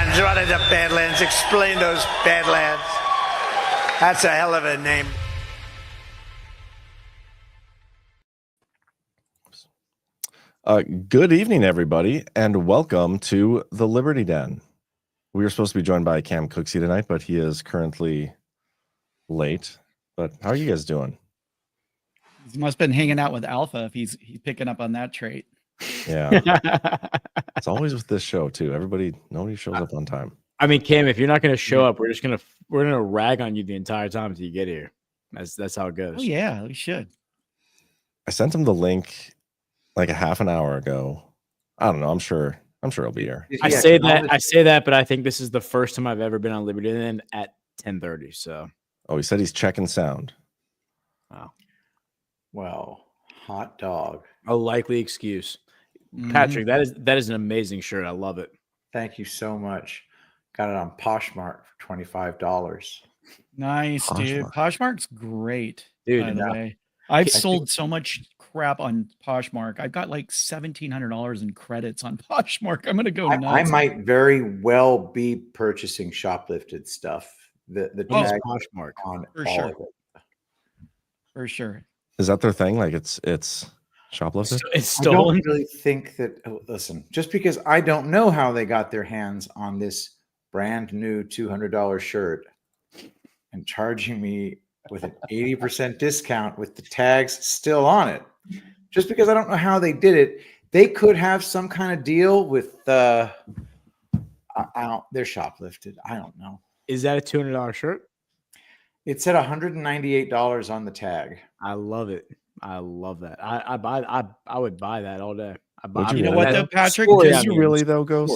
Badlands, running to Badlands. Explain those Badlands. That's a hell of a name. Good evening, everybody, and welcome to the Liberty Den. We were supposed to be joined by Cam Cooksey tonight, but he is currently late. But how are you guys doing? He must have been hanging out with Alpha if he's picking up on that trait. Yeah. It's always with this show, too. Nobody shows up on time. I mean, Cam, if you're not going to show up, we're gonna rag on you the entire time until you get here. That's how it goes. Oh yeah, we should. I sent him the link like a half an hour ago. I don't know. I'm sure he'll be here. I say that, but I think this is the first time I've ever been on Liberty Den at 10:30. So. Oh, he said he's checking sound. Wow. Well, hot dog. A likely excuse. Patrick, that is an amazing shirt. I love it. Thank you so much. Got it on Poshmark for $25. Nice, dude. Poshmark's great, dude. By the way, I've sold so much crap on Poshmark. I've got like $1,700 in credits on Poshmark. I'm gonna go nuts. I might very well be purchasing shoplifted stuff. The tag Poshmark on for all sure. of it. For sure. Is that their thing? Like it's shoplifted? It's stolen. I don't really think that. Listen, just because I don't know how they got their hands on this brand new $200 shirt and charging me with an 80% discount with the tags still on it, just because I don't know how they did it, they could have some kind of deal with. They're shoplifted. I don't know. Is that a $200 shirt? It said $198 on the tag. I love it. I love that. I would buy that all day. You know what though, Patrick? Did you really though, Ghost?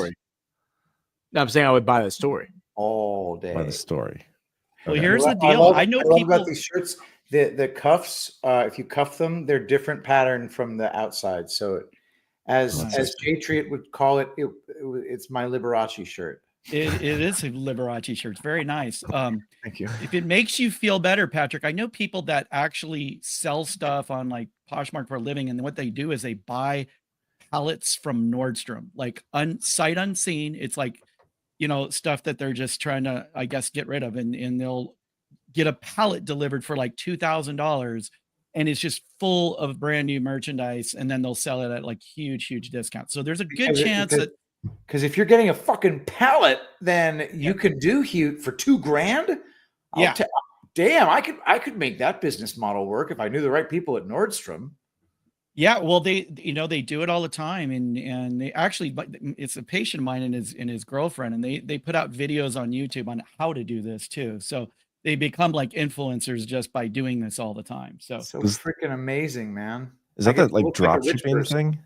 No, I'm saying I would buy that story all day. By the story. Well, here's the deal. I know people about these shirts. The cuffs, if you cuff them, they're different pattern from the outside. So as Patriot would call it, it's my Liberace shirt. It is a Liberace shirt. It's very nice. Thank you. If it makes you feel better, Patrick, I know people that actually sell stuff on like Poshmark for a living, and what they do is they buy pallets from Nordstrom, like sight unseen. It's like, stuff that they're just trying to, I guess, get rid of, and they'll get a pallet delivered for like $2,000, and it's just full of brand new merchandise, and then they'll sell it at like huge discounts. So there's a good chance that. Because if you're getting a fucking pallet, then you can do Hute for $2,000. Yeah. Damn, I could make that business model work if I knew the right people at Nordstrom. Yeah, well, they do it all the time, and they actually, it's a patient of mine and his girlfriend, and they put out videos on YouTube on how to do this too. So they become like influencers just by doing this all the time. So freaking amazing, man. Is that like drop shipping thing?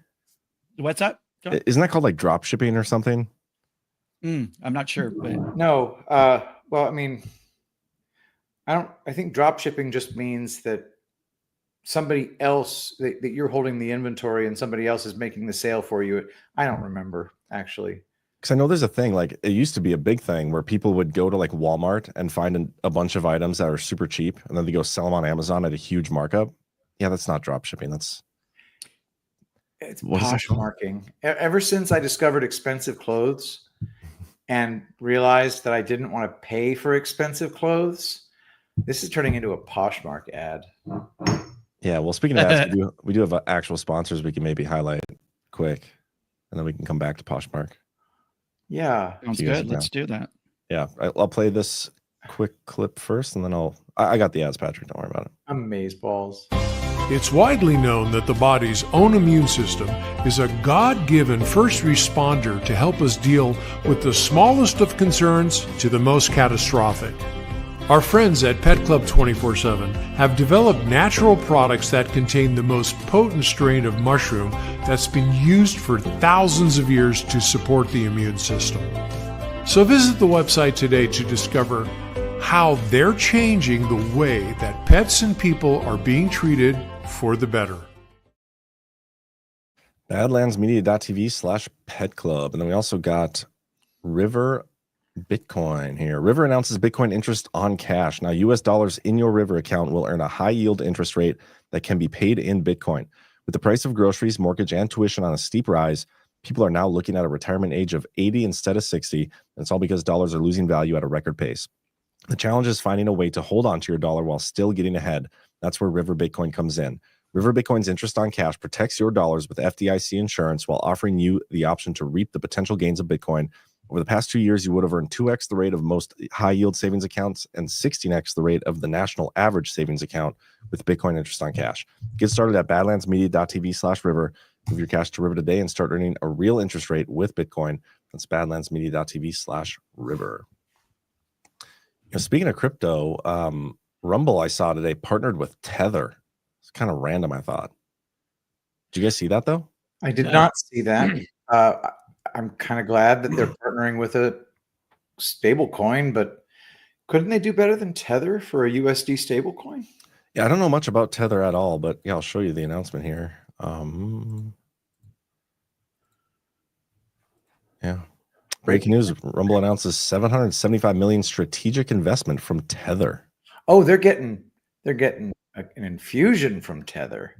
What's that? John? Isn't that called like drop shipping or something? I'm not sure, but no. Well, I mean, I think drop shipping just means that somebody else that you're holding the inventory and somebody else is making the sale for you. I don't remember actually. Because I know there's a thing, like it used to be a big thing where people would go to like Walmart and find a bunch of items that are super cheap, and then they go sell them on Amazon at a huge markup. Yeah, that's not drop shipping. It's Poshmarking. Ever since I discovered expensive clothes and realized that I didn't want to pay for expensive clothes, this is turning into a Poshmark ad. Yeah, well, speaking of ads, we do have actual sponsors we can maybe highlight quick, and then we can come back to Poshmark. Yeah. Sounds good. Let's do that. Yeah, I'll play this quick clip first, and then I got the ads, Patrick. Don't worry about it. Amazeballs. It's widely known that the body's own immune system is a God-given first responder to help us deal with the smallest of concerns to the most catastrophic. Our friends at Pet Club 24/7 have developed natural products that contain the most potent strain of mushroom that's been used for thousands of years to support the immune system. So visit the website today to discover how they're changing the way that pets and people are being treated for the better. Badlandsmedia.tv/Pet Club. And then we also got River Bitcoin here. River announces Bitcoin interest on cash. Now, US dollars in your River account will earn a high yield interest rate that can be paid in Bitcoin. With the price of groceries, mortgage, and tuition on a steep rise, People are now looking at a retirement age of 80 instead of 60, and it's all because dollars are losing value at a record pace. The challenge is finding a way to hold on to your dollar while still getting ahead. That's where River Bitcoin comes in. River Bitcoin's interest on cash protects your dollars with FDIC insurance while offering you the option to reap the potential gains of Bitcoin. Over the past 2 years, you would have earned 2x the rate of most high-yield savings accounts and 16x the rate of the national average savings account with Bitcoin interest on cash. Get started at badlandsmedia.tv/river. Move your cash to River today and start earning a real interest rate with Bitcoin. That's badlandsmedia.tv/river. Speaking of crypto, Rumble I saw today partnered with Tether. It's kind of random, I thought. Did you guys see that, though? I did not see that. I'm kind of glad that they're partnering with a stable coin, but couldn't they do better than Tether for a USD stable coin? Yeah, I don't know much about Tether at all, but yeah, I'll show you the announcement here. Yeah. Breaking news, Rumble announces $775 million strategic investment from Tether. Oh, they're getting an infusion from Tether.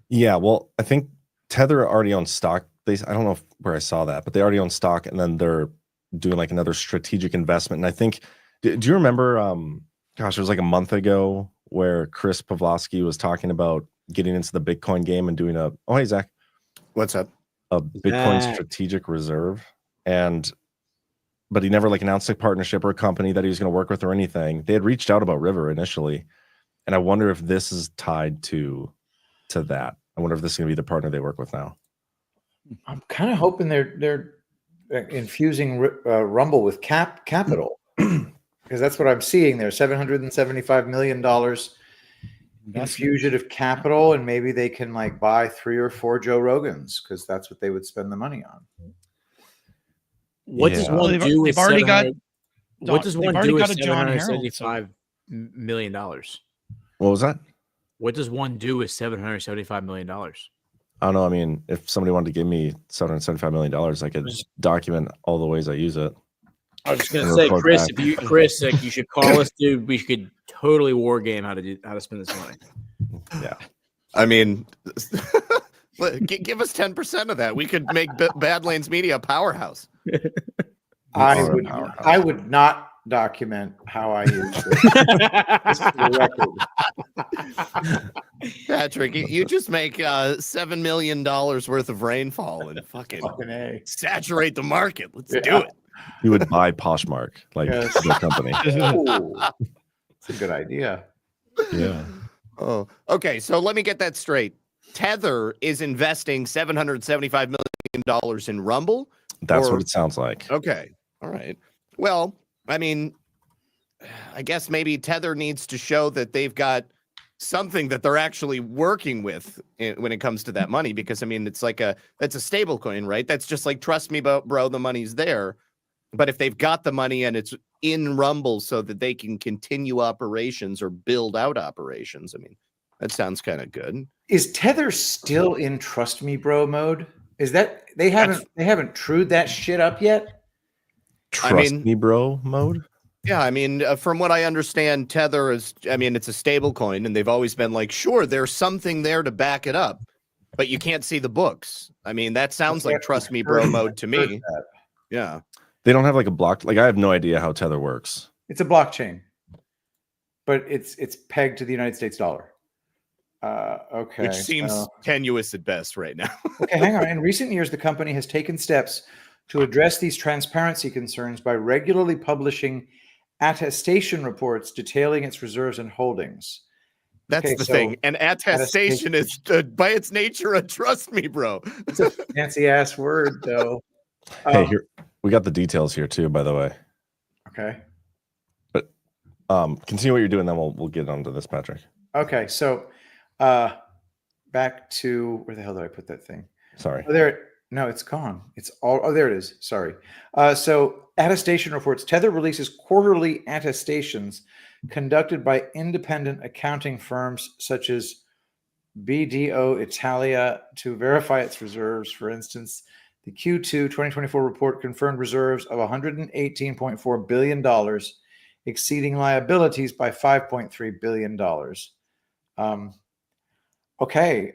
Yeah, well, I think Tether already owns stock. I don't know where I saw that, but they already own stock, and then they're doing like another strategic investment. And I think, do you remember, it was like a month ago where Chris Pavlovsky was talking about getting into the Bitcoin game and doing hey, Zach. What's up? A Bitcoin strategic reserve. But he never announced a partnership or a company that he was going to work with or anything. They had reached out about River initially. And I wonder if this is tied to that. I wonder if this is going to be the partner they work with now. I'm kind of hoping they're infusing Rumble with capital because that's what I'm seeing there. $775 million infusion of capital, and maybe they can buy 3 or 4 Joe Rogans because that's what they would spend the money on. What does one do with $775 million? What was that? What does one do with $775 million? I don't know. I mean, if somebody wanted to give me $775 million, I could document all the ways I use it. I was just gonna say, Chris, Chris, you should call us, dude. We could totally war game how to spend this money. Yeah, I mean, give us 10% of that. We could make Badlands Media a powerhouse. I would not document how I use it. Patrick, you just make $7 million worth of rainfall and fucking saturate the market. Let's do it. You would buy Poshmark, the company. It's a good idea. Yeah. Oh, okay. So let me get that straight. Tether is investing $775 million in Rumble. That's what it sounds like. Okay. All right. Well, I mean, I guess maybe Tether needs to show that they've got something that they're actually working with when it comes to that money, because I mean, that's a stable coin, right? That's just trust me, bro, the money's there. But if they've got the money and it's in Rumble so that they can continue operations or build out operations, I mean, that sounds kind of good. Is Tether still in trust me, bro mode? Is that they haven't trued that shit up yet? Trust me, bro mode? Yeah, I mean, from what I understand, Tether is, it's a stable coin, and they've always been sure, there's something there to back it up, but you can't see the books. I mean, that sounds like trust me, bro mode to me. Yeah. They don't have a block. I have no idea how Tether works. It's a blockchain, but it's pegged to the United States dollar. Okay. Which seems tenuous at best right now. Okay, hang on. In recent years, the company has taken steps to address these transparency concerns by regularly publishing attestation reports detailing its reserves and holdings. That's the thing. And attestation is, by its nature, a trust me, bro. It's a fancy ass word, though. Hey, here we got the details here too, by the way. Okay. But continue what you're doing, then we'll get onto this, Patrick. Okay, so back to where the hell did I put that thing? Sorry. No, it's gone. It's all. Oh, there it is. Sorry. So attestation reports. Tether releases quarterly attestations conducted by independent accounting firms such as BDO Italia to verify its reserves. For instance, the Q2 2024 report confirmed reserves of $118.4 billion, exceeding liabilities by $5.3 billion. Okay.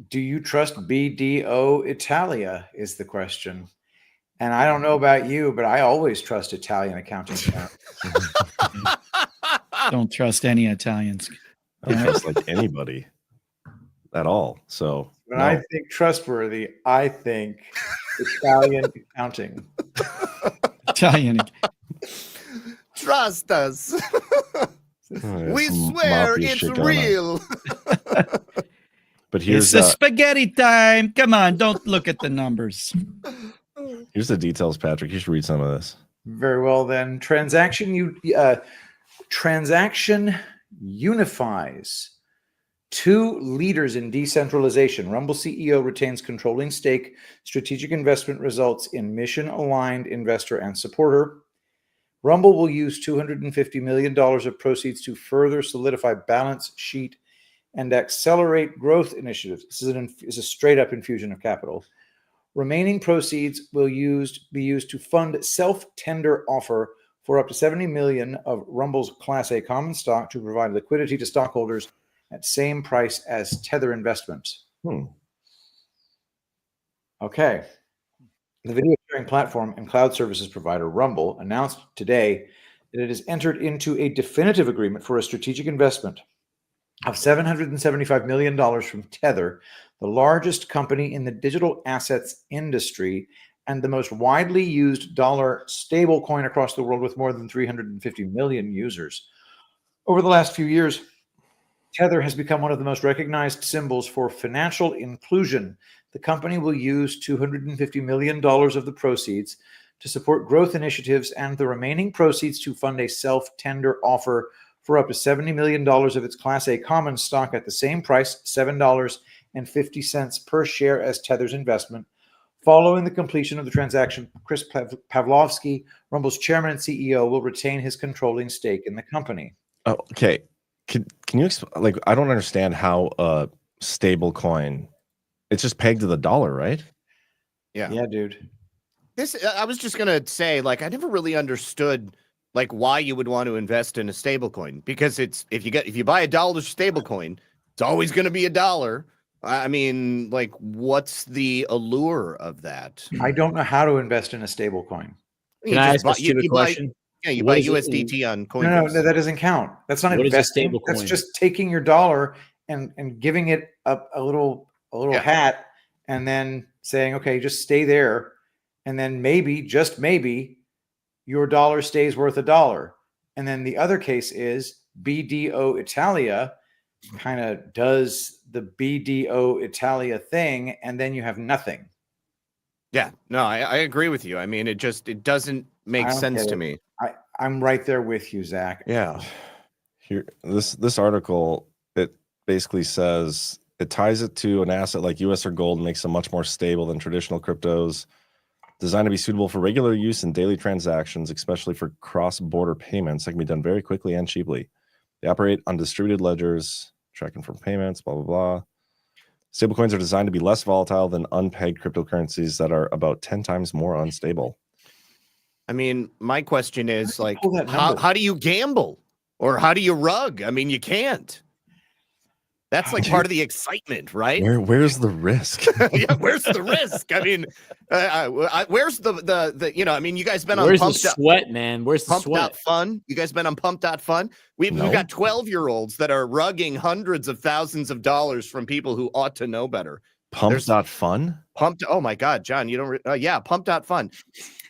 do you trust BDO Italia is the question. And I don't know about you, but I always trust Italian accounting firms. Don't trust any Italians. I don't trust like anybody at all. So When I think trustworthy, I think Italian accounting. Italian. Trust us. We some swear mafia it's shit going on. real. But here's It's a spaghetti time. Come on, don't look at the numbers. here's the details, Patrick. You should read some of this. Very well, then. Transaction unifies two leaders in decentralization. Rumble CEO retains controlling stake. Strategic investment results in mission-aligned investor and supporter. Rumble will use $250 million of proceeds to further solidify balance sheet and accelerate growth initiatives. This is a straight-up infusion of capital. Remaining proceeds will be used to fund self-tender offer for up to 70 million of Rumble's Class A common stock to provide liquidity to stockholders at same price as Tether Investments. Okay. The video sharing platform and cloud services provider Rumble announced today that it has entered into a definitive agreement for a strategic investment of $775 million from Tether, the largest company in the digital assets industry and the most widely used dollar stablecoin across the world with more than 350 million users. Over the last few years, Tether has become one of the most recognized symbols for financial inclusion. The company will use $250 million of the proceeds to support growth initiatives and the remaining proceeds to fund a self-tender offer for up to $70 million of its Class A common stock at the same price, $7.50 per share as Tether's investment. Following the completion of the transaction, Chris Pavlovski, Rumble's chairman and CEO, will retain his controlling stake in the company. Oh, okay. Can you explain? Like, I don't understand how a stable coin, it's just pegged to the dollar, right? Yeah, dude. I was just gonna say, like, I never really understood like why you would want to invest in a stable coin, because it's if you buy $1 stable coin, it's always gonna be $1. I mean, like, what's the allure of that? I don't know how to invest in a stable coin. Can I ask a stupid question? You What buy is it- USDT on CoinBase. No, that doesn't count. That's not What is a investing. stable That's coin? just taking your dollar and giving it a little Yeah. hat and then saying, okay, just stay there. And then maybe, just maybe, your dollar stays worth $1. And then the other case is BDO Italia kind of does the BDO Italia thing, and then you have nothing. Yeah, no, I agree with you. I mean, it doesn't make I don't sense get to it. me. I'm right there with you, Zach. Yeah. Here, this article, it basically says it ties it to an asset like US or gold and makes them much more stable than traditional cryptos, designed to be suitable for regular use and daily transactions, especially for cross-border payments that can be done very quickly and cheaply. They operate on distributed ledgers, tracking from payments, blah, blah, blah. Stablecoins are designed to be less volatile than unpegged cryptocurrencies that are about 10 times more unstable. I mean, my question is, like, pull that number? how do you gamble or how do you rug? I mean, you can't. That's like part of the excitement, right? Where's the risk? Yeah, where's the risk? I mean, where's the you know? I mean, you guys been on Where's the Pumped sweat, man? Where's the sweat? Pump.fun? You guys been on Pump.fun? We've got 12-year-olds that are rugging hundreds of thousands of dollars from people who ought to know better. Pump.fun? Pumped. Oh my God, John, you don't. Yeah, Pump.fun.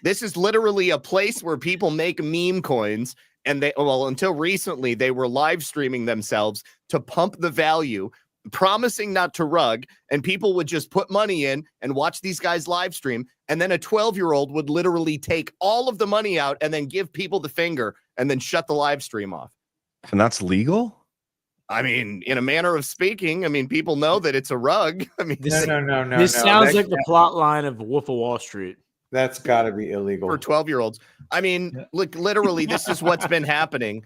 This is literally a place where people make meme coins, and until recently, they were live streaming themselves to pump the value, promising not to rug, and people would just put money in and watch these guys live stream, and then a 12-year-old would literally take all of the money out and then give people the finger and then shut the live stream off. And that's legal? I mean, in a manner of speaking, I mean, people know that it's a rug. I mean, This No. sounds like the plot line of Wolf of Wall Street. That's got to be illegal. for 12-year-olds. I mean, look, literally, this is what's been happening.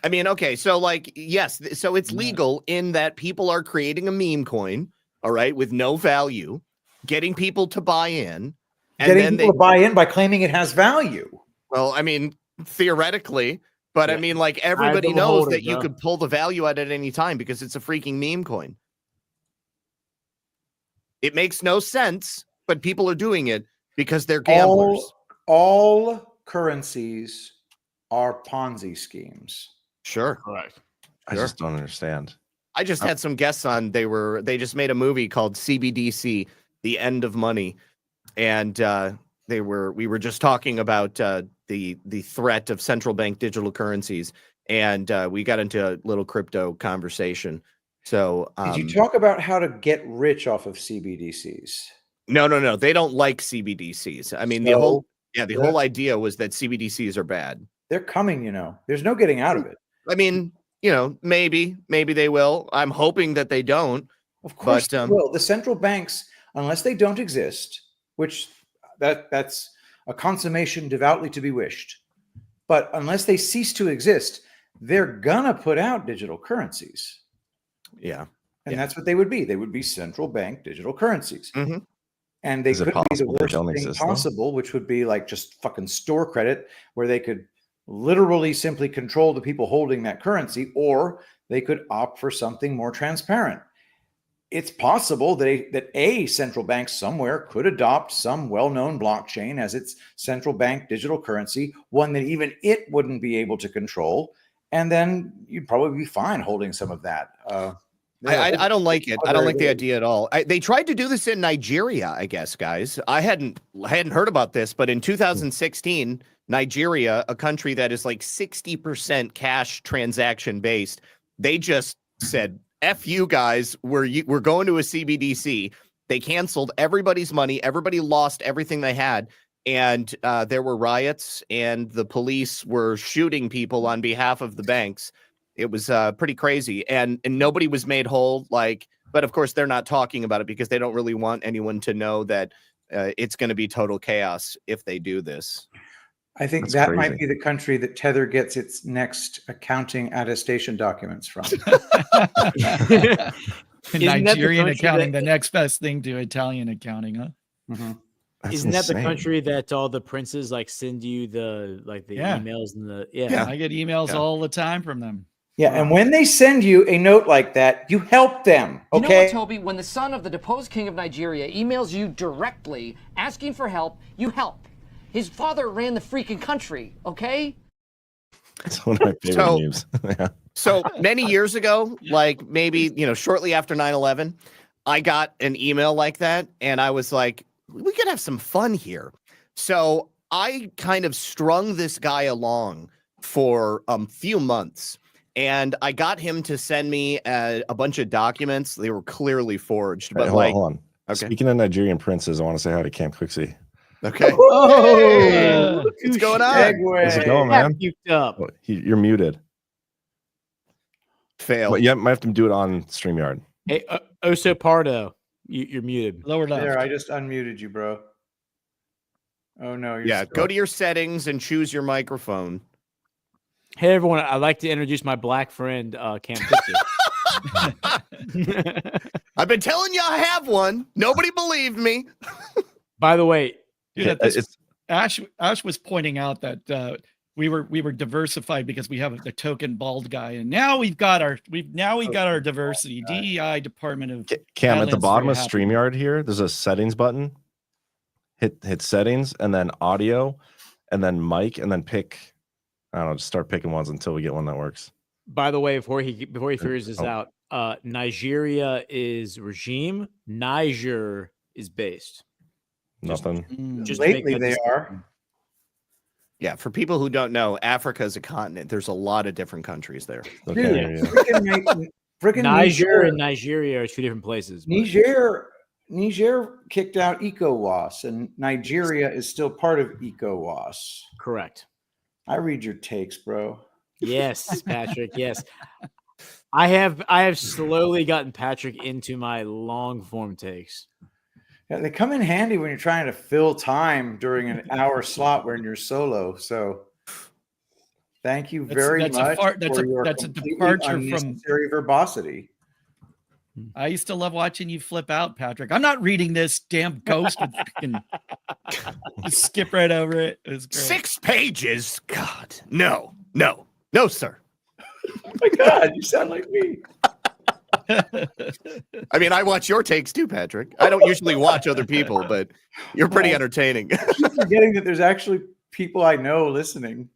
I mean, okay, so like, yes, so it's legal in that people are creating a meme coin, all right, with no value, getting people to buy in, and Getting then people to buy in by claiming it has value. well, I mean, theoretically, but I mean, like, everybody the knows beholder, that you bro. could pull the value out at any time because it's a freaking meme coin. It makes no sense, but people are doing it because they're gamblers. All currencies are Ponzi schemes. Sure. Correct. I just don't understand. I just had some guests on. They just made a movie called CBDC, The End of Money. And we were just talking about the threat of central bank digital currencies. And we got into a little crypto conversation. So did you talk about how to get rich off of CBDCs? No. They don't like CBDCs. I mean, the whole idea was that CBDCs are bad. They're coming, There's no getting out of it. I mean, maybe they will. I'm hoping that they don't. Of course they will. The central banks, unless they don't exist, which that's a consummation devoutly to be wished. But unless they cease to exist, they're gonna put out digital currencies. Yeah. And that's what they would be. They would be central bank digital currencies. Mm-hmm. And they could be the worst thing exist, possible, which would be like just fucking store credit, where they could literally simply control the people holding that currency, or they could opt for something more transparent. It's possible that a central bank somewhere could adopt some well-known blockchain as its central bank digital currency, one that even it wouldn't be able to control. And then you'd probably be fine holding some of that. I don't like it. I don't like the idea at all. They tried to do this in Nigeria, I guess, guys. I hadn't heard about this, but in 2016, Nigeria, a country that is like 60% cash transaction based, they just said, F you guys, we're going to a CBDC. They canceled everybody's money. Everybody lost everything they had. And there were riots, and the police were shooting people on behalf of the banks. It was pretty crazy, and nobody was made whole. But of course, they're not talking about it because they don't really want anyone to know that it's going to be total chaos if they do this. I think that might be the country that Tether gets its next accounting attestation documents from. Nigerian accounting, the next best thing to Italian accounting, huh? Mm-hmm. Isn't that the country that all the princes send you the emails and I get emails all the time from them. Yeah, and when they send you a note like that, you help them. Okay. You know what, Toby? When the son of the deposed king of Nigeria emails you directly asking for help, you help. His father ran the freaking country. Okay. That's one of my favorite memes. Yeah. So many years ago, maybe shortly after 9/11, I got an email like that, and I was like, we could have some fun here. So I kind of strung this guy along for a few months, and I got him to send me a bunch of documents. They were clearly forged. But hold on. Okay. Speaking of Nigerian princes, I want to say hi to Camp Cooksey. Okay. Oh, what's going on? How's it going, man? Up. You're muted. Fail. But you might have to do it on StreamYard. Hey, Oso Pardo, you're muted. Lower left. There, I just unmuted you, bro. Oh no. Go to your settings and choose your microphone. Hey everyone, I'd like to introduce my black friend, Cam Cooksey. I've been telling you I have one. Nobody believed me. By the way, Ash was pointing out that we were diversified because we have the token bald guy, and now we got our diversity. DEI Department of Cam, at the bottom of StreamYard here, there's a settings button. Hit settings and then audio and then mic and then pick. I don't know, just start picking ones until we get one that works. By the way, before he figures this out, Nigeria is regime. Niger is based. Nothing. Just lately they are. Yeah, for people who don't know, Africa is a continent. There's a lot of different countries there. Okay, Freaking Niger and Nigeria are two different places. Niger kicked out ECOWAS, and Nigeria is still part of ECOWAS. Correct. I read your takes, bro. Yes, Patrick. Yes, I have slowly gotten Patrick into my long form takes. Yeah, they come in handy when you're trying to fill time during an hour slot when you're solo. So, thank you very much. That's a departure from verbosity. I used to love watching you flip out, Patrick. I'm not reading this damn ghost. Just skip right over it. It was great. 6 pages? God, no, sir. Oh my God, you sound like me. I mean, I watch your takes too, Patrick. I don't usually watch other people, but you're pretty entertaining. I keep forgetting that there's actually people I know listening.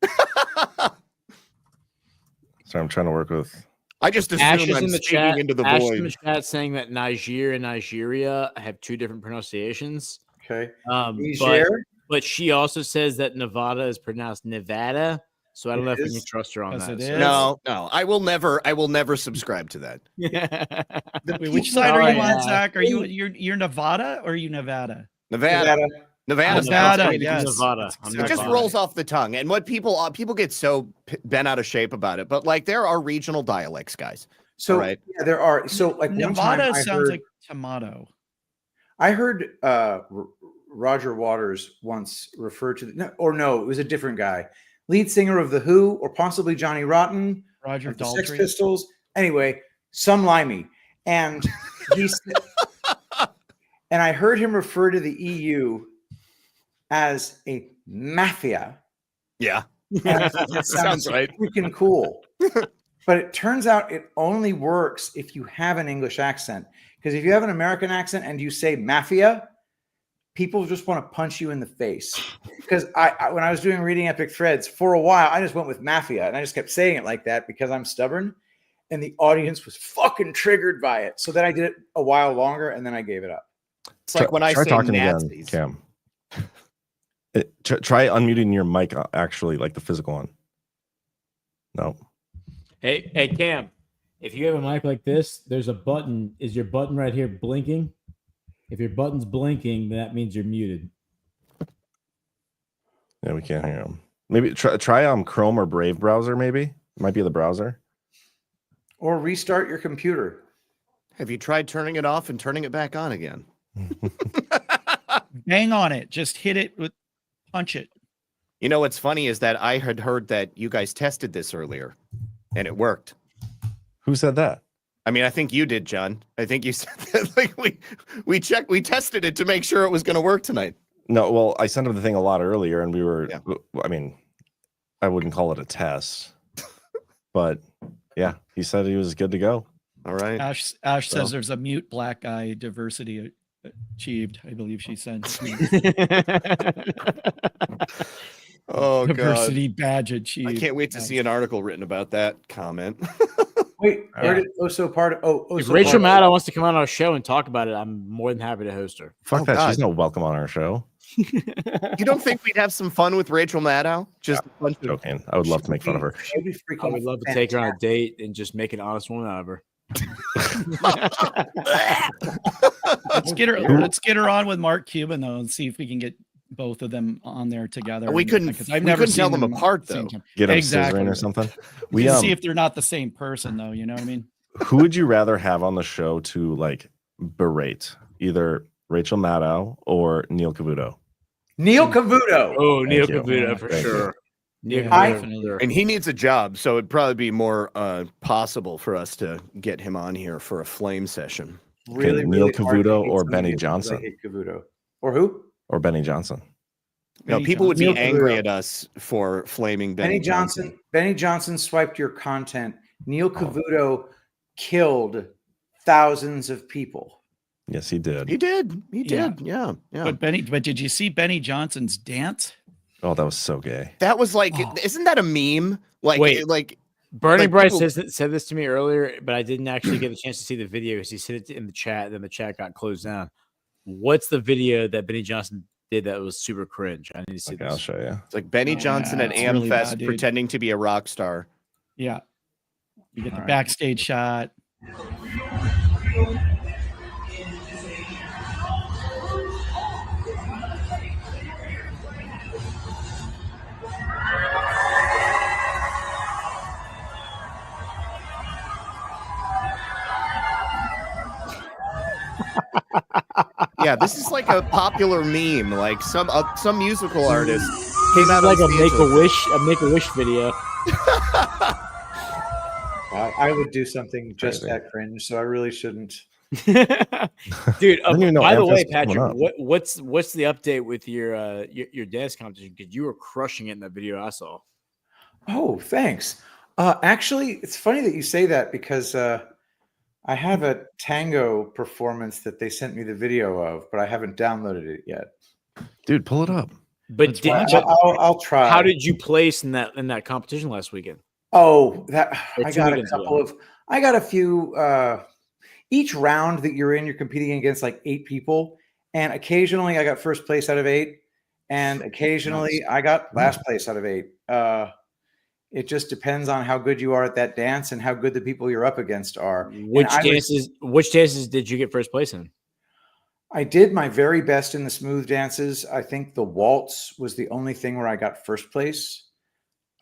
Sorry, I'm trying to work with. I just Ash assume is I'm in the speaking chat. into the Ash in the void. chat saying that Niger and Nigeria have two different pronunciations. Okay. But, Niger? but she also says that Nevada is pronounced Nevada. So I don't know if we can trust her on Yes, that. it So- is. No, I will never subscribe to that. Wait, which side are you on, Yeah. Zach? Are you're Nevada or are you Nevada? Nevada. Nevada, Nevada. yes. Nevada. That's I'm It exactly just right. rolls off the tongue. And what people get so bent out of shape about it. But like there are regional dialects, guys. So All right. yeah, there are. So like one Nevada time I sounds heard, like tomato. I heard Roger Waters once refer to no, it was a different guy, lead singer of the Who, or possibly Johnny Rotten, Roger of the Sex Daltrey. Pistols. Anyway, some limey, and he said, and I heard him refer to the EU as a mafia. Yeah. And I thought that Sounds sounds right. freaking cool. But it turns out it only works if you have an English accent. Because if you have an American accent and you say mafia, people just want to punch you in the face. Because I when I was doing Reading Epic Threads, for a while, I just went with mafia. And I just kept saying it like that because I'm stubborn. And the audience was fucking triggered by it. So then I did it a while longer and then I gave it up. It's like when I Try say talking Nazis. again, Cam. Try unmuting your mic, actually, like the physical one. No. Hey, Cam, if you have a mic like this, there's a button. Is your button right here blinking? If your button's blinking, that means you're muted. Yeah, we can't hear him. Maybe try Chrome or Brave browser. Maybe it might be the browser. Or restart your computer. Have you tried turning it off and turning it back on again? Bang on it. Just hit it with punch it. You know what's funny is that I had heard that you guys tested this earlier and it worked. Who said that? I mean, I think you did, John. I think you said that like we tested it to make sure it was going to work tonight. No, well, I sent him the thing a lot earlier, and we were. Yeah. I mean, I wouldn't call it a test, but yeah, he said he was good to go. All right. Ash So- says there's a mute black guy diversity achieved. I believe she said Oh god. diversity badge achieved. I can't wait to see an article written about that comment. Wait, where did Oso part? Oh, If Oso Rachel Pardo- Maddow wants to come on our show and talk about it, I'm more than happy to host her. Fuck Oh, that. God. She's no welcome on our show. You don't think we'd have some fun with Rachel Maddow? Just a bunch of Joking. I would love to make fun of her. She'd be freaking I would love to take her on a date and just make an honest woman out of her. Let's get her on with Mark Cuban though, and see if we can get both of them on there together. We couldn't- because I've we never couldn't tell seen them apart, at the same though. time. Get them Exactly. scissoring or something. We We can see if they're not the same person though. You know what I mean? who would you rather have on the show to like berate? Either Rachel Maddow or Neil Cavuto. Neil Cavuto. Oh, Neil you. Cavuto for Thank you. sure. Neil Yeah, I- Cavuto for definitely. sure. and he needs a job, so it'd probably be more possible for us to get him on here for a flame session. Really, Neil really hard to Cavuto hate or somebody Benny because Johnson? I hate Cavuto. Or who? Or Benny Johnson. No, Benny people would be Johnson. angry Cavuto. at us for flaming Benny Johnson. Benny Johnson swiped your content. Neil Cavuto killed thousands of people. Yes, he did. He did. He Yeah. did. Yeah. Yeah. But did you see Benny Johnson's dance? Oh, that was so gay. That was like, Oh. isn't that a meme? Like, Wait. like Bernie Like, Bryce people- said this to me earlier, but I didn't actually get the chance to see the video because he said it in the chat. Then the chat got closed down. What's the video that Benny Johnson did that was super cringe? I need to see Okay, I'll this. show you. it's like Benny Oh, Johnson yeah, at it's really AmFest bad, dude. pretending to be a rock star. Yeah. You get the All right. backstage shot. Yeah, this is like a popular meme. Like some musical artist This came is out like on a stage with- make a wish video. I would do something just Crazy. that cringe, so I really shouldn't. Dude, didn't even know by the AmFest way, was coming Patrick, up. what's the update with your dance competition? Because you were crushing it in that video I saw. Oh, thanks. Actually, it's funny that you say that because I I have a tango performance that they sent me the video of, but I haven't downloaded it yet. Dude, pull it up. But, I'll try. how did you place in that competition last weekend? Oh, that Or I two got a weekends couple ago. of. I got a few. Each round that you're in, you're competing against like 8 people, and occasionally I got first place out of 8, and occasionally I got last place out of 8. It just depends on how good you are at that dance and how good the people you're up against are. Which dances did you get first place in? I did my very best in the smooth dances. I think the waltz was the only thing where I got first place.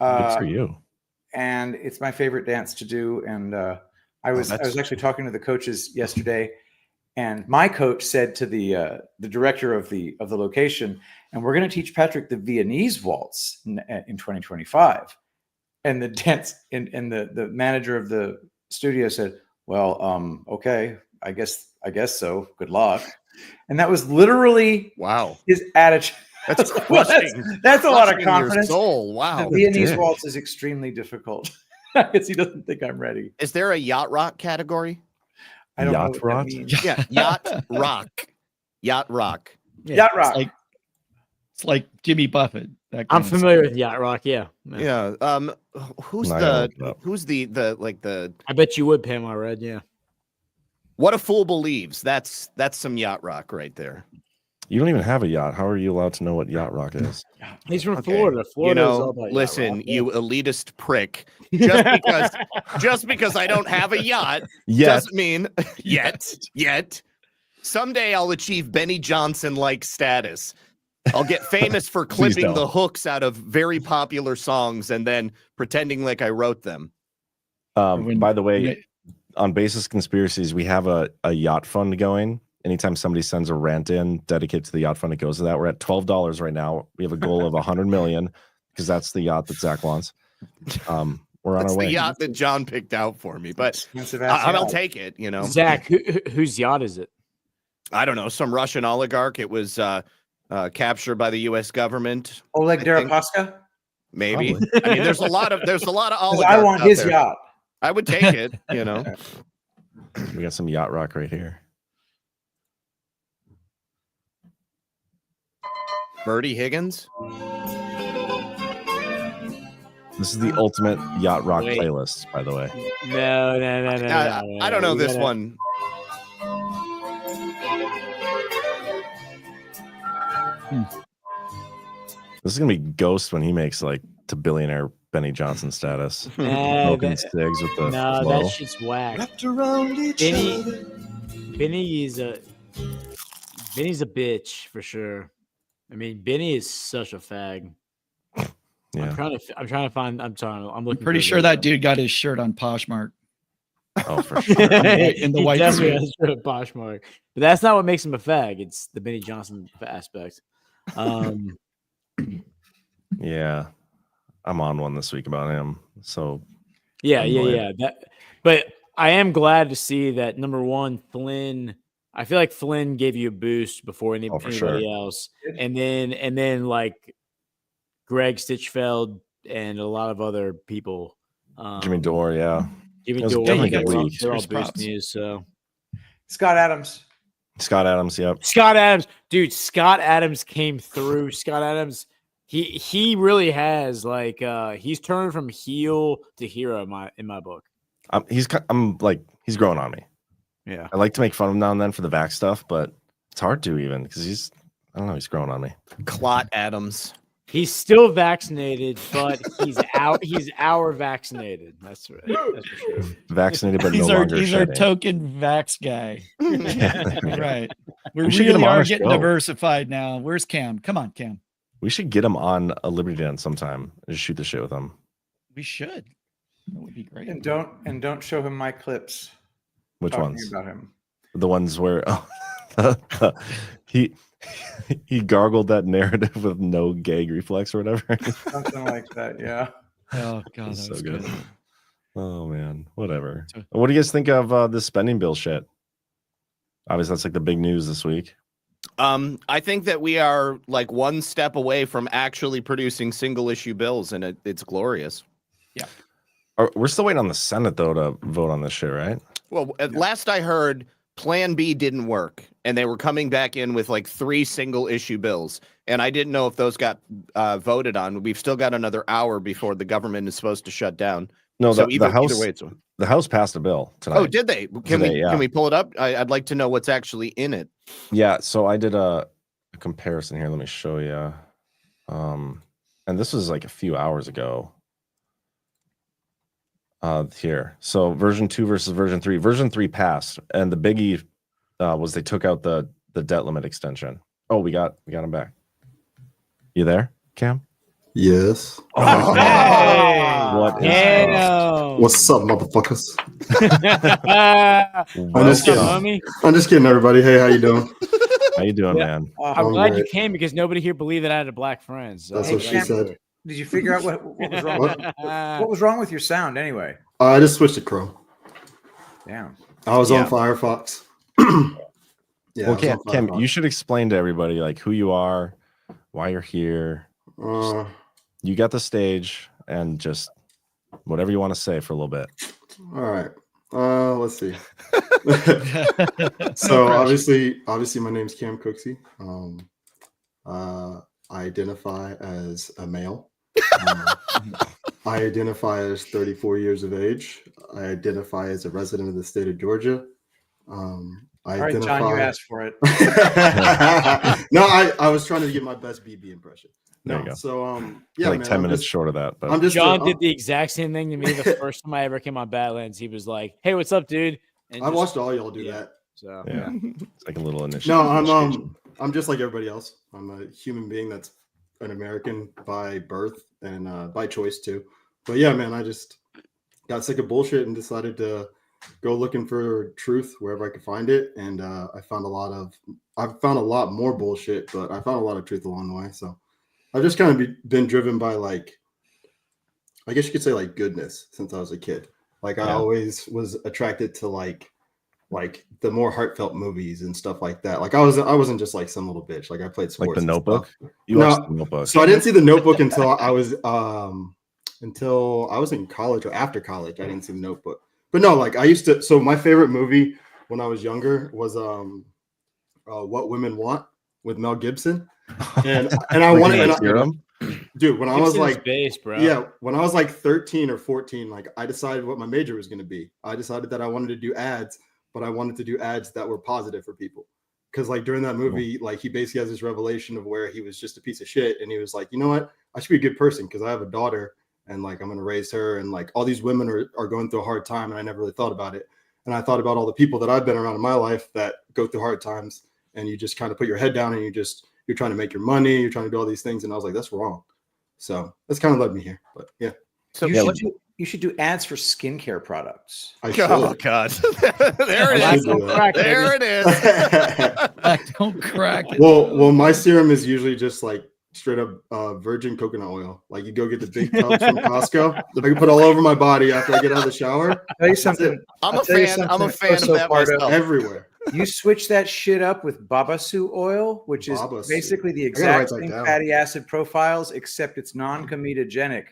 Good for you. And it's my favorite dance to do. And I was actually talking to the coaches yesterday, and my coach said to the director of the location, and we're going to teach Patrick the Viennese waltz in 2025. And the dance and the manager of the studio said, well, okay, I guess so. Good luck. And that was literally his attitude. That's that's a lot of crushing your confidence. soul. Wow. The Viennese dick. waltz is extremely difficult. I guess he doesn't think I'm ready. Is there a yacht rock category? I don't know Yacht what rock? that means. Yeah, yacht rock. Yacht rock. Yacht rock. It's like Jimmy Buffett. That I'm kind of familiar stuff. with Yacht Rock. Yeah. Yeah. Who's Not gonna look it the up. who's the I bet you would, Pamela Red. Yeah. What a Fool Believes? That's some yacht rock right there. You don't even have a yacht. How are you allowed to know what yacht rock is? He's from Okay. Florida. Florida You is all know, about yacht listen, rock, yeah. you elitist prick. Just because I don't have a yacht Yes. doesn't mean yet. Someday I'll achieve Benny Johnson like status. I'll get famous for Please clipping the don't. hooks out of very popular songs and then pretending like I wrote them. By the way, on Basis Conspiracies, we have a yacht fund going. Anytime somebody sends a rant in dedicated to the yacht fund, it goes to that. We're at $12 right now. We have a goal of 100 million because that's the yacht that Zach wants. We're on That's our way. the yacht that John picked out for me, but Expensive ass I'll yacht. take it. You know, Zach, whose yacht is it? I don't know, some Russian oligarch. It was captured by the U.S. government. Oleg I think. Deripaska? Maybe. Probably. I mean, there's a lot of 'Cause oligarchs. I want out his there. yacht. I would take it. You know, We got some yacht rock right here. Bertie Higgins. This is the ultimate yacht rock Wait. playlist, by the way. No. I don't know You this gotta- one. This is gonna be Ghost when he makes like to billionaire Benny Johnson status. Nah, Smoking that- cigs with the no, flow. that shit's whack. Benny's a bitch for sure. I mean, Benny is such a fag. Yeah. I'm trying to find. I'm looking. Pretty for sure the that dude got his shirt on Poshmark. Oh, for sure. in the He white definitely suit. has a shirt of Poshmark. But that's not what makes him a fag. It's the Benny Johnson aspect. Yeah. I'm on one this week about him. So Yeah. Annoying. But I am glad to see that number one, Flynn. I feel like Flynn gave you a boost before for anybody sure. else, and then like Greg Stitchfeld and a lot of other people. Jimmy Dore, yeah. Jimmy It was Dore, definitely they're good all- week. they're all Here's props. boosting you. So Scott Adams. Scott Adams, yep. Scott Adams, dude, Scott Adams came through. Scott Adams, he really has like he's turned from heel to hero in my book. He's growing on me. Yeah. I like to make fun of him now and then for the back stuff, but it's hard to even because he's he's growing on me. Clot Adams. He's still vaccinated, but he's out. He's our vaccinated. That's for sure. Vaccinated but He's no our longer shedding. token vax guy. Right. We should get him really on are our getting show. diversified now. Where's Cam? Come on, Cam. We should get him on a Liberty Den sometime and just shoot the shit with him. We should. That would be great. And don't show him my clips. Which talking ones? about him. The ones where he gargled that narrative with no gag reflex or whatever. Something like that. Yeah. Oh god, that It's was so good. good. Oh man, whatever. What do you guys think of this spending bill shit? Obviously, that's like the big news this week. I think that we are like one step away from actually producing single issue bills, and it's glorious. We're still waiting on the Senate though to vote on this shit, right? Well, at last I heard, Plan B didn't work, and they were coming back in with like 3 single issue bills, and I didn't know if those got voted on. We've still got another hour before the government is supposed to shut down. No, So the House. either way, it's The House passed a bill tonight. Oh, did they? Can Today, we pull it up? I'd like to know what's actually in it. Yeah, so I did a comparison here. Let me show you. And this was like a few hours ago. Here. So version 2 versus version 3. Version 3 passed, and the biggie was they took out the debt limit extension. Oh, we got him back. You there, Cam? Yes. Oh, Hey! what is Damn. What's up, motherfuckers? Welcome. I'm just kidding, everybody. Hey, how you doing? How you doing, Yeah. man? I'm I'm glad you great. came because nobody here believed that I had a black friend. So That's Hey, what she Cam, said. Did you figure out what was wrong? What was wrong with your sound anyway? I just switched to Chrome. Damn. I was Yeah. on Firefox. Yeah. Well, I was on Cam, Firefox. you should explain to everybody like who you are, why you're here. You got the stage, and just whatever you want to say for a little bit. All right. Let's see. So obviously, my name's Cam Cooksey. I identify as a male. I identify as 34 years of age. I identify as a resident of the state of Georgia. I All right, identify. John, you asked for it. No, I was trying to get my best BB impression. There No, you go. so yeah, Like man, 10 I'm minutes just- short of that, but I'm just John did the exact same thing to me the first time I ever came on Badlands. He was like, "Hey, what's up, dude?" And I just- watched all y'all do yeah. that. So yeah, it's like a little initiative. No, I'm just like everybody else. I'm a human being that's an American by birth and by choice too. But yeah, man, I just got sick of bullshit and decided to go looking for truth wherever I could find it. And I found a lot more bullshit, but I found a lot of truth along the way. So I've just kind of been driven by like, I guess you could say like goodness since I was a kid. Like I Yeah. always was attracted to like the more heartfelt movies and stuff like that. Like I wasn't just like some little bitch. Like I played sports. Like The and Notebook? stuff. You No, watched The Notebook. So I didn't see The Notebook until I was in college or after college. I didn't see The Notebook. But no, like I used to. So my favorite movie when I was younger was What Women Want with Mel Gibson, and I Like wanted, Night and Serum? dude, when I was Gibson's like, base, bro. yeah, when I was like 13 or 14, like I decided what my major was going to be. I decided that I wanted to do ads, but I wanted to do ads that were positive for people. Because like during that movie, like he basically has this revelation of where he was just a piece of shit, and he was like, you know what, I should be a good person because I have a daughter, and like I'm going to raise her, and like all these women are going through a hard time, and I never really thought about it. And I thought about all the people that I've been around in my life that go through hard times, and you just kind of put your head down and you're trying to make your money, you're trying to do all these things, and I was like, that's wrong. So that's kind of led me here. But yeah, So You should do ads for skincare products. I should. oh god, there it I is. should do that. Crack, There it is. I don't crack it. Well, my serum is usually just like straight up virgin coconut oil. Like you go get the big tubs from Costco. I can put all over my body after I get out of the shower. Tell you something. I'm I'll a tell you fan. I'm a something fan of so that far to- myself. Everywhere. You switch that shit up with Babasu oil, which is Babasu. basically the gotta write exact that same down. fatty acid profiles, except it's non-comedogenic.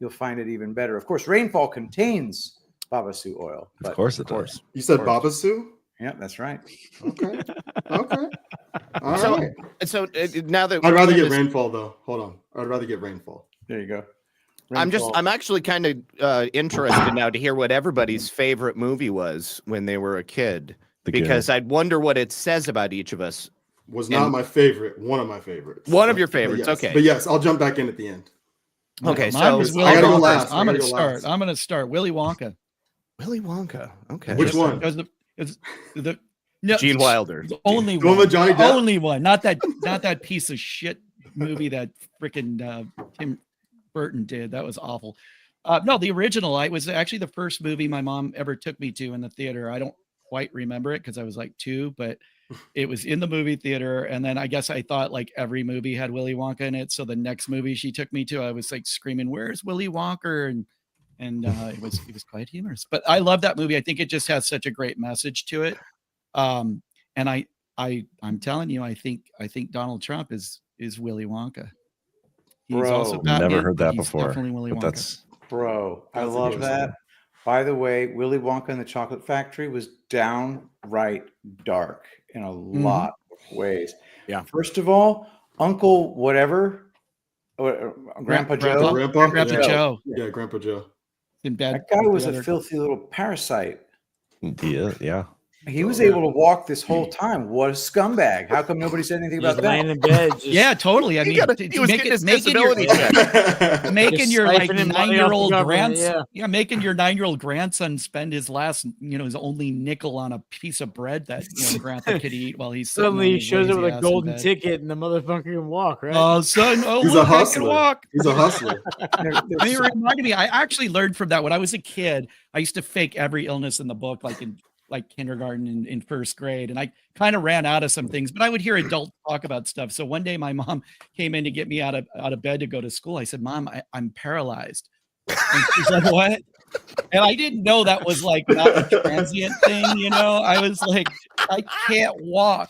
You'll find it even better. Of course, Rainfall contains Babasu oil. Of but- course it does. You said Of course. Babasu? Yeah, that's right. Okay. Okay. All So- right. So now that I'd rather Cam get is- rainfall though. Hold on. I'd rather get rainfall. There you go. I'm actually kind of interested now to hear what everybody's favorite movie was when they were a kid, The because I'd wonder what it says about each of us. Was not And- my favorite. One of my favorites. One of your But favorites, yes. okay. But yes, I'll jump back in at the end. Okay, Mine so was I Willy gotta go Wonka. last. I I'm gotta gonna go start. last. I'm gonna start. Willy Wonka. Willy Wonka. Okay. Which one? It was the no, Gene Wilder. the only The one one. with Johnny The Depp? only one. Not that piece of shit movie that freaking Tim Burton did. That was awful. No, the original. It was actually the first movie my mom ever took me to in the theater. I don't quite remember it because I was like 2, but it was in the movie theater. And then I guess I thought like every movie had Willy Wonka in it. So the next movie she took me to, I was like screaming, "Where's Willy Wonka?" And it was quite humorous. But I love that movie. I think it just has such a great message to it. And I'm telling you, I think Donald Trump is Willy Wonka. He's Bro. also Never Batman, heard but that he's before. definitely Willy But Wonka. that's Bro, I That's love interesting. that. By the way, Willy Wonka and the Chocolate Factory was downright dark in a lot of ways. Yeah. First of all, Uncle whatever, Grandpa Joe. Grandpa Joe. Yeah, Grandpa Joe. In bed. That guy with was the a other- filthy little parasite. Yeah. He was able to walk this whole time. What a scumbag. How come nobody said anything Just about laying that? in bed. Just, Yeah, totally. I mean, He was getting his disability check. making Just your like siphoning money off the 9-year-old government, grandson, yeah. making your 9-year-old grandson spend his last, his only nickel on a piece of bread that grandpa could eat while he's sitting Suddenly on he his shows up lazy with a ass in golden bed. ticket and the motherfucker can walk, right? Oh, son! He's Look, a I can hustler. walk. He's a hustler. It reminded me. I actually learned from that when I was a kid. I used to fake every illness in the book, like in kindergarten and in first grade, and I kind of ran out of some things. But I would hear adults talk about stuff. So one day, my mom came in to get me out of bed to go to school. I said, "Mom, I'm paralyzed." And she's like, "What?" And I didn't know that was like not a transient thing. I was like, "I can't walk."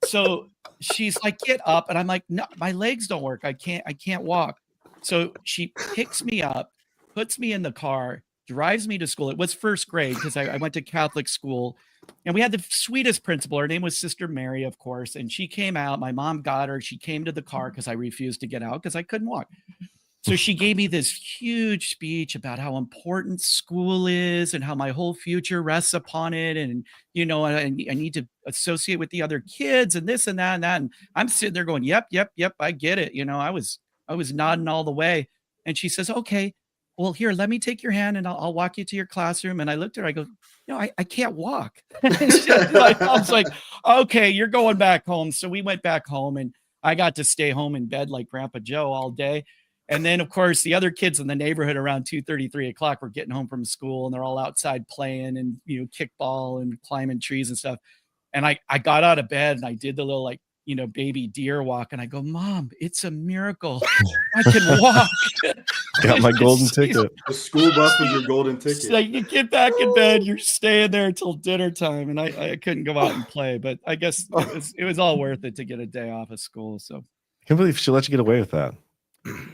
So she's like, "Get up," and I'm like, "No, my legs don't work. I can't walk." So she picks me up, puts me in the car, drives me to school. It was first grade because I went to Catholic school, and we had the sweetest principal. Her name was Sister Mary, of course. And she came out. My mom got her. She came to the car because I refused to get out because I couldn't walk. So she gave me this huge speech about how important school is and how my whole future rests upon it. And, I need to associate with the other kids and this and that and that. And I'm sitting there going, yep, I get it. I was nodding all the way. And she says, okay, well, here, let me take your hand and I'll walk you to your classroom. And I looked at her, I go, I can't walk. My mom's like, okay, you're going back home. So we went back home and I got to stay home in bed like Grandpa Joe all day. And then, of course, the other kids in the neighborhood around 2:30, 3 o'clock were getting home from school and they're all outside playing and, kickball and climbing trees and stuff. And I got out of bed and I did the little baby deer walk. And I go, Mom, it's a miracle. I can walk. Got my golden ticket. The school bus was your golden It's ticket. like you get back in bed, you're staying there until dinner time. And I couldn't go out and play, but I guess it was all worth it to get a day off of school. So I can't believe she let you get away with that.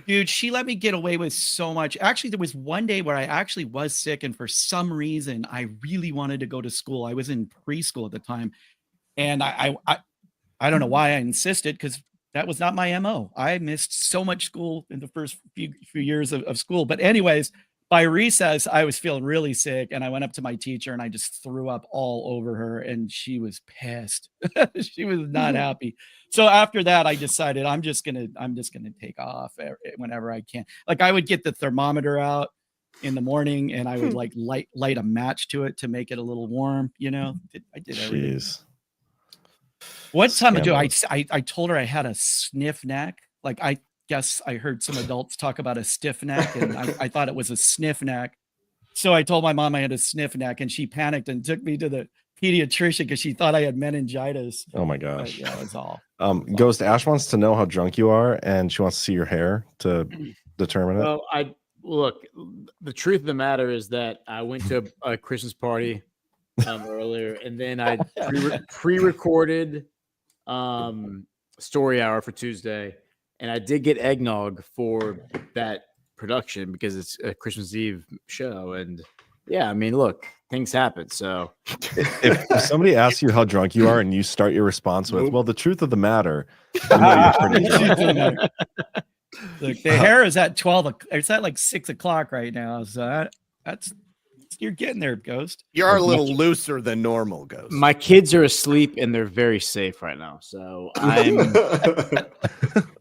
dude, she let me get away with so much. Actually, there was one day where I actually was sick, and for some reason, I really wanted to go to school. I was in preschool at the time, and I don't know why I insisted because that was not my MO. I missed so much school in the first few years of school. But anyways, by recess, I was feeling really sick, and I went up to my teacher and I just threw up all over her, and she was pissed. She was not happy. So after that, I decided I'm just gonna take off whenever I can. Like I would get the thermometer out in the morning, and I would like light a match to it to make it a little warm. I did everything. Jeez. What time ago Scandal. I told her I had a sniff neck. Like I guess I heard some adults talk about a stiff neck, and I thought it was a sniff neck. So I told my mom I had a sniff neck, and she panicked and took me to the pediatrician because she thought I had meningitis. Oh my But gosh. yeah, it was all. Ghost Ash wants to know how drunk you are, and she wants to see your hair to determine it. Well, look. The truth of the matter is that I went to a Christmas party earlier, and then I pre-recorded story hour for Tuesday, and I did get eggnog for that production because it's a Christmas Eve show, and yeah, I mean, look, things happen. So If somebody asks you how drunk you are and you start your response with, well, the truth of the matter, you know you're pretty drunk. Look, the hair is at 12. It's at like 6 o'clock right now. So that's you're getting there, Ghost. You're a little looser than normal, Ghost. my kids are asleep and they're very safe right now. So I'm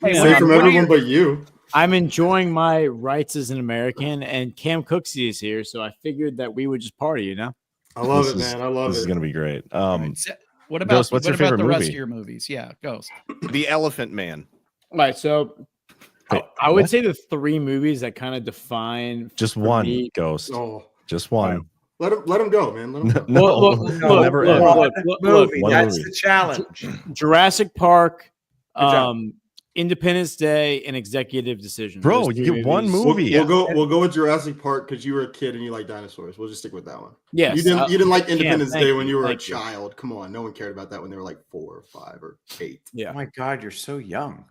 Hey, Safe from what are everyone your- but you. I'm enjoying my rights as an American, and Cam Cooksey is here, so I figured that we would just party, I love This it, is- man. I love This is it. gonna be great. What about Ghost, what's your favorite the rest movie? of your movies? Yeah, Ghost. The Elephant Man. Right. So Wait, I would what? say the three movies that kind of define Just for one, me- Ghost. Oh, Just one. let him go, man. Let him go. No, Look, never look, end. look, Movie. one That's movie. the challenge. Jurassic Park, Good job. Independence Day, and Executive Decision. Bro, Those you three get one movies. movie. We'll go with Jurassic Park because you were a kid and you like dinosaurs. We'll just stick with that one. Yes, you didn't like Cam, Independence thank Day you, when you were a thank you. child. Come on, no one cared about that when they were like 4 or 5 or 8. Yeah. Oh my God, you're so young.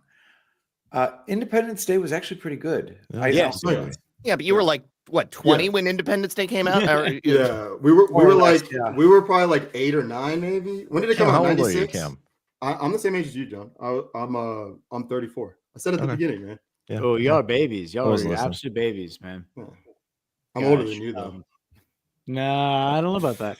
Independence Day was actually pretty good. Yeah. I Yeah. enjoyed it. Yeah, but you were like what 20 when Independence Day came out? Yeah, we were More or less, like yeah. we were probably like 8 or 9 maybe. When did it Cam, come out? how old are you, 96. Cam? I'm the same age as you, John. I'm 34. I said at the Okay. beginning, man. Yeah. Oh, y'all are babies. Y'all was are listening. absolute babies, man. I'm older Gosh, than you though. Nah, I don't know about that.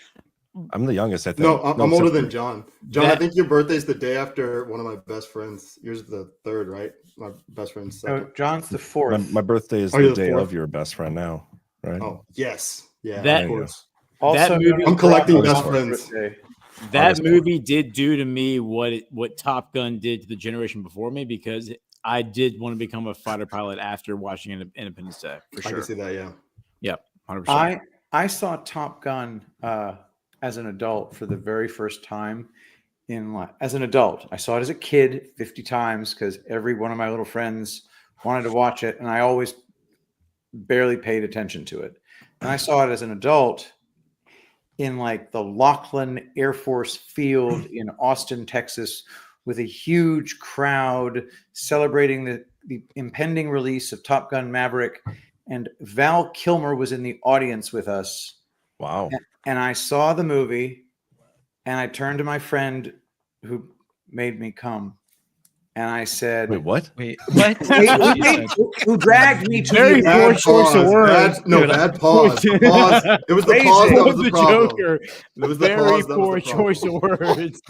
I'm the youngest, I think. No, I'm older except than for- John. John, I That- think your birthday's the day after one of my best friends. Yours is the 3rd, right? My best friend's Oh, 2nd. John's the 4th. My birthday is Are you the the day fourth? of your best friend now, right? Oh, yes. Yeah, That- of course. Also, movie- I'm collecting Barack best Obama's friends. birthday. That August movie did do to me what Top Gun did to the generation before me, because I did want to become a fighter pilot after watching Independence Day. For I sure. can see that, yeah. Yep, 100%. I saw Top Gun as an adult for the very first time in life. As an adult, I saw it as a kid 50 times because every one of my little friends wanted to watch it, and I always barely paid attention to it. And I saw it as an adult in like the Laughlin Air Force Field in Austin, Texas, with a huge crowd celebrating the impending release of Top Gun Maverick. And Val Kilmer was in the audience with us. Wow. And I saw the movie, and I turned to my friend who made me come, and I said, Wait, what? Wait, what? who dragged me to Very the poor event. choice of words. Bad pause. Pause. It was the Crazy. pause that Quote was the the problem. Joker. It was the Very pause that was poor the problem. choice of words.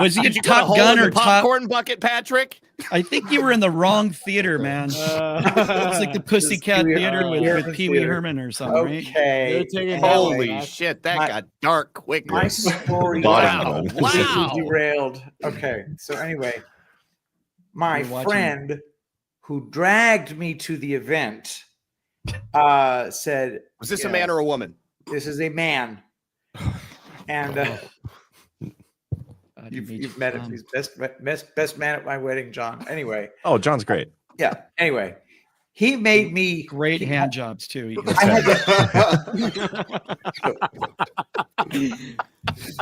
Was he Did you cut a Top hole Gun in or the Top? popcorn bucket, Patrick? I think you were in the wrong theater, man. It's like the Pussycat Pee Wee Theater with Herman Pee Wee Theater. Herman or something, right? Okay. They're taking Anyway, Holy man. shit, that My- got dark quick. my story Wow, got wow. derailed. Okay, so anyway, my You're watching- friend who dragged me to the event said, Was this a Yeah. man or a woman? "This is a man," and God, you made you've you met him. fun. He's best man at my wedding, John. Anyway, Oh, John's great. yeah. Anyway, he made me Great hand jobs too. You I had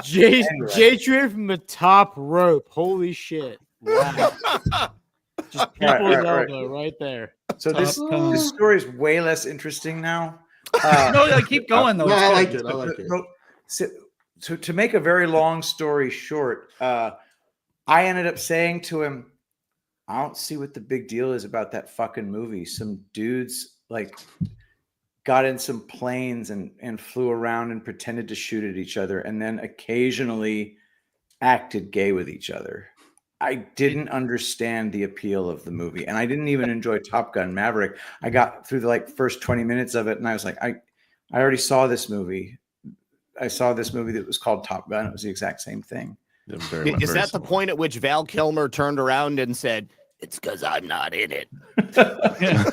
J Anyway. J Trip from the top rope. Holy shit! Wow. Just people's All right. elbow right there. So this Top Gun. this story is way less interesting now. No, keep going though. No, It's I good. like it. I like it. So to make a very long story short, I ended up saying to him, "I don't see what the big deal is about that fucking movie. Some dudes like got in some planes and flew around and pretended to shoot at each other, and then occasionally acted gay with each other. I didn't understand the appeal of the movie, and I didn't even enjoy Top Gun Maverick. I got through the first 20 minutes of it, and I was like, I already saw this movie. I saw this movie that was called Top Gun. It was the exact same thing. Yeah, very much- Is very that the similar. point at which Val Kilmer turned around and said, "It's because I'm not in it"? Yeah.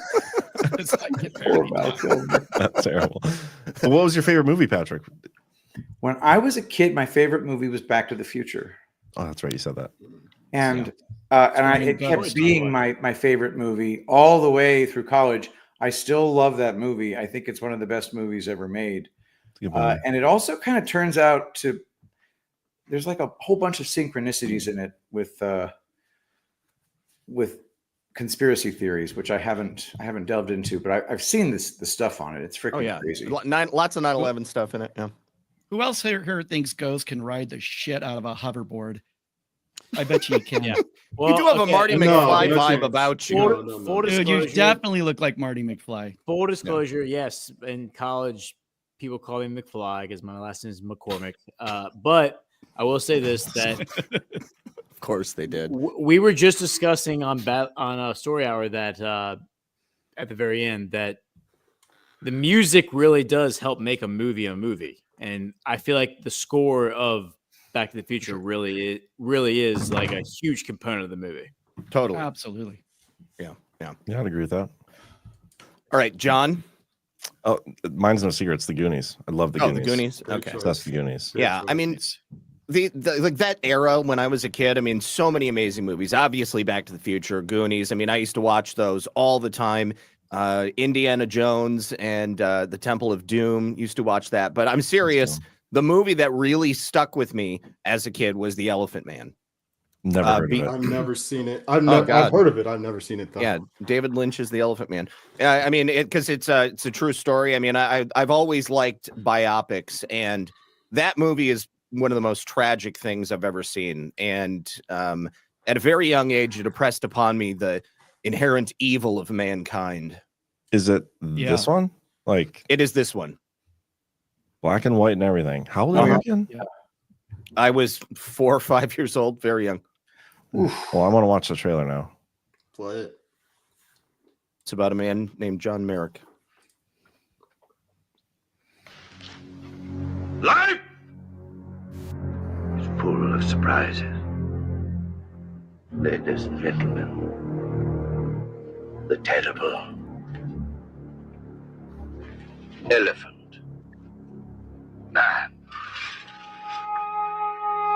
It's like it Poor very- Val Kilmer. That's terrible. Well, what was your favorite movie, Patrick? When I was a kid, my favorite movie was Back to the Future. Oh, that's right. You said that. And it Good kept choice, being my favorite movie all the way through college. I still love that movie. I think it's one of the best movies ever made. It's a good movie. And it also kind of turns out to there's like a whole bunch of synchronicities in it with conspiracy theories, which I haven't delved into, but I've seen the stuff on it. It's freaking Oh yeah, crazy. Lots of 9/11 stuff in it. Yeah. Who else here thinks ghosts can ride the shit out of a hoverboard? I bet you can. Yeah. You do have a Marty No, McFly no vibe chance. about you. Full Dude, you disclosure, definitely look like Marty McFly. full disclosure, yes. In college, people call me McFly because my last name is McCormick. But I will say this: that Of course they did. we were just discussing on a story hour that at the very end that the music really does help make a movie, and I feel like the score of Back to the Future really is like a huge component of the movie. Totally. Absolutely. Yeah, I'd agree with that. All right, John. Oh, mine's no secret. It's the Goonies. I love the Oh, Goonies. the Goonies. Great Okay. choice. That's the Goonies. Yeah, I mean, the like that era when I was a kid. I mean, so many amazing movies. Obviously, Back to the Future, Goonies. I mean, I used to watch those all the time. Indiana Jones and the Temple of Doom. Used to watch that. But I'm serious. The movie that really stuck with me as a kid was The Elephant Man. Never heard be- of it. I've never seen it. God. I've heard of it. I've never seen it though. Yeah, David Lynch is the Elephant Man. I mean, because it's a true story. I mean, I've always liked biopics, and that movie is one of the most tragic things I've ever seen. And at a very young age, it impressed upon me the inherent evil of mankind. Is it Yeah. this one? Like It is this one. black and white and everything. How old are you again? I was 4 or 5 years old, very young. Well, I want to watch the trailer now. Play it. It's about a man named John Merrick. Life is full of surprises. Ladies and gentlemen, the terrible Elephant Man.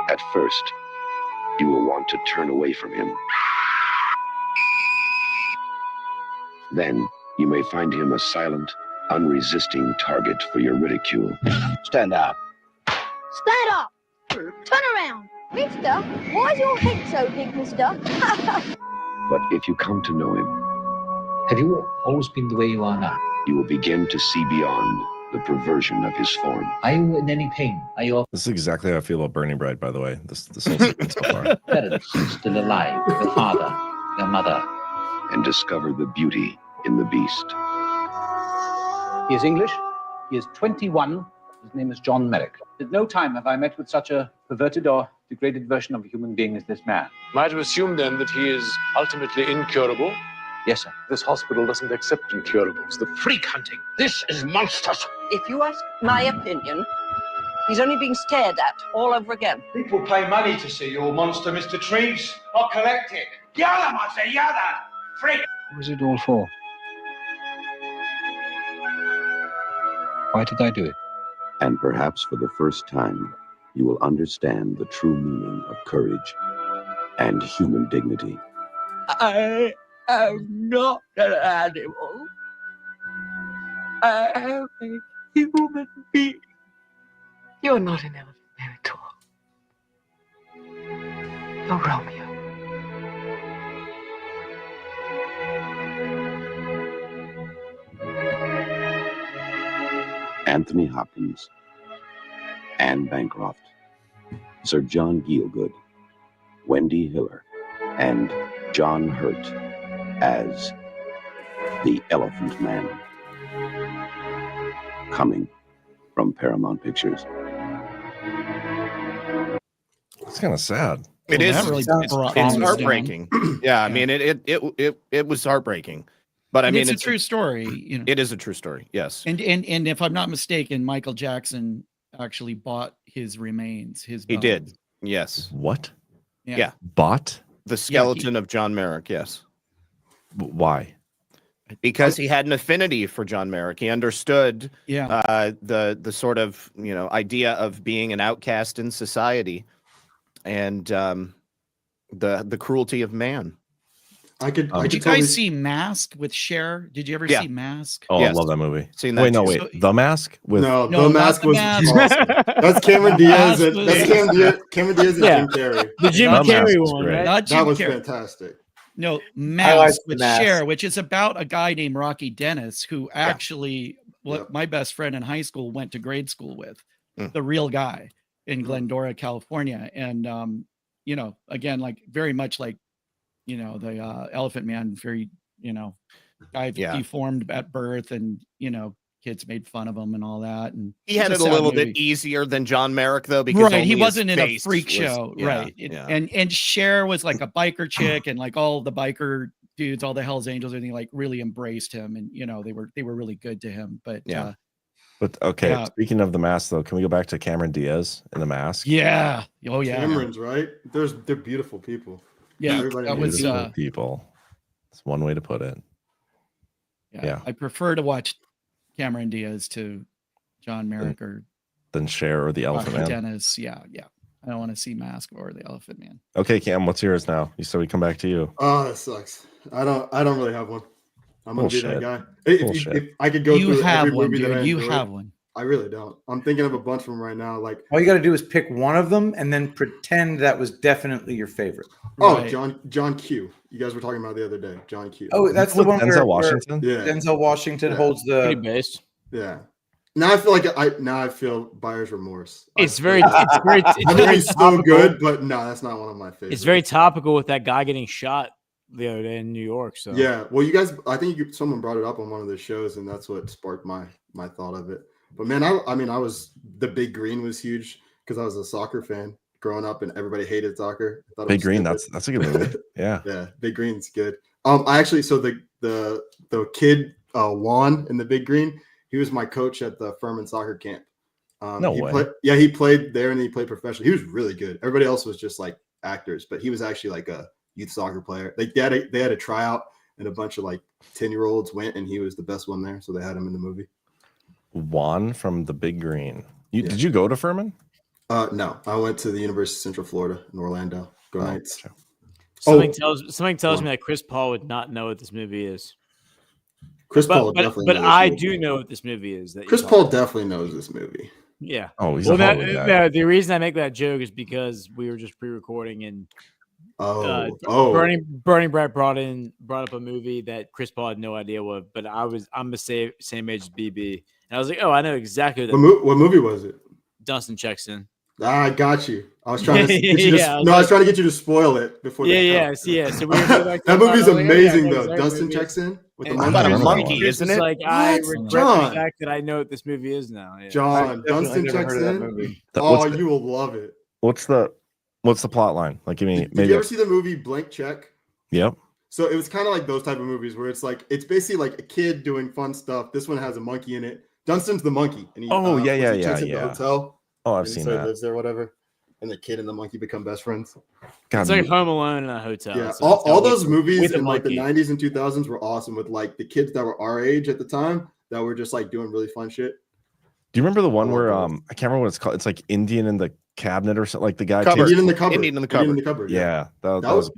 At first, you will want to turn away from him. Then, you may find him a silent, unresisting target for your ridicule. Stand up. Stand up! Turn around! Mister, why is your head so big, mister? But if you come to know him, Have you always been the way you are now? you will begin to see beyond the perversion of his form. Are you in any pain? Are your This is exactly how I feel about Burning Bright, by the way. This whole sequence so far. parents still alive? Your father, your mother? And discover the beauty in the beast. He is English. He is 21. His name is John Merrick. At no time have I met with such a perverted or degraded version of a human being as this man. Might we assume then that he is ultimately incurable? Yes, sir. This hospital doesn't accept incurables. The Freak hunting. This is monstrous. If you ask my opinion, he's only being stared at all over again. People pay money to see your monster, Mr. Treves. I'll collect it. Yada, monster, yada! Freak! What was it all for? Why did I do it? And perhaps for the first time, you will understand the true meaning of courage and human dignity. I am not an animal. I am a human being. You're not an elephant man at all. You're Romeo. Anthony Hopkins, Anne Bancroft, Sir John Gielgud, Wendy Hiller, and John Hurt as the Elephant Man. Coming from Paramount Pictures. It's kind of sad. It is. That really It's brought things down. heartbreaking. Yeah, I mean, it was heartbreaking. But I And mean, it's a true story. You know, It is a true story. Yes. and if I'm not mistaken, Michael Jackson actually bought his remains. He did. Yes. What? Yeah. Bought? The skeleton of John Merrick. Yes. Why? Because he had an affinity for John Merrick. He understood Yeah. the sort of idea of being an outcast in society, and the cruelty of man. I could. Did you guys see Mask with Cher? Did you ever Yeah. see Mask? Oh, Yes. I love that movie. Seen that Wait, no, too. wait. So- The Mask with No, No, the not mask The was Mask. awesome. That's Cameron Diaz. Mask And, was- that's Cameron Diaz and Yeah. Jim Carrey. The Jim That mask Carrey was one, great. right? Not That Jim was Carrey. fantastic. No, liked Mask The with Mask. Cher, which is about a guy named Rocky Dennis, who actually, Yep. my best friend in high school went to grade school with, Mm. the real guy in Glendora, California, and again, like very much like, the Elephant Man, very, guy Yeah. deformed at birth, and kids made fun of him and all that, and He it's had it a sad little movie. bit easier than John Merrick, though, because Right, only he his wasn't in a face freak was- show, yeah, right? yeah. And Cher was like a biker chick, and like all the biker dudes, all the Hell's Angels, everything, like really embraced him, and they were really good to him. But Yeah. But okay, Yeah. speaking of the mask, though, can we go back to Cameron Diaz in the mask? yeah, oh yeah, Cameron's right. They're beautiful people. yeah, Everybody that knows was Beautiful people. It's one way to put it. yeah. I prefer to watch Cameron Diaz to John Merrick or Then Cher or the Elephant Rocky Man. Dennis. Yeah. I don't want to see Mask or the Elephant Man. Okay, Cam, what's yours now? You said we come back to you. Oh, that sucks. I don't really have one. I'm gonna be that Bullshit. guy. If Bullshit. I could go You through have every one, movie that I dude. You enjoyed, have one. I really don't. I'm thinking of a bunch of them right now. Like, All you got to do is pick one of them and then pretend that was definitely your favorite. oh, Right. John Q. You guys were talking about the other day. John Q. Oh, that's the With one Denzel where Washington? Yeah. Denzel Washington Yeah. holds Pretty the. based. Yeah. Now I feel like I feel buyer's remorse. It's I very, feel- it's very, it's I think very he's so topical. good, but no, that's not one of my favorites. It's very topical with that guy getting shot the other day in New York. So Yeah. Well, you guys, I think someone brought it up on one of the shows, and that's what sparked my thought of it. But man, I mean, the Big Green was huge because I was a soccer fan growing up, and everybody hated soccer. I thought it Big was Green. stupid. That's a good movie. Yeah. Yeah, Big Green's good. I actually, so the kid Juan in the Big Green, he was my coach at the Furman soccer camp. No he way. He played there and he played professionally. He was really good. Everybody else was just like actors, but he was actually like a youth soccer player. Like they had a tryout, and a bunch of like 10-year-olds went, and he was the best one there, so they had him in the movie. Juan from the Big Green. Yeah. Did you go to Furman? No, I went to the University of Central Florida in Orlando. Go Knights. gotcha. something Oh. tells me that Chris Paul would not know what this movie is. Chris Paul But definitely. knows I this do movie. know what this movie is. That you're Chris talking Paul about. definitely knows this movie. Yeah. Oh, he's Well, a Hollywood guy. the reason I make that joke is because we were just pre-recording and Bernie Brett brought up a movie that Chris Paul had no idea what, but I'm the same age as BB, and I was like, oh, I know exactly What movie was it? Dustin checks in. I got you. I was trying to get you to, Yeah, I was I was trying to get you to spoil it before. Yeah. So we were like, that movie's I was like, amazing yeah, I know though. exactly Dustin what it checks in with the And monkey. about a Chris- monkey, Chris isn't was it? Like I What? regret John. the fact that I know what this movie is now. Yeah. John, Definitely Dunstan never checks heard of that in. movie. Oh, What's the- you will love it. What's the plot line? Like, give me Did maybe. you ever see the movie Blank Check? Yep. So it was kind of like those type of movies where it's basically like a kid doing fun stuff. This one has a monkey in it. Dunstan's the monkey, and he Oh, yeah, he yeah, checks into yeah. the hotel. Oh, I've and seen so he that. lives there, whatever. And the kid and the monkey become best friends. God, It's like Home Alone in a hotel. Yeah, so all it's kinda those with- movies with a in like the monkey. 90s and 2000s were awesome with like the kids that were our age at the time that were just like doing really fun shit. do you remember the one I where love those. I can't remember what it's called? It's like Indian in the cabinet or something. Like the guy. Cupboard. takes- Indian in the cupboard. Indian in the Indian in cupboard. the cupboard. Yeah, that That was.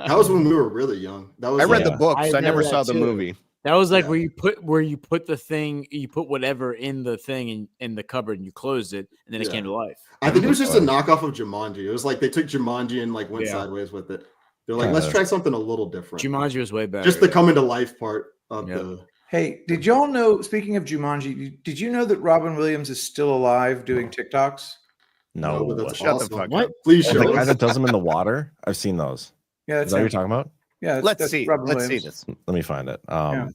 That was when we were really young. That was I read like, the books. I I never read saw that the too. movie. That was like Yeah. where you put the thing, you put whatever in the thing in the cupboard and you closed it, and then it Yeah. came to life. I think it was just a knockoff of Jumanji. It was like they took Jumanji and like went Yeah. sideways with it. They're like, let's Kinda. try something a little different. Jumanji was way better. Just the coming to life part of Yep. the. Hey, did y'all know? Speaking of Jumanji, did you know that Robin Williams is still alive doing TikToks? No. but that's Shut the awesome. fuck What? up. Please Oh, show the guy us. that does them in the water. I've seen those. Yeah, Is that what you're talking about? Yeah, Let's that's see. Robin Let's see Williams. this. Let me find it. Yeah.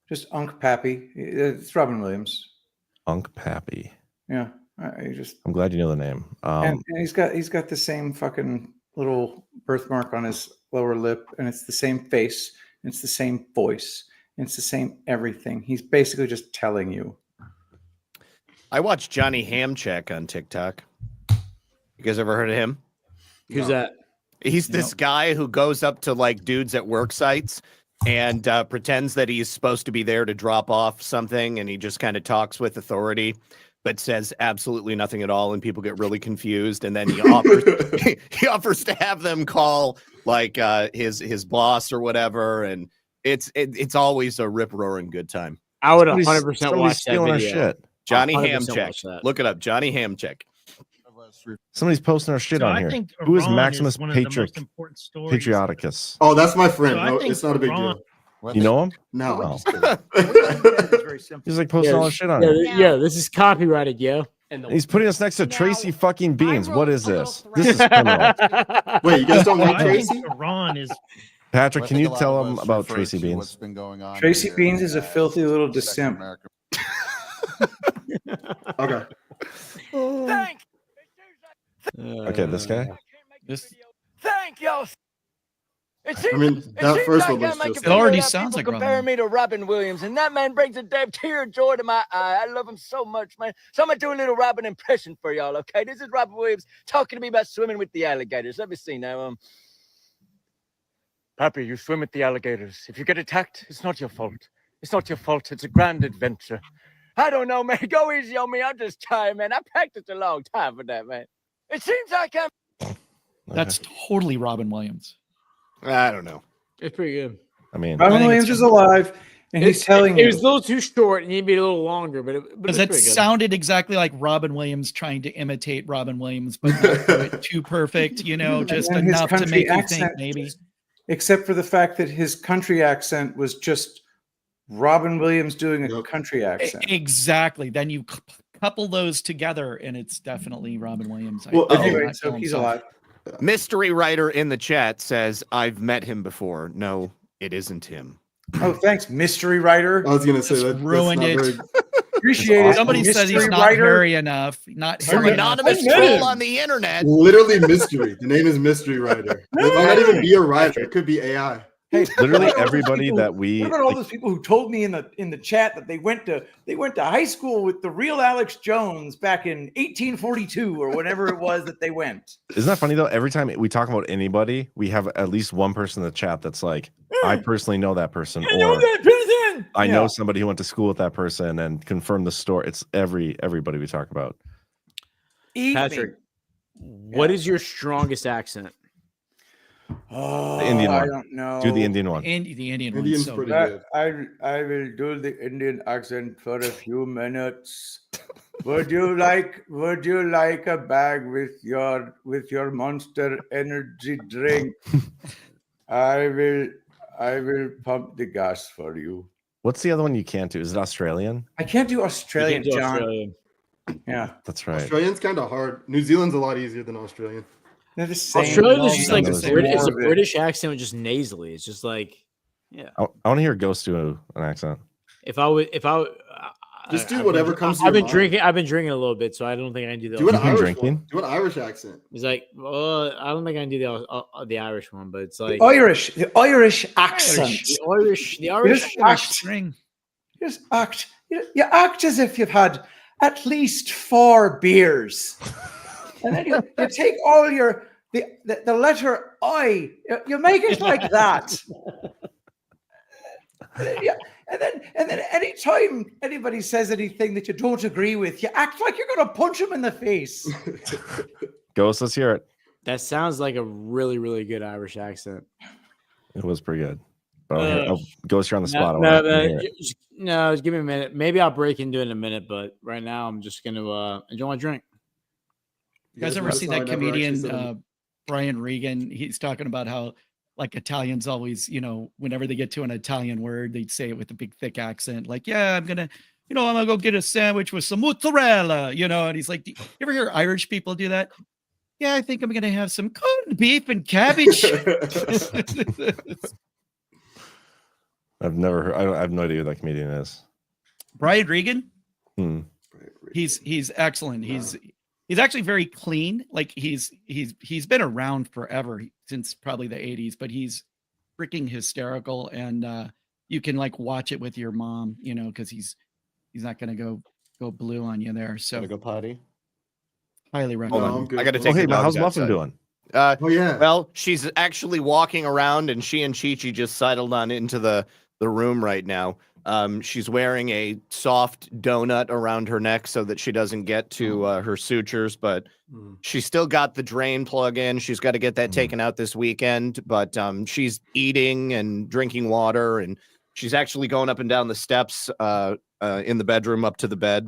Just Unc Pappy. It's Robin Williams. Unc Pappy. Yeah, you just I'm glad you know the name. and he's got the same fucking little birthmark on his lower lip, and it's the same face, and it's the same voice, and it's the same everything. He's basically just telling you. I watched Johnny Hamcheck on TikTok. You guys ever heard of him? Who's that? He's this guy who goes up to like dudes at work sites and pretends that he's supposed to be there to drop off something, and he just kind of talks with authority, but says absolutely nothing at all, and people get really confused. And then he offers he offers to have them call like his boss or whatever, and it's always a rip roaring good time. I would Somebody's- 100% somebody's watch that stealing our video. shit. Johnny 100% Hamcheck. watch that. Look it up, Johnny Hamcheck. Somebody's posting our shit So on I here. think Who is Iran Maximus one of the most Patriot important stories. Patrioticus? Oh, that's my friend. So I No, think it's not a big Iran- deal. You know him? No. Oh. It's very simple. He's like posting all our shit on Yeah, here. yeah, this is copyrighted, yo. He's putting us next to Tracy fucking Beans. What is this? This is Wait, criminal. Wait, you guys don't So know I Tracy? think Iran is Patrick, can you tell him about Tracy Beans? Tracy Beans is a filthy little dissimp. Okay. Okay, this guy. This Thank y'all. I mean, that first one was just. It already sounds like comparing Robin. me to Robin Williams, and that man brings a damn tear of joy to my eye. I love him so much, man. So I'm gonna do a little Robin impression for y'all, okay? This is Robin Williams talking to me about swimming with the alligators. Let me see now. Pappy, you swim with the alligators. If you get attacked, it's not your fault. It's not your fault. It's a grand adventure. I don't know, man. Go easy on me. I'm just tired, man. I practiced a long time for that, man. It seems like I'm. That's totally Robin Williams. I don't know. It's pretty good. I mean, Robin think Williams it's- is alive, And he's telling it you was a little too short and he'd be a little longer, but it Because was it pretty good. sounded exactly like Robin Williams trying to imitate Robin Williams, but not do it too perfect, you know, just and his enough to country make you think accent, maybe. except for the fact that his country accent was just Robin Williams doing a country accent. Exactly. Then you couple those together, and it's definitely Robin Williams. Well, I would Anyway, not so kill he's himself. alive. Mystery writer in the chat says, "I've met him before." No, it isn't him. Oh, thanks, mystery writer. I was gonna say Just that ruined that's it. not very- Appreciate it. Somebody says he's mystery not writer. hairy enough. Not Some hairy enough. anonymous I met troll him. on the internet. literally mystery. The name is Mystery Writer. It might not even be a writer. It could be AI. Hey, Literally what about all those everybody people- that we What about all those people who told me in the chat that they went to high school with the real Alex Jones back in 1842 or whatever it was that they went? Isn't that funny though? Every time we talk about anybody, we have at least one person in the chat that's like, I personally know that person, or I know somebody who went to school with that person and confirm the story. It's everybody we talk about. Patrick, what is your strongest accent? Oh, The Indian I one. don't know. Do the Indian one. The Indian Indian's one's so pretty good. good. I will do the Indian accent for a few minutes. Would you like a bag with your Monster Energy drink? I will pump the gas for you. What's the other one you can't do? Is it Australian? I can't do You Australian, can't do John. Australian. Yeah, That's right. Australian's kind of hard. New Zealand's a lot easier than Australian. they're the same. Australian is all just sound like the a same. British, it's a More of it. British accent with just nasally. It's just like, yeah. I want to hear Ghost do an accent. If I would, Just do I've whatever been, comes to I've your been mind. drinking. I've been drinking a little bit, so I don't think I can do that. Do an You've been Irish drinking? one. Do an Irish accent. It's like, I don't think I can do the Irish one, but it's like The Irish accent. the Irish. Just Irish act. string. Just act. You act as if you've had at least 4 beers, and then you take all the letter I. You make it like that. Yeah, and then anytime anybody says anything that you don't agree with, you act like you're going to punch them in the face. Ghost, let's hear it. That sounds like a really, really good Irish accent. It was pretty good. But Ghost, you're on the spot. I No, wanna hear it. just give me a minute. Maybe I'll break into it in a minute, but right now I'm just gonna enjoy my drink. You guys ever notice see how I that never actually comedian said it? Brian Regan? He's talking about how like Italians always, you know, whenever they get to an Italian word, they'd say it with a big thick accent, like, yeah, I'm gonna go get a sandwich with some mozzarella, you know. And he's like, you ever hear Irish people do that? Yeah, I think I'm gonna have some corned beef and cabbage. I've never heard. I have no idea who that comedian is. Brian Regan? Hmm. He's excellent. He's actually very clean. Like he's been around forever, since probably the 80s, but he's freaking hysterical, and you can like watch it with your mom, you know, because he's not gonna go blue on you there. So Gotta go potty. highly No, recommend. I'm good. I gotta Oh, take. hey, the but how's dogs Muffin outside. doing? Oh yeah. Well, she's actually walking around, and she and Chi-Chi just sidled on into the room right now. She's wearing a soft donut around her neck so that she doesn't get to her sutures, but she's still got the drain plug in. She's got to get that taken out this weekend, but she's eating and drinking water, and she's actually going up and down the steps in the bedroom up to the bed,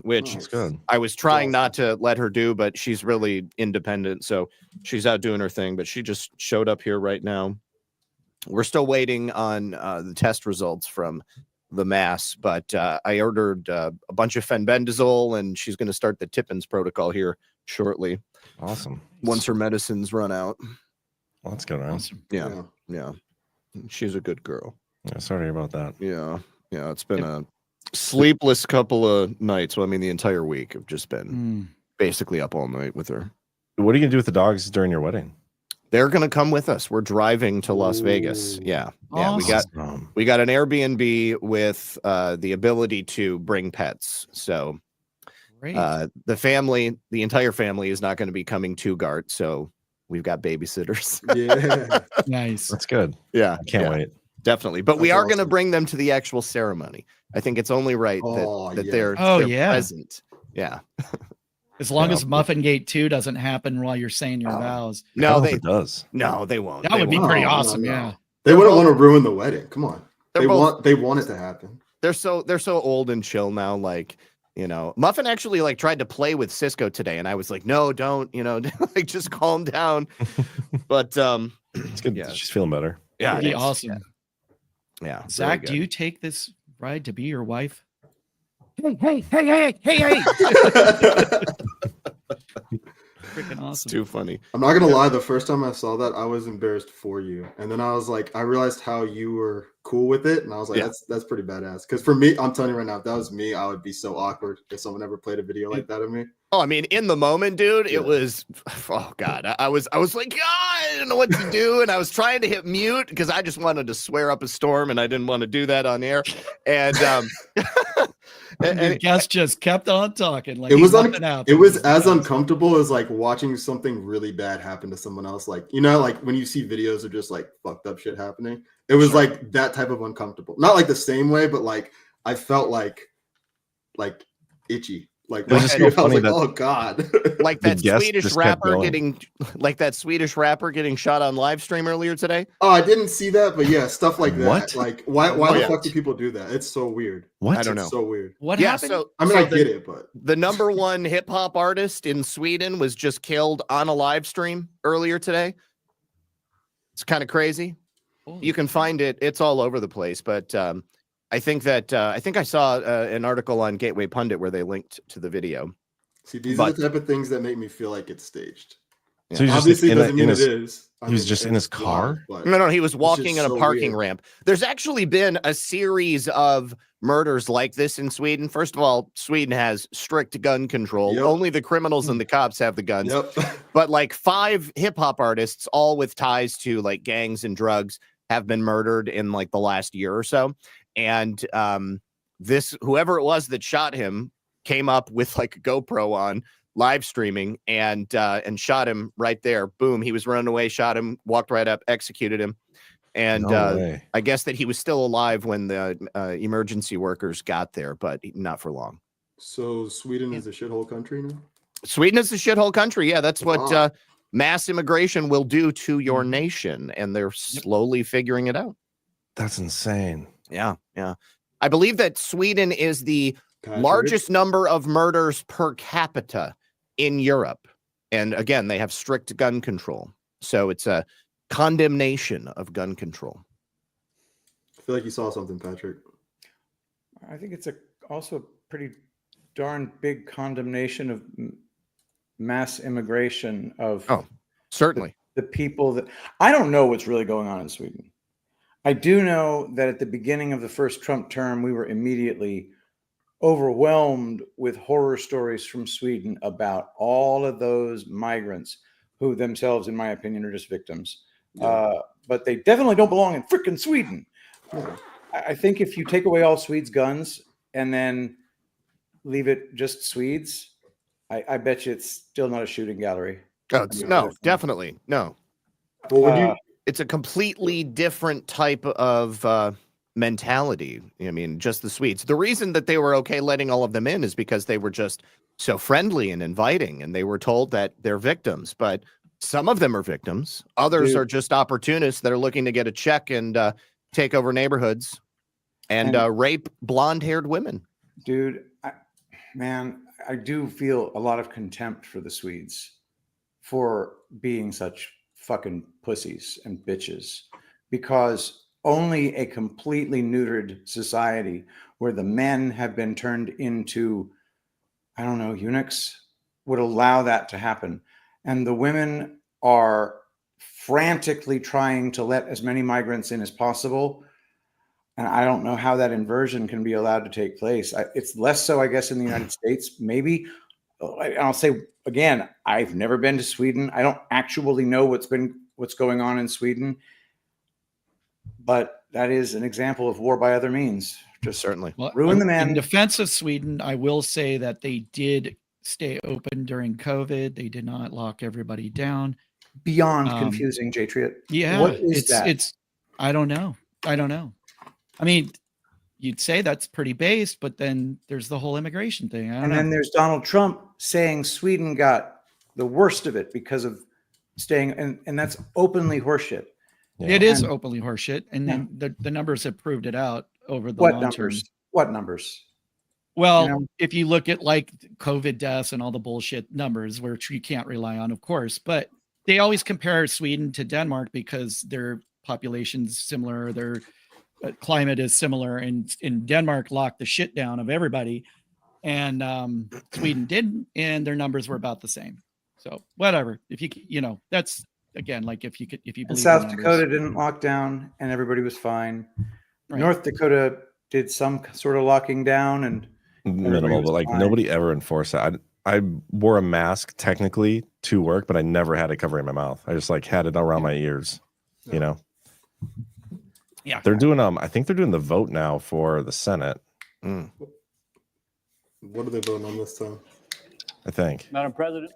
which That's good. I was trying not to let her do, but she's really independent, so she's out doing her thing. But she just showed up here right now. We're still waiting on the test results from the mass, but I ordered a bunch of fenbendazole, and she's going to start the Tippins protocol here shortly Awesome. once her medicines run out. Well, that's good, man. Awesome. Yeah. She's a good girl. Yeah, sorry to hear about that. Yeah. It's been a sleepless couple of nights. Well, I mean, the entire week I've just been basically up all night with her. What are you gonna do with the dogs during your wedding? They're gonna come with us. We're driving to Las Vegas. Yeah. Awesome. We got an Airbnb with the ability to bring pets. So Great. the entire family is not going to be coming to Gart. So we've got babysitters. Yeah. Nice. That's good. Yeah. I can't wait. Definitely. But we That's are going to awesome. bring them to the actual ceremony. I think it's only right Oh, that yeah. they're Yeah. present. Yeah. As long Yeah. as Muffin Gate 2 doesn't happen while you're saying your vows. No, it does. No, they won't. That They would be won't. pretty No, no, awesome. no. Yeah. They wouldn't want to ruin the wedding. Come on. They're both, they want it to happen. they're so old and chill now. Like, you know, Muffin actually like tried to play with Cisco today, and I was like, no, don't, you know, like just calm down. But It's good. Yeah. She's feeling better. yeah, Pretty it's- awesome. Yeah, Zach, very do good. you take this ride to be your wife? Hey! Freaking It's awesome. too funny. I'm not gonna lie. The first time I saw that, I was embarrassed for you, and then I was like, I realized how you were cool with it, and I was like, Yeah. that's pretty badass. Because for me, I'm telling you right now, if that was me, I would be so awkward if someone ever played a video like that of me. Oh, I mean, in the moment, dude, Yeah. it was, oh God, I was like, God, I didn't know what to do. And I was trying to hit mute because I just wanted to swear up a storm and I didn't want to do that on air. And, And your guest just kept on talking. Like It was nothing happened. it was as uncomfortable as like watching something really bad happen to someone else. Like, you know, like when you see videos of just like fucked up shit happening. It was like that type of uncomfortable. Not like the same way, but like I felt like itchy. Like It was just watching it, so I was funny like, that- oh God. like The that guest Swedish just kept rapper going. getting, like that Swedish rapper getting shot on live stream earlier today. Oh, I didn't see that, but yeah, stuff like that. What? Like why Oh, the yeah. fuck do people do that? It's so weird. What? I don't know. It's so weird. What Yeah, happened? so I mean, so I the- get it, but The number one hip hop artist in Sweden was just killed on a live stream earlier today. It's kind of crazy. You can find it. It's all over the place. But I think I saw an article on Gateway Pundit where they linked to the video. see, these are the type of things that make me feel like it's staged. So he's just Obviously, in, doesn't mean his, it is. I he was mean, just in his it's live, car. but No, he was it's walking just in a so parking weird. ramp. There's actually been a series of murders like this in Sweden. First of all, Sweden has strict gun control. Yep. Only the criminals and the cops have the guns. Yep. But like 5 hip hop artists, all with ties to like gangs and drugs, have been murdered in like the last year or so. And this whoever it was that shot him came up with like a GoPro on live streaming and shot him right there. Boom, he was running away, shot him, walked right up, executed him. And No way. I guess that he was still alive when the emergency workers got there, but not for long. So Sweden is a shithole country now. Sweden is a shithole country. Yeah, that's what Wow. mass immigration will do to your nation, and they're slowly figuring it out. That's insane. Yeah. I believe that Sweden is the Patrick? largest number of murders per capita in Europe. And again, they have strict gun control. So it's a condemnation of gun control. I feel like you saw something, Patrick. I think it's also a pretty darn big condemnation of mass immigration of Certainly. the people that I don't know what's really going on in Sweden. I do know that at the beginning of the first Trump term, we were immediately overwhelmed with horror stories from Sweden about all of those migrants who themselves, in my opinion, are just victims. But they definitely don't belong in freaking Sweden. I think if you take away all Swedes' guns and then leave it just Swedes, I bet you it's still not a shooting gallery. Oh, no, definitely. No. Well, when you It's a completely different type of mentality. I mean, just the Swedes. The reason that they were okay letting all of them in is because they were just so friendly and inviting, and they were told that they're victims. But some of them are victims. Others Dude. are just opportunists that are looking to get a check and take over neighborhoods and rape blonde-haired women. Dude, I do feel a lot of contempt for the Swedes for being such fucking pussies and bitches, because only a completely neutered society where the men have been turned into, I don't know, eunuchs would allow that to happen. And the women are frantically trying to let as many migrants in as possible. And I don't know how that inversion can be allowed to take place. It's less so, I guess, in the United States, maybe. I'll say again, I've never been to Sweden. I don't actually know what's going on in Sweden. But that is an example of war by other means. Just certainly ruin the man. In defense of Sweden, I will say that they did stay open during COVID. They did not lock everybody down. Beyond confusing, J-Triot. Yeah, What is that? It's I don't know. I mean, you'd say that's pretty based, but then there's the whole immigration thing. I don't And know. then there's Donald Trump saying Sweden got the worst of it because of staying, and that's openly horseshit. Yeah. It is And- openly horseshit, and then the numbers have proved it out over the What long numbers? term. What numbers? Well, You know? if you look at like COVID deaths and all the bullshit numbers, which you can't rely on, of course, but they always compare Sweden to Denmark because their population's similar, their climate is similar, and in Denmark locked the shit down of everybody, and Sweden didn't, and their numbers were about the same. So whatever, if you know, that's again like if you believe And the South numbers. Dakota didn't lock down, and everybody was fine. Right. North Dakota did some sort of locking down, and everybody Minimal, was but like fine. nobody ever enforced it. I wore a mask technically to work, but I never had it covering my mouth. I just like had it around my ears, you know. Yeah. They're doing I think they're doing the vote now for the Senate. What are they voting on this time? I think. Madam President,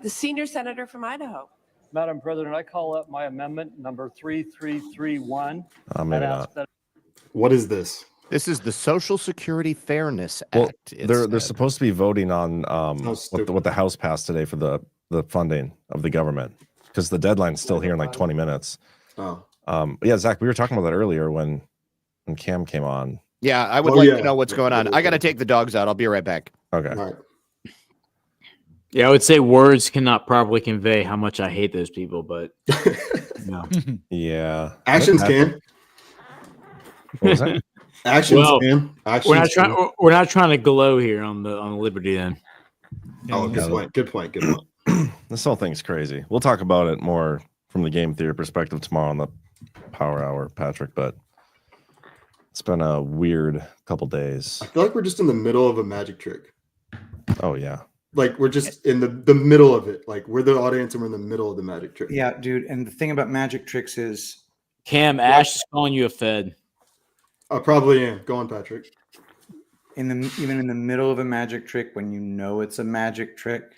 The senior senator from Idaho. Madam President, I call up my amendment number 3331. Maybe that not. asks that What is this? This is the Social Security Fairness Well, Act. It they're said. supposed to be voting on stupid. what the House passed today for the funding of the government, because the deadline's still here in like 20 minutes. Oh, Yeah, Zach, we were talking about that earlier when Cam came on. Yeah, I would Oh, like yeah. to know what's going on. I got to take the dogs out. I'll be right back. Okay. all right. Yeah, I would say words cannot properly convey how much I hate those people, but no. Yeah. Actions What can. What was that? Actions Well, can. Actions We're not can. trying. We're not trying to glow here on the Liberty. Then Oh, good point. Good point. Good point. This whole thing's crazy. We'll talk about it more from the game theory perspective tomorrow on the Power Hour, Patrick, but it's been a weird couple days. I feel like we're just in the middle of a magic trick. Oh yeah. Like we're just in the middle of it. Like we're the audience and we're in the middle of the magic trick. yeah, dude. And the thing about magic tricks is Cam Ash is calling you a Fed. I probably am. Go on, Patrick. even in the middle of a magic trick, when you know it's a magic trick,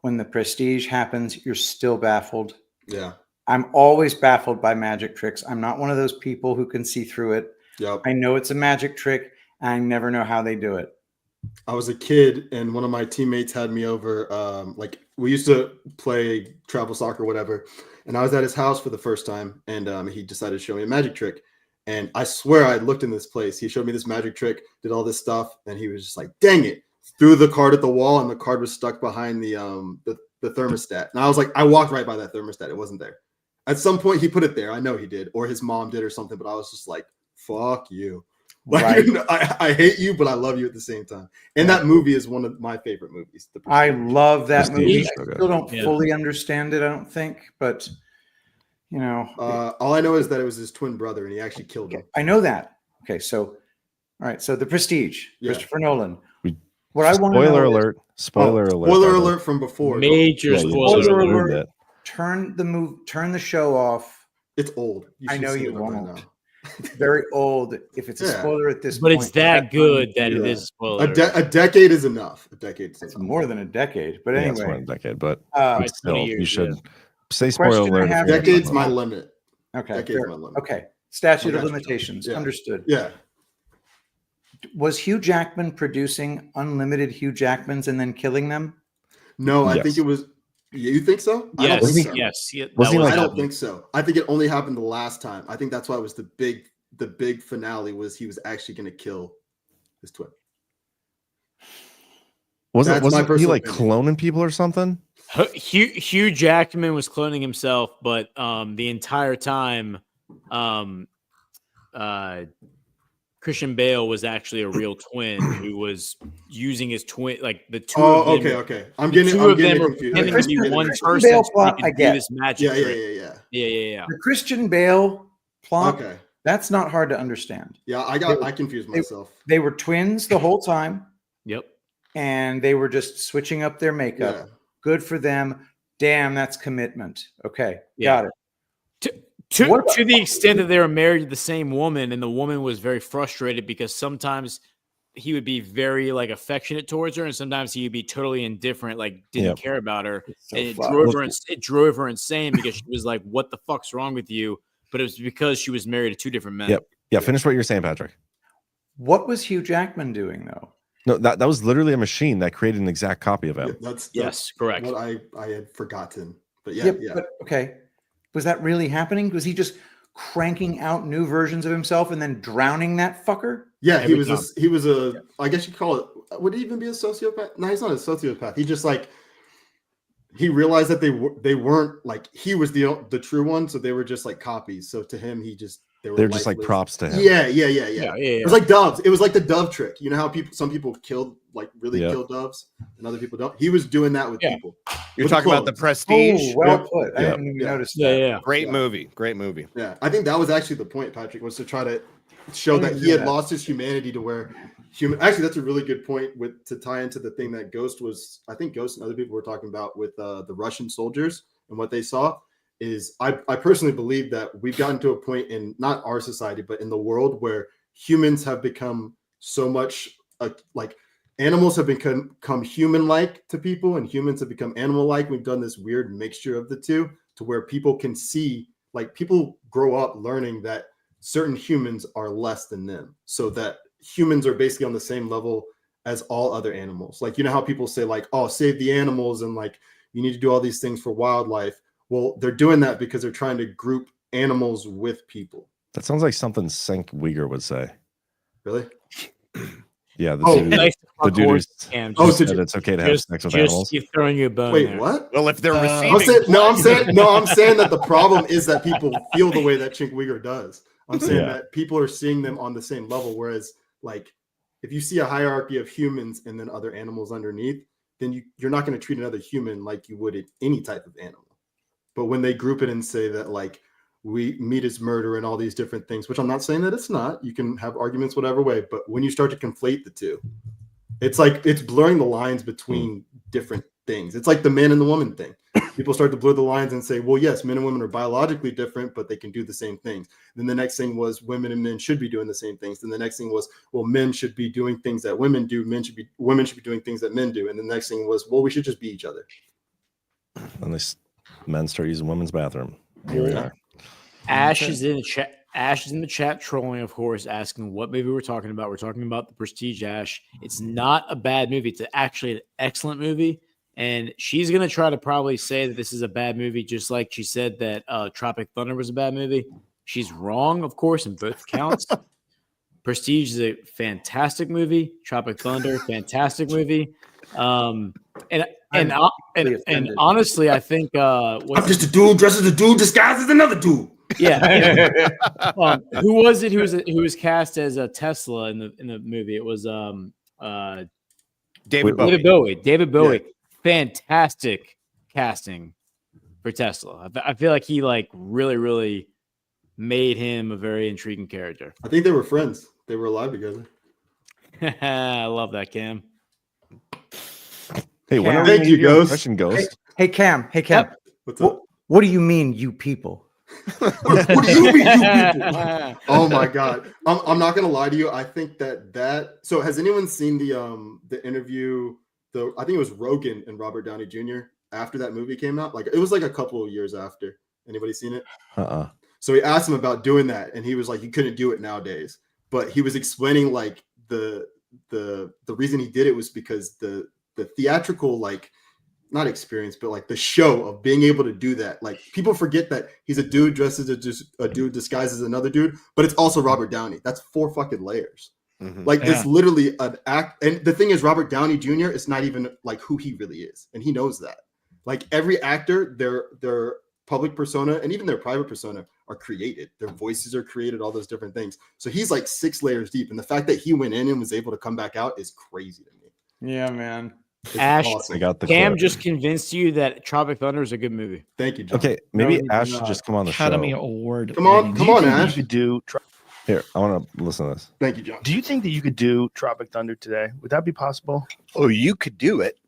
when the prestige happens, you're still baffled. Yeah. I'm always baffled by magic tricks. I'm not one of those people who can see through it. Yep. I know it's a magic trick, and I never know how they do it. I was a kid and one of my teammates had me over. Like we used to play travel soccer, whatever. And I was at his house for the first time and he decided to show me a magic trick. And I swear I looked in this place. He showed me this magic trick, did all this stuff. And he was just like, dang it. Threw the card at the wall and the card was stuck behind the thermostat. And I was like, I walked right by that thermostat. It wasn't there. At some point he put it there. I know he did, or his mom did or something, but I was just like, fuck you. Like, Right. I hate you, but I love you at the same time. And that movie is one of my favorite movies. The I Prestige. love that Prestige movie. is I so good. still don't Yeah. fully understand it, I don't think, but you know, All I know is that it was his twin brother and he actually killed him. I know that. Okay, so all right, so The Prestige, Yeah. Christopher Nolan. We- What I want to Spoiler know is alert. Spoiler alert. Spoiler by the- alert from before. Major Yeah, you spoiler spoiler just alert. ruined alert. it. turn the show off. It's old. I should know set you it up right won't. now. It's very old. If it's a Yeah. spoiler at this But point, it's that good that it Yeah. is a spoiler. A decade is enough. A decade is It's enough. more than a decade. But Yeah, it's more anyway, than a decade, but Right, still, 20 you years, should yeah. say spoiler Question I alert. if have- you're gonna Decade's talk my about it. limit. okay, Decade's fair. my limit. Okay. Statute I of got you. limitations. Yeah. Understood. Yeah. Was Hugh Jackman producing unlimited Hugh Jackmans and then killing them? No, I Yes. think it was. You think so? I Yes, don't think so. yes. Yeah, Was that he was like- I don't happening. think so. I think it only happened the last time. I think that's why it was the big finale was he was actually going to kill his twin. Wasn't That's my he personal like opinion. cloning people or something? Hugh Jackman was cloning himself, but the entire time, Christian Bale was actually a real twin who was using his twin, like the two. Oh, of them, okay, okay. I'm the getting. two I'm of them getting were confused. pretending to be Christian- one Christian person. Bale so plot, they I could do get. this magic Yeah, yeah, trick. yeah, Yeah. The Christian Bale plot, Okay. that's not hard to understand. Yeah, I confused myself. They were twins the whole time, Yep. and they were just switching up their makeup. Yeah. Good for them. Damn, that's commitment. Okay, Yeah. got it. To What about- the extent that they were married to the same woman, and the woman was very frustrated because sometimes he would be very like affectionate towards her, and sometimes he would be totally indifferent, like didn't Yep. care about her. So And it fucked. drove her insane because she was like, "What the fuck's wrong with you?" But it was because she was married to two different men. Yep. Yeah, finish what you're saying, Patrick. What was Hugh Jackman doing though? No, that was literally a machine that created an exact copy of him. That's Yes, correct. what I had forgotten. But yeah. But okay. Was that really happening? Was he just cranking out new versions of himself and then drowning that fucker? Yeah, he was a I guess you call it, would he even be a sociopath? No, he's not a sociopath. He just like, he realized that they weren't like, he was the true one, so they were just like copies. So to him, they're just like props to him. Yeah. It was like doves. It was like the dove trick. You know how some people killed, like really kill doves, and other people don't. He was doing that with people. You're talking about The Prestige. Oh, well put. I didn't even notice that. Yeah. Great movie. Yeah, I think that was actually the point, Patrick, was to try to show that he had lost his humanity to where human. Actually, that's a really good point to tie into the thing that Ghost was. I think Ghost and other people were talking about with the Russian soldiers and what they saw. Is I personally believe that we've gotten to a point in not our society, but in the world where humans have become so much like animals have become human-like to people, and humans have become animal-like. We've done this weird mixture of the two to where people can see, like people grow up learning that certain humans are less than them, so that humans are basically on the same level as all other animals. Like, you know how people say like, oh, save the animals and like you need to do all these things for wildlife. Well, they're doing that because they're trying to group animals with people. That sounds like something Cenk Uyghur would say. Really? Yeah. The dude who said it's okay to have sex with animals. You're throwing you a bone. Wait, there. what? Well, if they're receiving, I'm saying that the problem is that people feel the way that Cenk Uyghur does. I'm saying that people are seeing them on the same level. Whereas, like, if you see a hierarchy of humans and then other animals underneath, then you're not going to treat another human like you would any type of animal. But when they group it and say that like meat is murder and all these different things, which I'm not saying that it's not, you can have arguments whatever way, but when you start to conflate the two, it's like it's blurring the lines between different things. It's like the man and the woman thing. People start to blur the lines and say, well, yes, men and women are biologically different, but they can do the same things. Then the next thing was women and men should be doing the same things. Then the next thing was, well, men should be doing things that women do. Women should be doing things that men do. And the next thing was, well, we should just be each other. And men start using women's bathroom. Here we are. Ash is in the chat. Ash is in the chat trolling, of course, asking what movie we're talking about. We're talking about The Prestige, Ash. It's not a bad movie. It's actually an excellent movie. And she's going to try to probably say that this is a bad movie, just like she said that Tropic Thunder was a bad movie. She's wrong, of course, in both counts. Prestige is a fantastic movie. Tropic Thunder, fantastic movie. And honestly, I think I'm just a dude dressed as a dude disguised as another dude. Yeah. Who was it? Who was cast as a Tesla in the movie? It was David Bowie. David Bowie. Yeah. Fantastic casting for Tesla. I feel like he like really made him a very intriguing character. I think they were friends. They were alive together. I love that, Cam. Hey, when thank you, Ghost. Hey, Cam. What's up? What do you mean, you people? What do you mean, you people? Oh my God. I'm not gonna lie to you. I think that. So has anyone seen the interview? I think it was Rogan and Robert Downey Jr. after that movie came out. Like it was like a couple of years after. Anybody seen it? So he asked him about doing that, and he was like, "You couldn't do it nowadays." But he was explaining like the reason he did it was because the theatrical like not experience, but like the show of being able to do that. Like people forget that he's a dude dressed as a dude disguised as another dude, but it's also Robert Downey. That's 4 fucking layers. Mm-hmm. Like it's literally an act. And the thing is, Robert Downey Jr. is not even like who he really is, and he knows that. Like every actor, their public persona and even their private persona are created. Their voices are created, all those different things. So he's like 6 layers deep, and the fact that he went in and was able to come back out is crazy to me. Yeah, man. It's Ash, awesome. I got the Cam clip. just convinced you that Tropic Thunder is a good movie. Thank you, John. Okay, maybe Ash should just come on the Academy show. Award. Come on, Ash. You could do. Here, I want to listen to this. Thank you, John. Do you think that you could do Tropic Thunder today? Would that be possible? Oh, you could do it.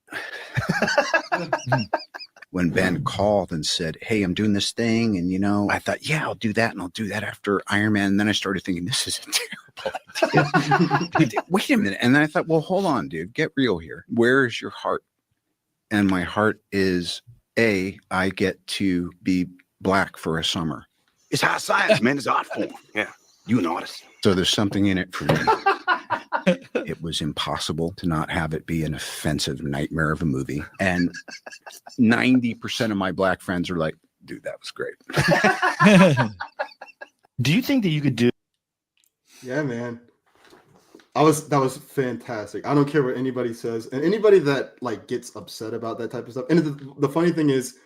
When Ben called and said, "Hey, I'm doing this thing," and I thought, yeah, I'll do that, and I'll do that after Iron Man. And then I started thinking, this is a terrible idea. Wait a minute. And then I thought, well, hold on, dude, get real here. Where is your heart? And my heart is I get to be black for a summer. It's hot science, man. It's art form. Yeah, you an artist. So there's something in it for me. It was impossible to not have it be an offensive nightmare of a movie. And 90% of my black friends are like, dude, that was great. Do you think that you could do? Yeah, man. That was fantastic. I don't care what anybody says, and anybody that like gets upset about that type of stuff. And the funny thing is,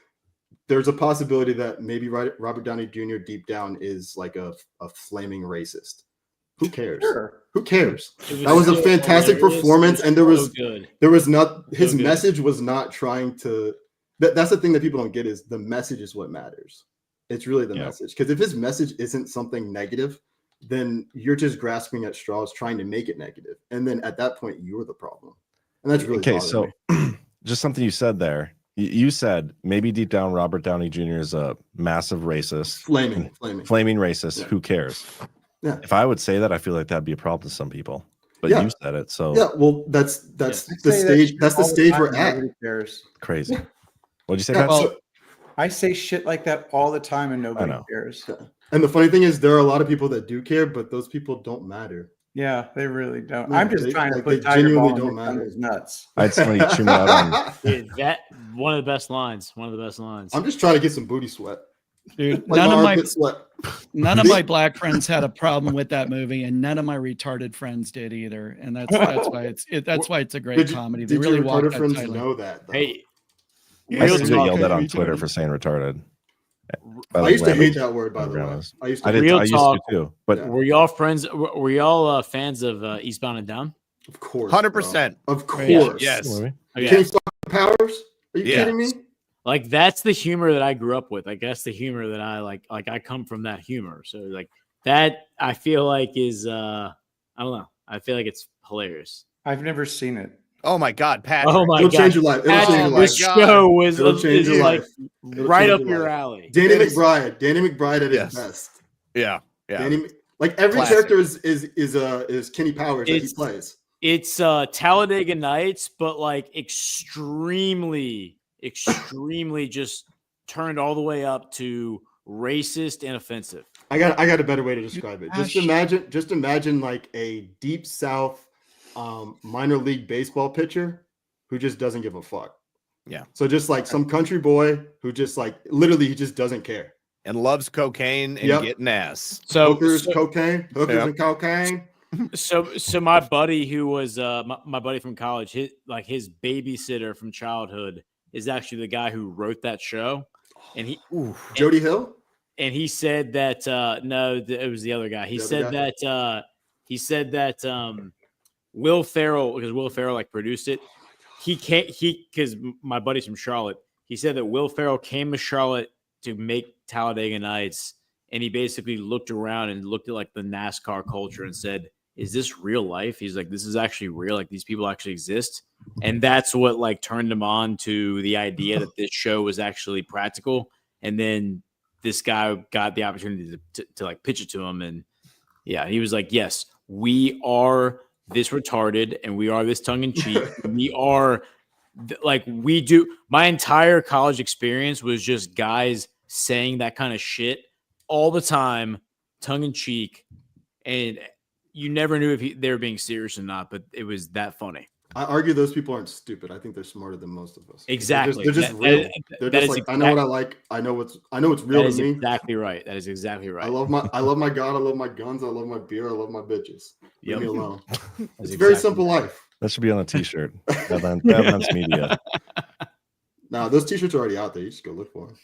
there's a possibility that maybe Robert Downey Jr. deep down is like a flaming racist. Who cares? Sure. Who cares? That was a fantastic performance, and there was not his message was not trying to. That's the thing that people don't get is the message is what matters. It's really the message, because if his message isn't something negative, then you're just grasping at straws trying to make it negative, and then at that point you're the problem, and that's really okay. So just something you said there. You said maybe deep down Robert Downey Jr. is a massive racist, flaming racist. Yeah. Who cares? Yeah. If I would say that, I feel like that'd be a problem to some people. But Yeah. you said it, so yeah. Well, that's the stage. That's the stage we're at. Nobody cares. crazy. What'd you say, Yeah, Pat? so- I say shit like that all the time, and nobody know. cares. and the funny thing is, there are a lot of people that do care, but those people don't matter. Yeah, they really don't. Yeah, I'm just they- trying to like, put they Tiger genuinely Ball don't in matter. his nuts. I had somebody chew me out on. Dude, that one of the best lines. One of the best lines. I'm just trying to get some booty sweat. Dude, Like none of my armpit sweat. none of my black friends had a problem with that movie, and none of my retarded friends did either. And that's why it's a great Did you- comedy. They did really your walked retarded that friends tightrope. know that? Though? Hey, I real used to get talk. yelled at on Retarded. Twitter for saying retarded. I used to hate that word, by the way. grandmas. I used I to. did. Real I used talk. to too. But Were y'all friends? Were y'all fans of Eastbound and Down? Of course, 100%. bro. Of Yeah. course. Yes. Okay. Kenny fucking Powers? Are you Yeah. kidding me? Like that's the humor that I grew up with. Like that's the humor that I like. Like I come from that humor. So like that, I feel like is I don't know. I feel like it's hilarious. I've never seen it. Oh my God, Patrick. Oh my It'll god! change your life. It'll Patrick, change your this life. show was It'll change is your like life. It'll right change up your your life. alley. Danny McBride at Yes. his best. Yeah. Yeah. Danny, like every Classic. character is Kenny Powers that he It's- plays. It's Talladega Nights, but like extremely just turned all the way up to racist and offensive. I got a better way to describe it. Just imagine like a deep south minor league baseball pitcher who just doesn't give a fuck. Yeah. So just like some country boy who just like literally he just doesn't care. And loves cocaine and Yep. getting ass. Hookers, cocaine, hookers Yep. and cocaine. So my buddy who was my buddy from college, his babysitter from childhood is actually the guy who wrote that show, and he Jody Hill. and he said that no, it was the other guy. He The other said that Will Ferrell, because Will Ferrell like produced it. Because my buddy's from Charlotte. He said that Will Ferrell came to Charlotte to make Talladega Nights, and he basically looked around and looked at like the NASCAR culture and said, "Is this real life?" He's like, "This is actually real. Like these people actually exist." And that's what like turned him on to the idea that this show was actually practical. And then this guy got the opportunity to like pitch it to him, and yeah, he was like, "Yes, we are this retarded, and we are this tongue in cheek. We are like we do." My entire college experience was just guys saying that kind of shit all the time, tongue in cheek, and you never knew if they were being serious or not. But it was that funny. I argue those people aren't stupid. I think they're smarter than most of us. Exactly. They're just That- real. that- They're that just is like, I know what I like. I know what's real That to is me. exactly right. That is exactly right. I love my God. I love my guns. I love my beer. I love my bitches. Leave Yep. me alone. That's It's a very exactly simple life. that should be on a T-shirt. Badlands Media. Nah, those t-shirts are already out there. You just go look for them.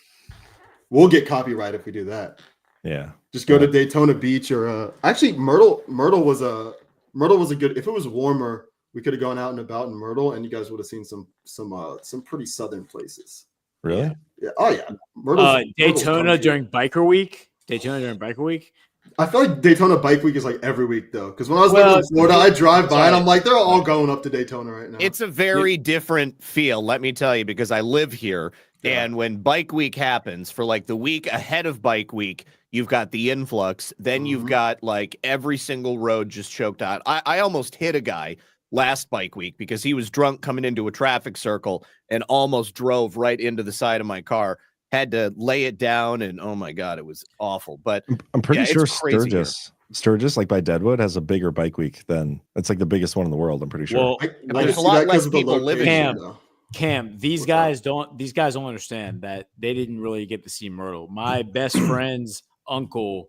We'll get copyright if we do that. Yeah. Just go to Daytona Beach or actually Myrtle was a good. If it was warmer, we could have gone out and about in Myrtle, and you guys would have seen some pretty southern places. Really? Yeah. Oh yeah. Myrtle's Daytona comfy. during Biker Week. Daytona during Biker Week. I feel like Daytona Bike Week is like every week though, because when I was Well, living in Florida, I drive by and sorry. I'm like, they're all going up to Daytona right now. It's a very different feel, let me tell you, because I live here. And when Bike Week happens, for like the week ahead of Bike Week, you've got the influx. Then you've got like every single road just choked out. I almost hit a guy last Bike Week because he was drunk coming into a traffic circle and almost drove right into the side of my car. Had to lay it down, and oh my God, it was awful. But I'm pretty yeah, sure it's crazy here. Sturgis, like by Deadwood, has a bigger bike week than it's like the biggest one in the world. I'm pretty sure. Well, I there's just a see lot that 'cause less of the people living location, here. though. Cam, these guys don't understand that they didn't really get to see Myrtle. My best friend's uncle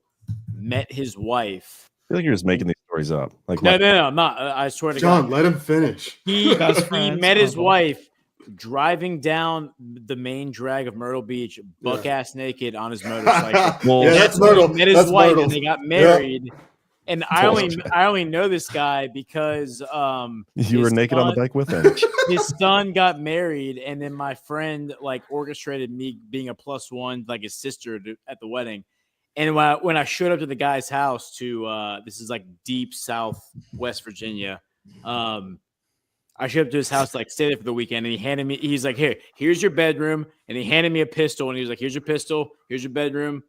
met his wife. I feel like you're just making these stories up. Like No, I'm not. I swear to John, God. let him finish. He Best he friend's met his uncle. wife driving down the main drag of Myrtle Beach, buck ass naked on his motorcycle. Well, Yeah, that's Myrtle. He met his That's wife Myrtle. and they got Yeah. married. And I Bullshit. only know this guy because you were his naked on the son- bike with him. his son got married, and then my friend like orchestrated me being a +1, like his sister at the wedding. And when I showed up to the guy's house this is like deep South West Virginia, I showed up to his house, like stayed there for the weekend, and he's like, here's your bedroom, and he handed me a pistol, and he was like, here's your pistol, here's your bedroom,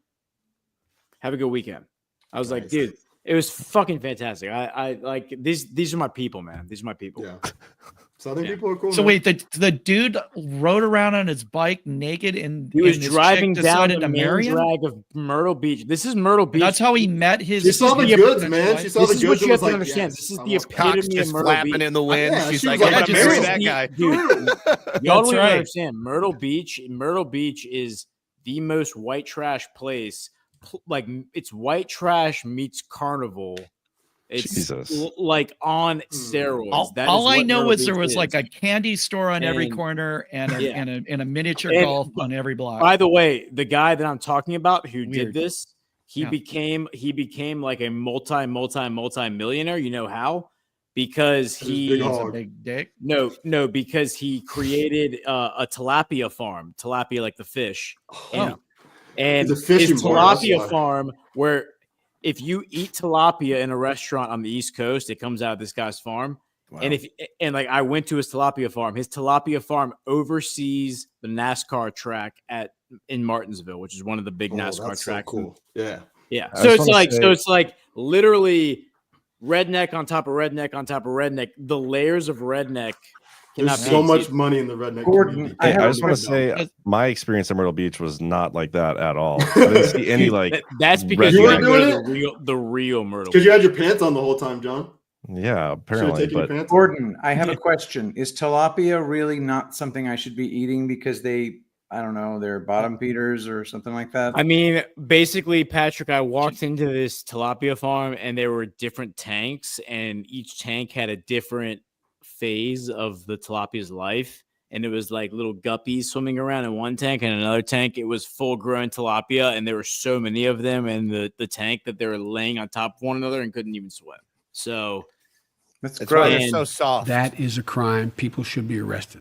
have a good weekend. I was like, dude, it was fucking fantastic. I like these are my people, man. These are my people. Yeah. Southern people are cool. So man. wait, the dude rode around on his bike naked and He was and this driving chick down decided the to main marry him? drag of Myrtle Beach. This is Myrtle Beach. And that's how he met his. She saw the his goods, potential man. wife? She saw This the is goods. what you and have was to like, understand. yes, This is I the want- Cock's epitome of just Myrtle flapping Beach. in the wind. Yeah, She's she like, was I'm like, gonna marry "Dude, that guy. Y'all don't That's even right. understand. Myrtle Beach is the most white trash place. Like it's white trash meets carnival. It's Jesus. like on steroids. All I know Myrtle is there Beach was like a candy store on every And- corner and a, yeah. and a miniature And- golf on every block. By the way, the guy that I'm talking about who Weird. did this, he Yeah. became like a multi-millionaire. You know how? Because His he big He's a hog. big dick. no, because he created a tilapia farm, tilapia like the fish. And He's a his fishing bar, that's tilapia why. farm, where if you eat tilapia in a restaurant on the East Coast, it comes out of this guy's farm. And like I went to his tilapia farm. His tilapia farm oversees the NASCAR track in Martinsville, which is one of the big Oh, NASCAR that's so tracks. cool. Yeah. Yeah. I So just it's wanna like say- it's like literally redneck on top of redneck on top of redneck. The layers of redneck cannot There's be so much exceeded. money in the redneck Gordon, community. I Hey, have I a just want to question. say my experience at Myrtle Beach was not like that at all. I didn't see any like That's because redneck- you You didn't were go doing to the real Myrtle. Because you had your pants on the whole time, John. yeah, Should have apparently, taken your but pants off. Gordon, I have a question. Is tilapia really not something I should be eating because I don't know, they're bottom feeders or something like that? I mean, basically, Patrick, I walked into this tilapia farm and there were different tanks, and each tank had a different phase of the tilapia's life. And it was like little guppies swimming around in one tank, and another tank, it was full grown tilapia. And there were so many of them in the tank that they were laying on top of one another and couldn't even swim. So That's That's why they're And- so soft. That is a crime. People should be arrested.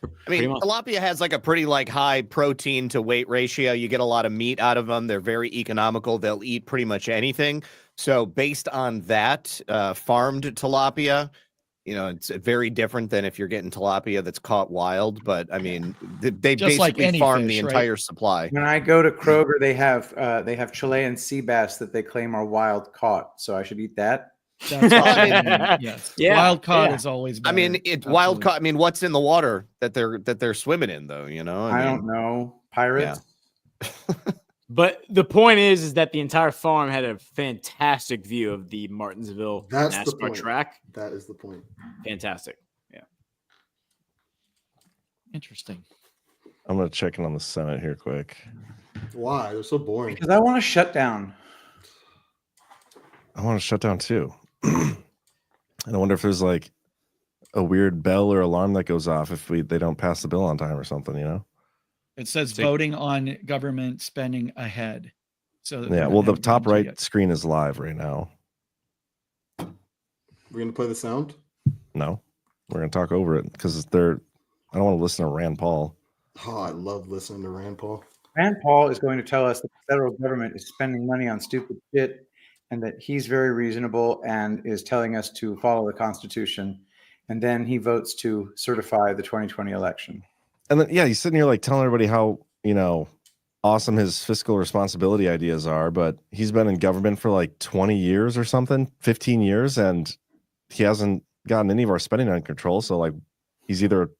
I Pretty mean, much. tilapia has like a pretty like high protein to weight ratio. You get a lot of meat out of them. They're very economical. They'll eat pretty much anything. So based on that, farmed tilapia, you know, it's very different than if you're getting tilapia that's caught wild. But I mean, they Just like basically any farm fish, the right? entire supply. When I go to Kroger, they have Chilean sea bass that they claim are wild caught. So I should eat that. That's Well, what I I mean, mean. Yes. Yeah, Wild caught yeah. is always I better. mean, wild Absolutely. caught. I mean, what's in the water that they're swimming in, though? You know, I don't know. Pirates? But the point is that the entire farm had a fantastic view of the Martinsville That's the NASCAR point. track. That is the point. Fantastic. Yeah. Interesting. I'm gonna check in on the Senate here quick. Why? They're so boring. Because I want to shut down. I want to shut down too. And I wonder if there's like a weird bell or alarm that goes off if they don't pass the bill on time or something, you know? It says See- voting on government spending ahead. So that Yeah. we Well, don't the have top voted right yet. screen is live right now. We're gonna play the sound. No, we're gonna talk over it because I don't want to listen to Rand Paul. Oh, I love listening to Rand Paul. Rand Paul is going to tell us that the federal government is spending money on stupid shit and that he's very reasonable and is telling us to follow the Constitution. And then he votes to certify the 2020 election. And then, yeah, he's sitting here like telling everybody how, awesome his fiscal responsibility ideas are, but he's been in government for like 20 years or something, 15 years, and he hasn't gotten any of our spending under control. So like he's either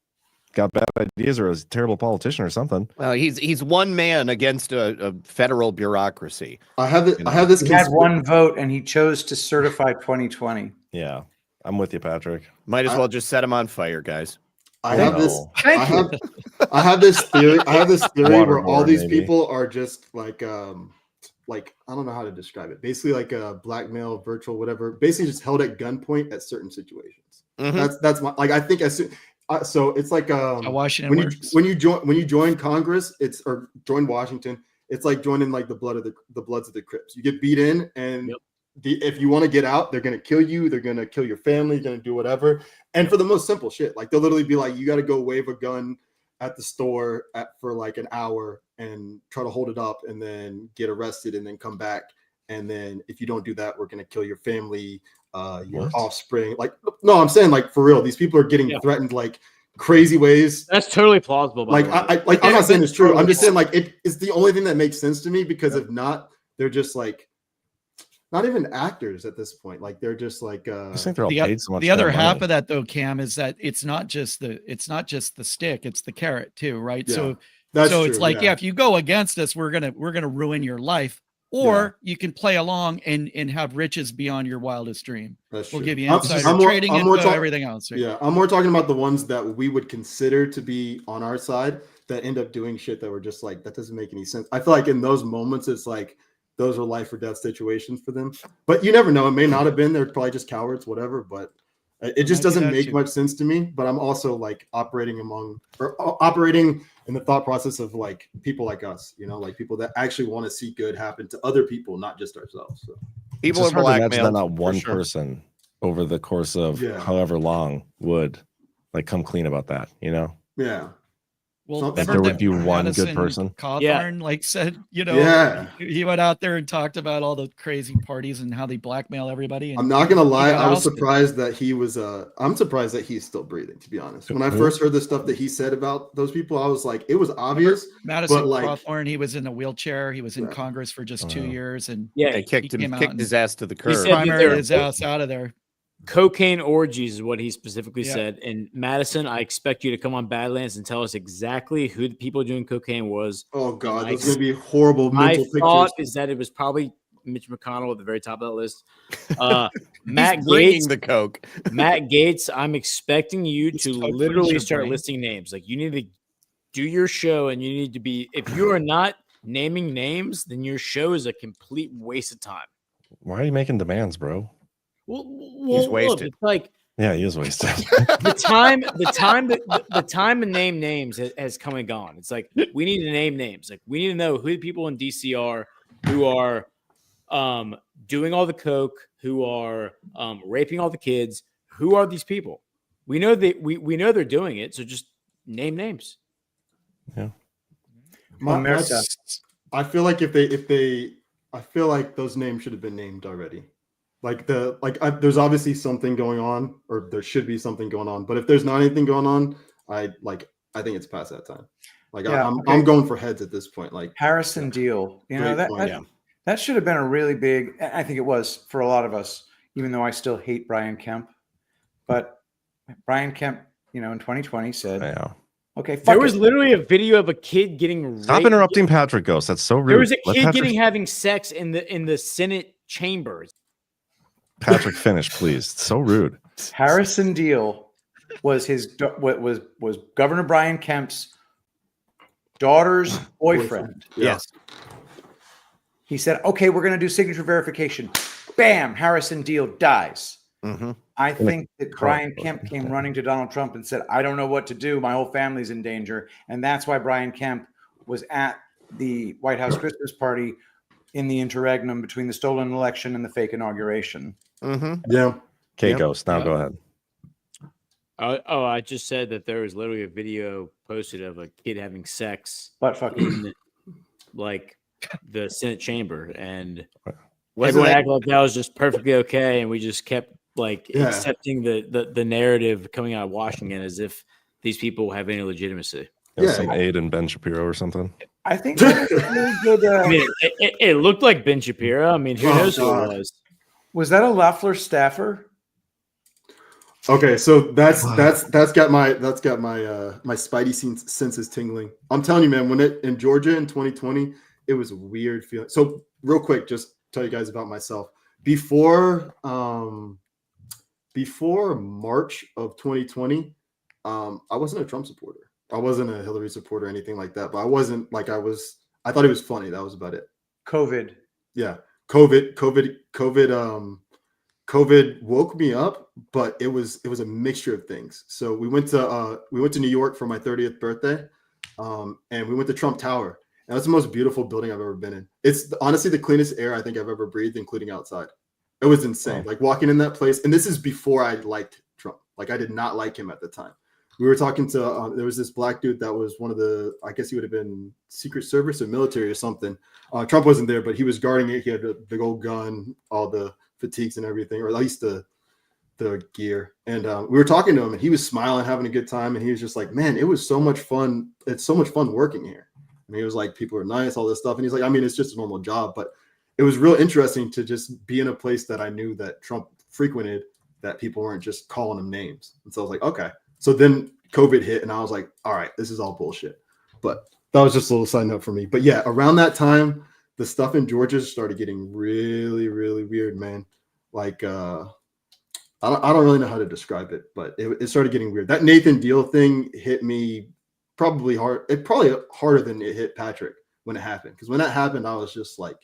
got bad ideas or is a terrible politician or something. Well, he's one man against a federal bureaucracy. I have this. He had one vote and he chose to certify 2020. Yeah, I'm with you, Patrick. Might as well just set him on fire, guys. I have this. Thank I have this theory. I have this theory where all Waterboard, these maybe. people are just like I don't know how to describe it. Basically, like a blackmail, virtual, whatever. Basically, just held at gunpoint at certain situations. That's my like. I think as soon. So it's like Washington when works. you join Congress, or join Washington. It's like joining like the bloods of the Crips. You get beat in, and if you want to get out, they're gonna kill you. They're gonna kill your family. They're gonna do whatever. And for the most simple shit, like they'll literally be like, you got to go wave a gun at the store for like an hour and try to hold it up, and then get arrested, and then come back. And then if you don't do that, we're gonna kill your family, your offspring. Like, no, I'm saying like for real, these people are getting threatened like crazy ways. That's totally plausible. By Like I'm not saying it's true. I'm just saying like it's the only thing that makes sense to me, because if not, they're just like not even actors at this point. Like they're just like I think they're all the, paid so much. the other damn half money. of that though, Cam, is that it's not just the stick, it's the carrot too, right? Yeah, so that's it's true, like, yeah. if you go against us, we're gonna ruin your life. Or you can play along and have riches beyond your wildest dream. That's We'll true. give you I'm- insider I'm more- trading I'm more info, talk- everything else. Right? Yeah, I'm more talking about the ones that we would consider to be on our side that end up doing shit that we're just like, that doesn't make any sense. I feel like in those moments, it's like those are life or death situations for them. But you never know. It may not have been. They're probably just cowards, whatever. But it just Might be doesn't that make too. much sense to me. But I'm also like operating in the thought process of like people like us, like people that actually want to see good happen to other people, not just ourselves. So People It's are just hard to imagine that blackmailed. not for one sure. person over the course of Yeah. however long would like come clean about that, yeah. Well, Like Like remember there would that be one good Madison person. Cawthorn like said, Yeah. he went out there and talked about all the crazy parties and how they blackmail everybody. And I'm not gonna lie, got I was ousted. surprised that he was. I'm surprised that he's still breathing. To be honest, when I Who? first heard the stuff that he said about those people, I was like, it was obvious. Madison but like, Cawthorn, he was in a wheelchair. He was in Yeah. Congress for just 2 Oh. years, and Yeah, They kicked he came out kicked and his ass to the He curb. said that primaried they're- his ass out of there. cocaine orgies is what he specifically Yeah. said. And Madison, I expect you to come on Badlands and tell us exactly who the people doing cocaine was. oh god, My- those are gonna be horrible My mental thought pictures. is that it was probably Mitch McConnell at the very top of that list. Matt He's bringing Gates, the coke. Matt Gates, I'm expecting you He's to coke literally brings your start brain. listing names. Like you need to do your show, and you need to be. If you are not naming names, then your show is a complete waste of time. Why are you making demands, bro? Well, He's look, wasted. it's like Yeah, he is wasted. the time to name names has come and gone. It's like we need to name names. Like we need to know who the people in DC are who are doing all the coke, who are raping all the kids. Who are these people? We know that we know they're doing it. So just name names. Omerta. I feel like I feel like those names should have been named already. There's obviously something going on, or there should be something going on. But if there's not anything going on, I think it's past that time. Like Yeah, I'm okay. going for heads at this point. Like Harrison Deal. Great That, point, that, that should have been a really big, I think it was for a lot of us, even though I still hate Brian Kemp. But Brian Kemp, in 2020 said, Yeah. okay, fuck There was it. literally a video of a kid getting Stop raped. interrupting Patrick Ghost. That's so rude. There was a Let kid Patrick, having sex in the Senate chambers. Patrick finish, please. It's so rude. Harrison Deal was was Governor Brian Kemp's daughter's boyfriend. Yes. He said, okay, we're going to do signature verification. Bam, Harrison Deal dies. Mm-hmm. I think that car. Brian Kemp came running to Donald Trump and said, I don't know what to do. My whole family's in danger. And that's why Brian Kemp was at the White House Christmas party in the interregnum between the stolen election and the fake inauguration. Mm-hmm. yeah, Okay, Yep. Ghost. Now Yep. go ahead. I just said that there was literally a video posted of a kid having sex But fucking in the Senate chamber, and Wasn't everyone that- acted like that was just perfectly okay, and we just kept Yeah. accepting the narrative coming out of Washington as if these people have any legitimacy. It was Yeah. some aide in Ben Shapiro or something. I think that was a really good. I mean, it looked like Ben Shapiro. I mean, who Oh, knows who God. it was? Was that a Loeffler staffer? Okay, so that's got my my spidey senses tingling. I'm telling you, man, when it in Georgia in 2020, it was a weird feeling. So real quick, just tell you guys about myself. Before March of 2020, I wasn't a Trump supporter. I wasn't a Hillary supporter or anything like that. But I wasn't like I thought it was funny. That was about it. COVID. Yeah, COVID woke me up, but it was a mixture of things. So we went to New York for my 30th birthday, and we went to Trump Tower. And that's the most beautiful building I've ever been in. It's honestly the cleanest air I think I've ever breathed, including outside. It was insane. Like walking in that place, and this is before I liked Trump. Like I did not like him at the time. We were talking to there was this black dude that was one of the, I guess he would have been Secret Service or military or something. Trump wasn't there, but he was guarding it. He had a big old gun, all the fatigues and everything, or at least the gear. And we were talking to him, and he was smiling, having a good time. And he was just like, man, it was so much fun. It's so much fun working here. And he was like, people are nice, all this stuff. And he's like, I mean, it's just a normal job, but it was real interesting to just be in a place that I knew that Trump frequented, that people weren't just calling him names. And so I was like, okay. So then COVID hit, and I was like, all right, this is all bullshit. But that was just a little side note for me. But yeah, around that time, the stuff in Georgia started getting really, really weird, man. Like, I don't really know how to describe it, but it started getting weird. That Nathan Deal thing hit me probably hard. It probably harder than it hit Patrick when it happened. Because when that happened, I was just like,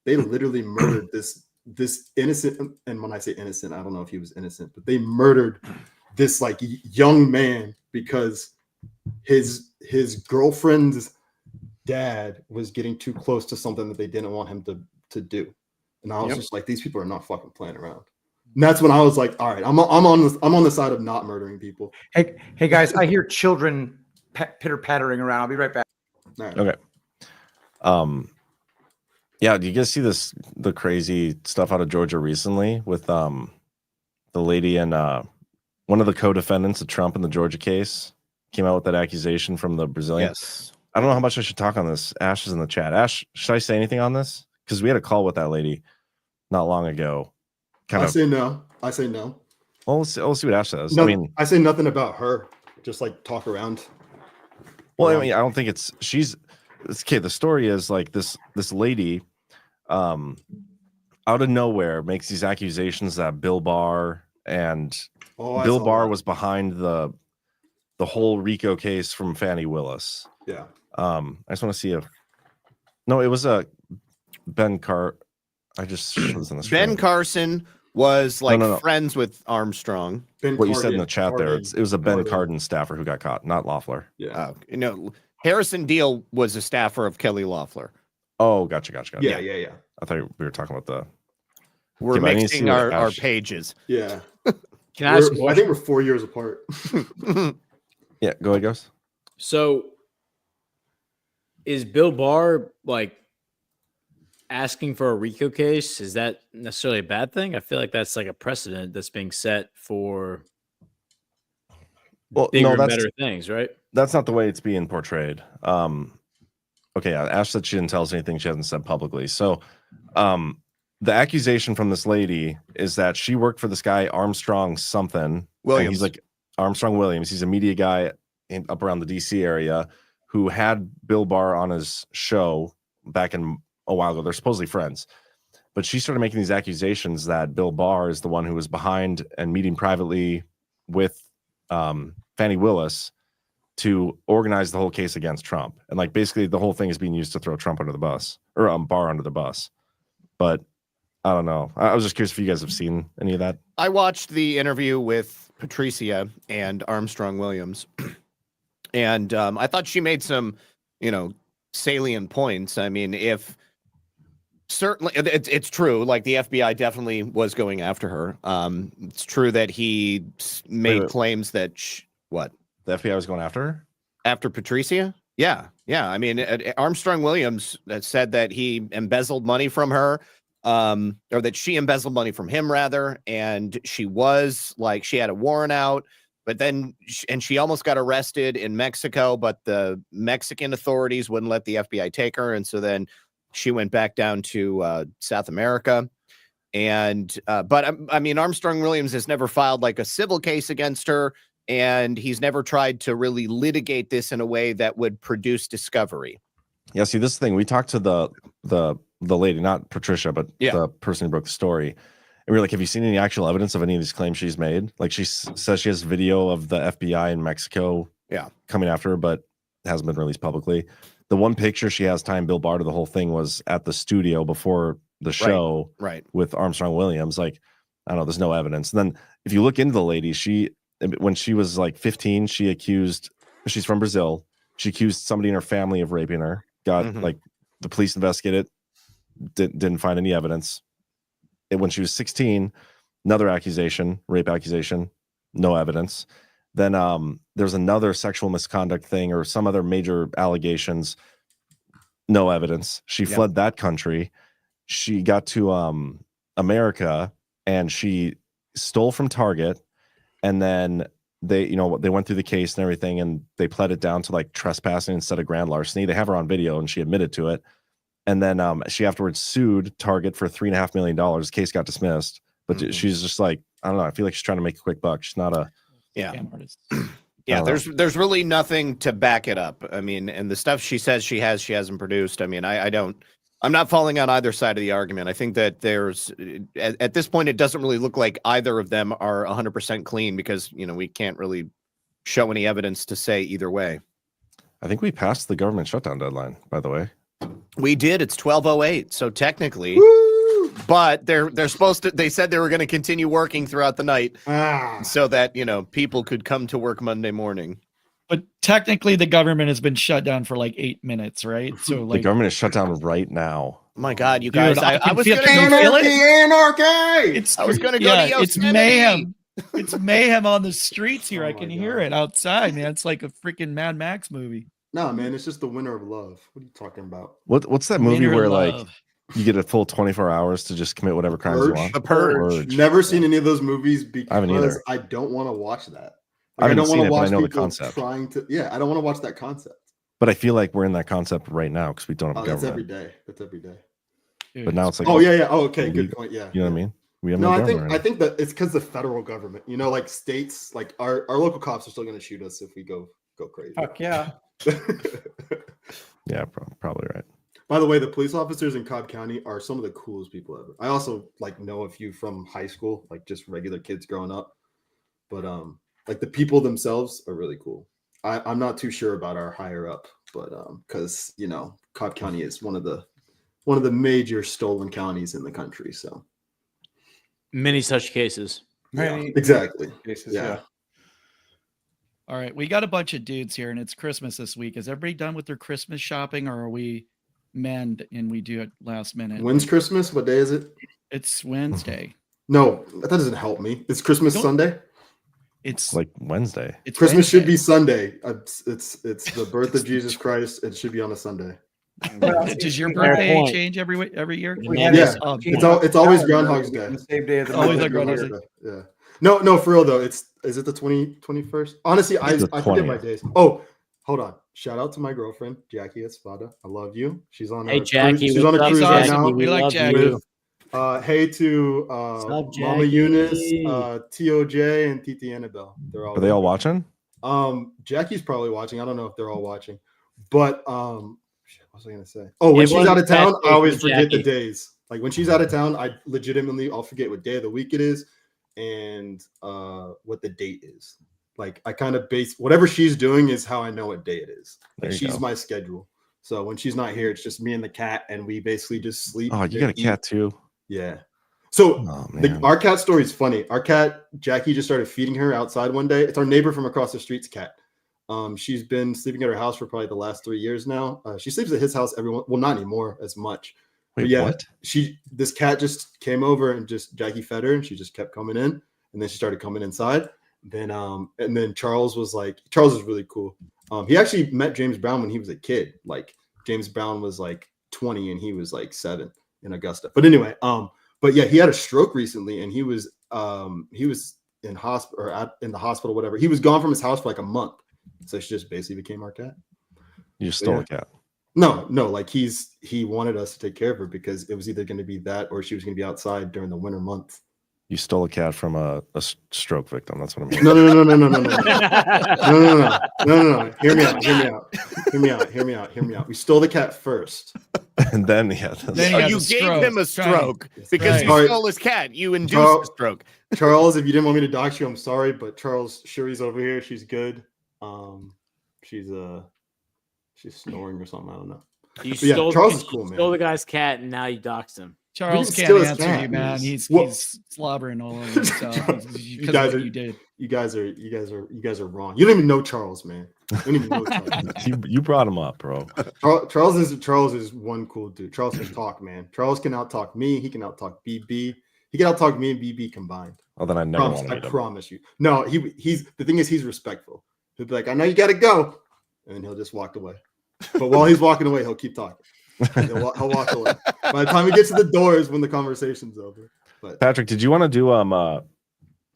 they literally murdered this innocent. And when I say innocent, I don't know if he was innocent, but they murdered this like young man because his girlfriend's dad was getting too close to something that they didn't want him to do. And I was just like, these people are not fucking playing around. And that's when I was like, all right, I'm on the side of not murdering people. Hey guys, I hear children pitter pattering around. I'll be right back. Right. Okay. Yeah, do you guys see the crazy stuff out of Georgia recently with the lady and one of the co-defendants of Trump in the Georgia case came out with that accusation from the Brazilian? Yes. I don't know how much I should talk on this. Ash is in the chat. Ash, should I say anything on this? Because we had a call with that lady not long ago. I say no. Well, we'll see what Ash says. No, I mean, I say nothing about her. Just like talk around. well, I mean, I don't think she's okay. The story is like this lady, out of nowhere makes these accusations that Bill Barr and Bill Barr was behind the whole RICO case from Fannie Willis. Yeah. I just want to see if it was a Ben Carr. I just was in the screen. Ben Carson was like No. friends with Armstrong. What you said in the chat there, it was a Ben Cardin staffer who got caught, not Loeffler. Yeah. Harrison Deal was a staffer of Kelly Loeffler. Oh, gotcha. Yeah. I thought we were talking about the. We're but I need to see mixing what our Ash- pages. Yeah. Can I ask a I question? think we're 4 years apart. Yeah, go ahead, Ghost. So is Bill Barr like asking for a RICO case? Is that necessarily a bad thing? I feel like that's like a precedent that's being set for bigger and better things, right? That's not the way it's being portrayed. Okay, yeah, Ash said she didn't tell us anything she hasn't said publicly. So the accusation from this lady is that she worked for this guy, Armstrong something. Williams. And he's like Armstrong Williams. He's a media guy up around the DC area who had Bill Barr on his show back in a while ago. They're supposedly friends. But she started making these accusations that Bill Barr is the one who was behind and meeting privately with Fannie Willis to organize the whole case against Trump. And like basically the whole thing is being used to throw Trump under the bus or Barr under the bus. But I don't know. I was just curious if you guys have seen any of that. I watched the interview with Patricia and Armstrong Williams, and I thought she made some, salient points. I mean, certainly it's true, like the FBI definitely was going after her. It's true that he made claims that what? The FBI was going after her? After Patricia? Yeah. I mean, Armstrong Williams said that he embezzled money from her, or that she embezzled money from him, rather. And she had a warrant out, but then, she almost got arrested in Mexico, but the Mexican authorities wouldn't let the FBI take her. And so then she went back down to South America. And, but I mean, Armstrong Williams has never filed like a civil case against her. And he's never tried to really litigate this in a way that would produce discovery. Yeah, see, this is the thing. We talked to the lady, not Patricia, but Yeah. the person who broke the story. And we were like, have you seen any actual evidence of any of these claims she's made? Like she says she has video of the FBI in Mexico coming after her, but it hasn't been released publicly. The one picture she has tying Bill Barr to the whole thing was at the studio before the show with Armstrong Williams. Like, I don't know, there's no evidence. And then if you look into the lady, when she was like 15, she's from Brazil. She accused somebody in her family of raping her. Got like the police investigated, didn't find any evidence. And when she was 16, another accusation, rape accusation, no evidence. Then there's another sexual misconduct thing or some other major allegations, no evidence. She fled that country. She got to America and she stole from Target, and then they went through the case and everything, and they pled it down to like trespassing instead of grand larceny. They have her on video and she admitted to it. And then she afterwards sued Target for $3.5 million. Case got dismissed, but she's just like, I don't know. I feel like she's trying to make a quick buck. She's not a scam artist. Yeah, there's really nothing to back it up. I mean, and the stuff she says she hasn't produced. I mean, I'm not falling on either side of the argument. I think that there's at this point, it doesn't really look like either of them are 100% clean because, we can't really show any evidence to say either way. I think we passed the government shutdown deadline, by the way. We did. It's 12:08. So technically, but they're supposed to. They said they were going to continue working throughout the night, so that people could come to work Monday morning. But technically, the government has been shut down for like 8 minutes, right? So The like government is shut down right now. My God, you guys! Dude, I was feel- going can you feel it? Anarchy! I was going to go to Yosemite. It's mayhem. It's mayhem on the streets here. I can hear it outside, man. It's like a freaking Mad Max movie. No, man, it's just the winter of love. What are you talking about? What's that movie Winter where Love. like you get a full 24 hours to just commit whatever crimes you want? The Purge. Never seen any of those movies I haven't either. because I don't want to watch that. I haven't don't seen want it, to but I watch know the people concept. trying to. Yeah, I don't want to watch that concept. But I feel like we're in that concept right now because we don't have a That's government. every day. That's every day. Dude, But now it's like, Oh yeah. Oh, okay. illegal. Good point. Yeah. You know what I mean? We have No, I government right think that it's because the federal government. Like states, like our local cops are still going to shoot us if we go crazy. Fuck yeah. now. Yeah, probably right. By the way, the police officers in Cobb County are some of the coolest people ever. I also know a few from high school, like just regular kids growing up. But like the people themselves are really cool. I'm not too sure about our higher up, but because Cobb County is one of the major stolen counties in the country. So Many such cases. exactly. Yeah. All right, we got a bunch of dudes here, and it's Christmas this week. Is everybody done with their Christmas shopping, or are we men and we do it last minute? When's Christmas? What day is it? It's Wednesday. No, that doesn't help me. It's Christmas Sunday. It's like Wednesday. It's Christmas Wednesday. should be Sunday. It's the birth of Jesus Christ. It should be on a Sunday. Does your Fair birthday point. change every year? Yeah, it's always Groundhog's Day. The same day of the Always month. like Groundhog's Day. Yeah. No, for real though. Is it the 21st? Honestly, I It's the forget my 20th. days. Oh, hold on. Shout out to my girlfriend, Jackie Espada. I love you. She's on Hey, a Jackie, cruise. She's on a what's cruise up, right Jackie? now. We like love Jackie. you. Hey to up, Mama Jackie? Eunice, TOJ, and TT Annabelle. Are they all watching? Jackie's probably watching. I don't know if they're all watching, but shit, what was I gonna say? Oh, when It she's out of wasn't town, that I always big, forget the Jackie. days. Like when she's out of town, I'll forget what day of the week it is and what the date is. Like I kind of base whatever she's doing is how I know what day it is. There Like you she's go. my schedule. So when she's not here, it's just me and the cat, and we basically just sleep. Oh, you got a and eat. cat too? Yeah. So Oh man. our cat story is funny. Our cat Jackie just started feeding her outside one day. It's our neighbor from across the street's cat. She's been sleeping at her house for probably the last 3 years now. She sleeps at his house well, not anymore as much. Wait, But yeah, what? this cat just came over and just Jackie fed her, and she just kept coming in, and then she started coming inside. Then and then Charles is really cool. He actually met James Brown when he was a kid. Like James Brown was like 20 and he was like 7 in Augusta. But anyway, but yeah, he had a stroke recently, and he was in hospital or in the hospital, whatever. He was gone from his house for like a month. So she just basically became our cat. You just stole Yeah. a cat. No, like he wanted us to take care of her because it was either going to be that or she was going to be outside during the winter month. You stole a cat from a stroke victim. That's what I'm hearing. No. Hear me out. We stole the cat first. And then, You gave him a stroke because you Sorry. stole his cat. You induced a stroke. Charles, if you didn't want me to dox you, I'm sorry, but Charles, Shuri's over here. She's good. She's snoring or something. I don't know. You But yeah, stole, Charles is cool, man. stole the guy's cat, and now you doxed him. Charles didn't can't steal his answer cat. you, man. He's Well- he's slobbering all over himself You because guys of what are you did. you guys are wrong. You don't even know Charles, man. You don't even know Charles. you brought him up, bro. Charles is one cool dude. Charles can talk, man. Charles can out-talk me. He can out-talk BB. He can out-talk me and BB combined. Well, then I never want to I meet him. promise you. No, he's the thing is he's respectful. He'll be like, I know you gotta go, and then he'll just walk away. But while he's walking away, he'll keep talking. He'll walk away. By the time he gets to the door is when the conversation's over. But Patrick, did you want to do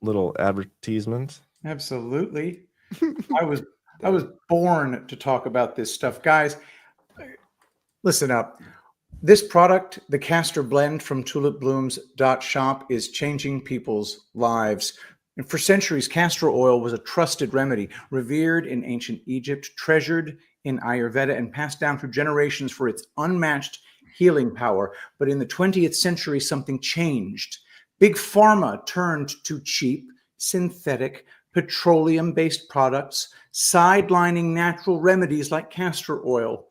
little advertisement? Absolutely. I was born to talk about this stuff. Guys, listen up. This product, the Castor Blend from tulipblooms.shop, is changing people's lives. And for centuries, castor oil was a trusted remedy, revered in ancient Egypt, treasured in Ayurveda, and passed down through generations for its unmatched healing power. But in the 20th century, something changed. Big Pharma turned to cheap, synthetic, petroleum-based products, sidelining natural remedies like castor oil.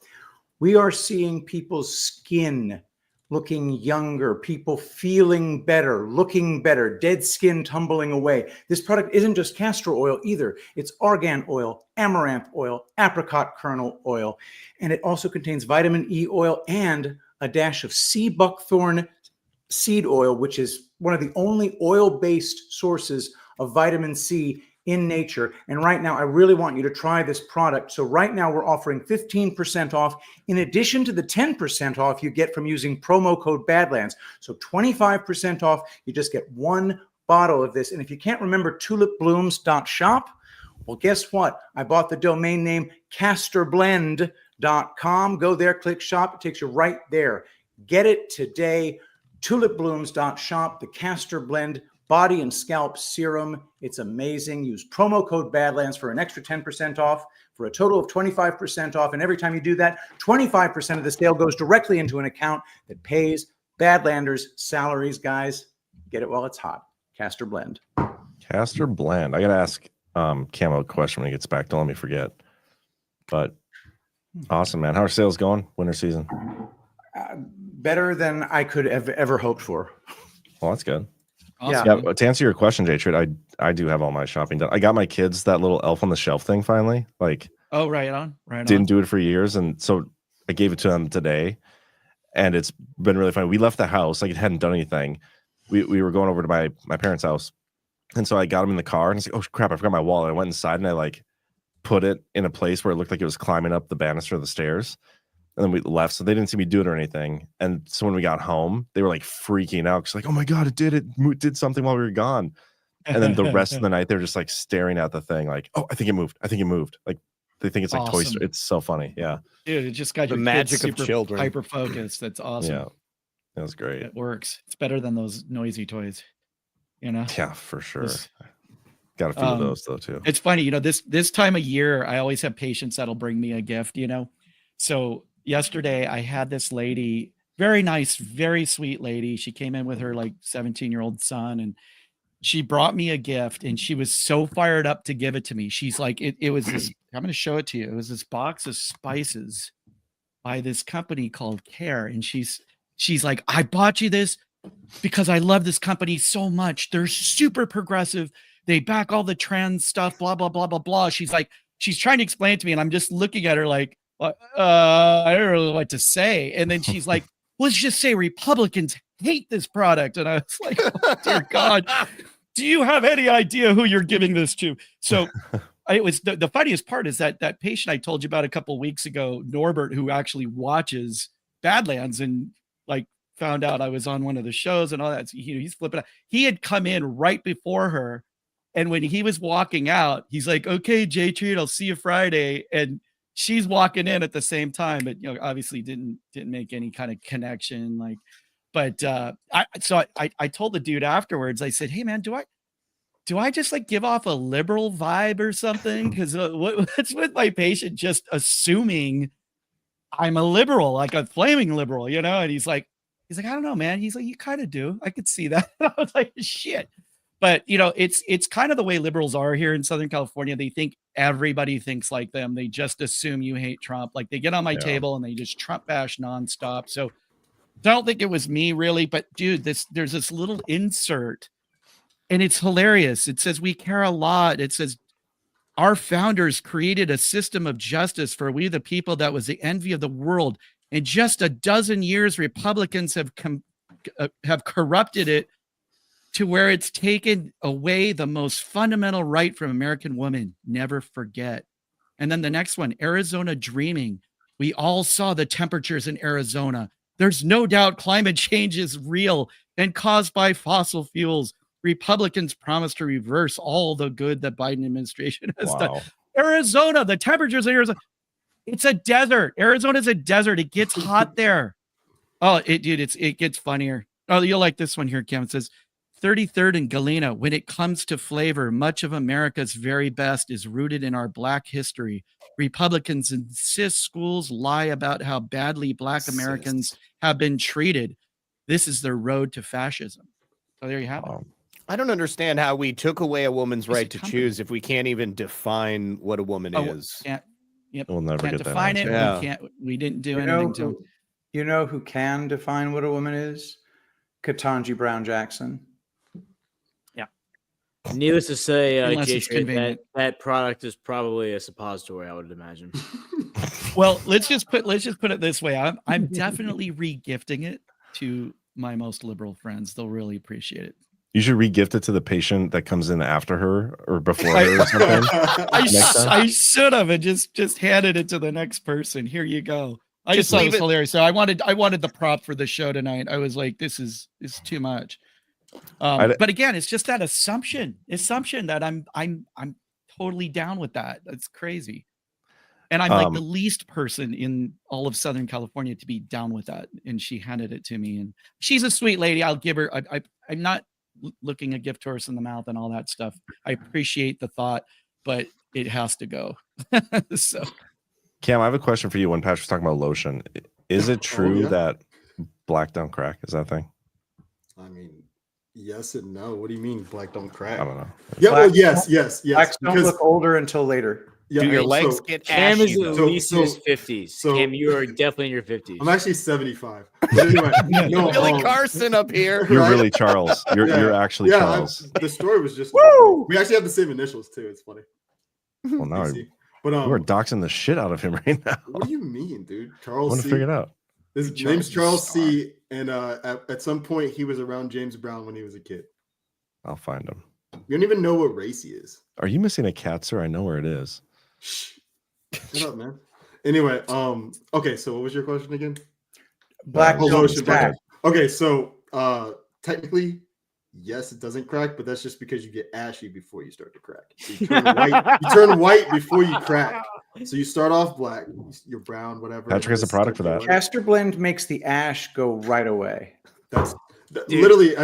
We are seeing people's skin looking younger, people feeling better, looking better, dead skin tumbling away. This product isn't just castor oil either. It's argan oil, amaranth oil, apricot kernel oil, and it also contains vitamin E oil and a dash of sea buckthorn seed oil, which is one of the only oil-based sources of vitamin C in nature. And right now, I really want you to try this product. So right now, we're offering 15% off in addition to the 10% off you get from using promo code Badlands. So 25% off, you just get one bottle of this. And if you can't remember tulipblooms.shop, well, guess what? I bought the domain name castorblend.com. Go there, click shop. It takes you right there. Get it today. Tulipblooms.shop, the Castor Blend Body and Scalp Serum. It's amazing. Use promo code Badlands for an extra 10% off for a total of 25% off. And every time you do that, 25% of the sale goes directly into an account that pays Badlanders' salaries. Guys, get it while it's hot. Castor Blend. Castor Blend. I got to ask Camo a question when he gets back. Don't let me forget. But awesome, man. How are sales going? Winter season? Better than I could have ever hoped for. Well, that's good. Awesome. Yeah, but to answer your question, J-Trade, I do have all my shopping done. I got my kids that little elf on the shelf thing finally. Like, Oh, right on. didn't do it for years, and so I gave it to them today, and it's been really fun. We left the house, like it hadn't done anything. We were going over to my parents' house, and so I got them in the car, and it's like, oh crap, I forgot my wallet. I went inside and I like put it in a place where it looked like it was climbing up the banister of the stairs. And then we left, so they didn't see me do it or anything. And so when we got home, they were like freaking out. Cause like, oh my God, it did something while we were gone. And then the rest of the night, they're just like staring at the thing like, oh, I think it moved. Like they think it's like Toy Awesome. Story. It's so funny. Yeah. Dude, it just got The your magic kids of super children. hyper focused. That's awesome. Yeah. That was great. It works. It's better than those noisy toys, you know? Yeah, for sure. This- Got a few of those though too. It's funny, you know, this time of year, I always have patients that'll bring me a gift, you know? So yesterday I had this lady, very nice, very sweet lady. She came in with her like 17-year-old son, and she brought me a gift, and she was so fired up to give it to me. She's like, it was this, I'm going to show it to you. It was this box of spices by this company called Care. And she's like, I bought you this because I love this company so much. They're super progressive. They back all the trans stuff, blah, blah, blah, blah, blah. She's like, she's trying to explain it to me, and I'm just looking at her like, I don't really know what to say. And then she's like, let's just say Republicans hate this product. And I was like, oh, dear God, do you have any idea who you're giving this to? So it was the funniest part is that patient I told you about a couple of weeks ago, Norbert, who actually watches Badlands and like found out I was on one of the shows and all that. So, he's flipping out. He had come in right before her. And when he was walking out, he's like, okay, J-Treat, I'll see you Friday. And she's walking in at the same time, but, you know, obviously didn't make any kind of connection. Like, But I told the dude afterwards, I said, hey man, do I just like give off a liberal vibe or something? Because what's with my patient just assuming I'm a liberal, like a flaming liberal, you know? And he's like, I don't know, man. He's like, you kind of do. I could see that. I was like, shit. But you know, it's kind of the way liberals are here in Southern California. They think everybody thinks like them. They just assume you hate Trump. Like they get on my table and they just Trump bash nonstop. So I don't think it was me really, but dude, there's this little insert and it's hilarious. It says, we care a lot. It says, our founders created a system of justice for we the people that was the envy of the world. In just a dozen years, Republicans have corrupted it to where it's taken away the most fundamental right from American women. Never forget. And then the next one, Arizona dreaming. We all saw the temperatures in Arizona. There's no doubt climate change is real and caused by fossil fuels. Republicans promise to reverse all the good that Biden administration has done. Arizona, the temperatures in Arizona, it's a desert. Arizona's a desert. It gets hot there. Oh, it gets funnier. Oh, you'll like this one here, Kim. It says, 33rd and Galena, when it comes to flavor, much of America's very best is rooted in our Black history. Republicans insist schools lie about how badly Black Americans have been treated. This is their road to fascism. So there you have it. I don't understand how we took away a woman's right to choose if we can't even define what a woman is. We'll never can't get that define it. answer. We didn't do anything to him. You know who can define what a woman is? Ketanji Brown Jackson. Needless to say, Unless it's convenient. that product is probably a suppository, I would imagine. Well, let's just put it this way. I'm definitely re-gifting it to my most liberal friends. They'll really appreciate it. You should re-gift it to the patient that comes in after her or before her or something. I should have and just handed it to the next person. Here you go. I just thought it was hilarious. So I wanted the prop for the show tonight. I was like, this is too much. But again, it's just that assumption that I'm totally down with that. That's crazy. And I'm like the least person in all of Southern California to be down with that. And she handed it to me and she's a sweet lady. I'll give her, I'm not looking a gift horse in the mouth and all that stuff. I appreciate the thought, but it has to go. So Cam, I have a question for you. When Patrick's talking about lotion, is it true that black don't crack? Is that a thing? I mean, yes and no. What do you mean black don't crack? I don't know. Yeah, well, yes. Blacks don't look older until later. Yeah, do your legs get Cam ashy? is at least in his 50s. So Cam, you are definitely in your 50s. I'm actually 75. But anyway, no, Billy Carson up here. You're really Charles. You're actually Charles. The story was just we actually have the same initials too. It's funny. Well, now but we're doxing the shit out of him right now. What do you mean, dude? Charles. I want to figure it out. His name's Charles C. And at some point he was around James Brown when he was a kid. I'll find him. You don't even know what race he is. Are you missing a cat, sir? I know where it is. Shut up, man. Anyway, okay, so what was your question again? Black lotion. crack. Okay, so technically, yes, it doesn't crack, but that's just because you get ashy before you start to crack. So you turn white. You turn white before you crack. So you start off black, you're brown, whatever. Patrick has a product for that. Castor Blend makes the ash go right away. That's literally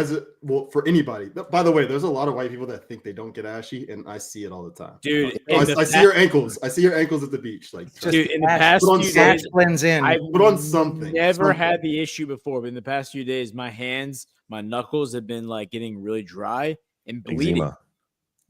for anybody. By the way, there's a lot of white people that think they don't get ashy, and I see it all the time. Dude, I see your ankles. I see your ankles at the beach. Like, dude, in the past few days, blends in. I put on something. Never had the issue before, but in the past few days, my hands, my knuckles have been like getting really dry and bleeding. Eczema.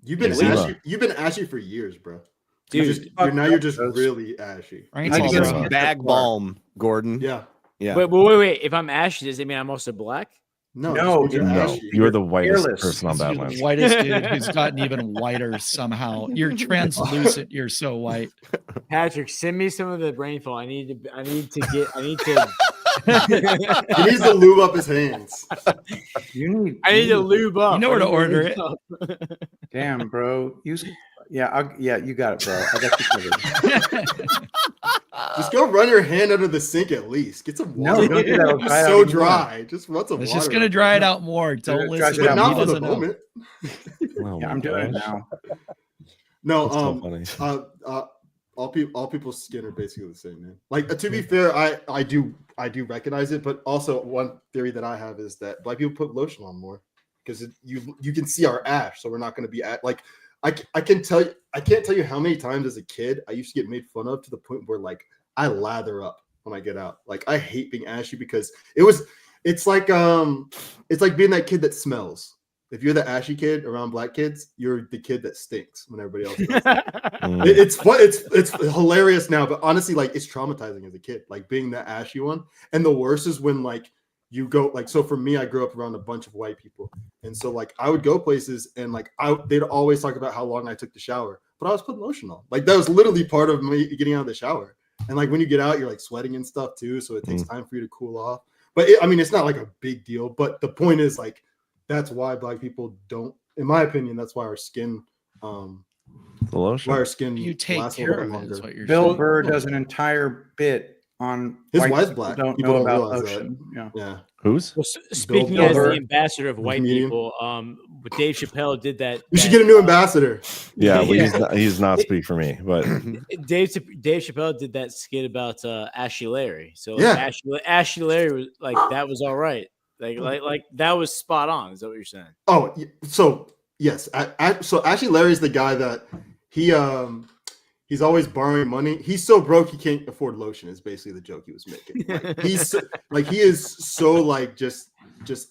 You've been ashy. You've been ashy for years, bro. Dude, now you're just really ashy. Right? I get some bag balm, Gordon. Yeah. Wait. If I'm ashy, does it mean I'm also black? No, you're the whitest Fearless. person on You're Badlands. the whitest dude who's gotten even whiter somehow. You're translucent. You're so white. Patrick, send me some of the rainfall. I need to. He needs to lube up his hands. I need to lube up. You know where to order it. Damn, bro. You got it, bro. I got you covered. Just go run your hand under the sink at least. Get some water. No, don't do that. It's so dry. Just run some It's water. just gonna dry it out more. Don't listen. But not He for the doesn't know. moment. Oh Yeah, my I'm doing it gosh. now. No, That's so funny. all people's skin are basically the same, man. Like to be fair, I do recognize it, but also one theory that I have is that black people put lotion on more because you can see our ash, so we're not going to be like I can't tell you how many times as a kid I used to get made fun of to the point where like I lather up when I get out. Like I hate being ashy because it's like being that kid that smells. If you're the ashy kid around black kids, you're the kid that stinks when everybody else does. It's fun. It's hilarious now, but honestly, like it's traumatizing as a kid, like being the ashy one. And the worst is when like you go like, so for me, I grew up around a bunch of white people. And so like I would go places and like they'd always talk about how long I took the shower, but I was putting lotion on. Like that was literally part of me getting out of the shower. And like when you get out, you're like sweating and stuff too. So it takes time for you to cool off. But it's not like a big deal. But the point is like, that's why black people don't, in my opinion, that's why our skin, the lotion. Why our skin You take lasts a care little of it, longer. is what you're Bill saying. Burr does an entire bit on His white wife's people black. Don't People know don't about realize that. lotion. Yeah. Yeah. Who's? Well, speaking Bill as Burr, the ambassador of the white comedian. people, Dave Chappelle did that. You should get a new ambassador. Yeah, well, he's not speak for me, but Dave Chappelle did that skit about Ashley Larry. So Yeah. Ashley Larry was like that was all right. Like that was spot on. Is that what you're saying? Oh, so yes. So Ashley Larry's the guy that he's always borrowing money. He's so broke he can't afford lotion. Is basically the joke he was making. Like, he is so like just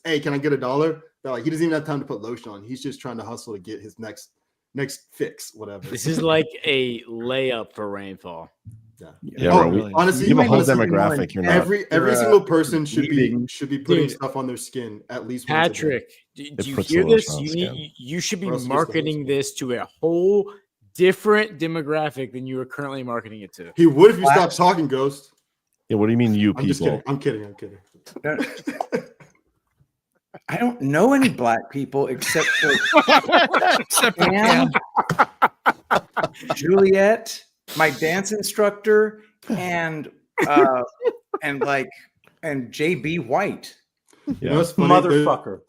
hey, can I get $1? That like he doesn't even have time to put lotion on. He's just trying to hustle to get his next fix, whatever. This is like a layup for rainfall. Yeah, Oh, bro, honestly, you have a whole honestly, demographic. You're not. every single person should be putting Dude, stuff on their skin at least once a day. Patrick, do you puts hear the this? lotion on You skin. need you should be Or else it gets the marketing this to a whole different demographic than you are currently marketing it to. He would if you stopped talking, Ghost. Yeah, what do you mean, you I'm just people? kidding. I'm kidding. I don't know any black people except for Pam, Juliet, my dance instructor, and JB White. You know what's funny? Motherfucker.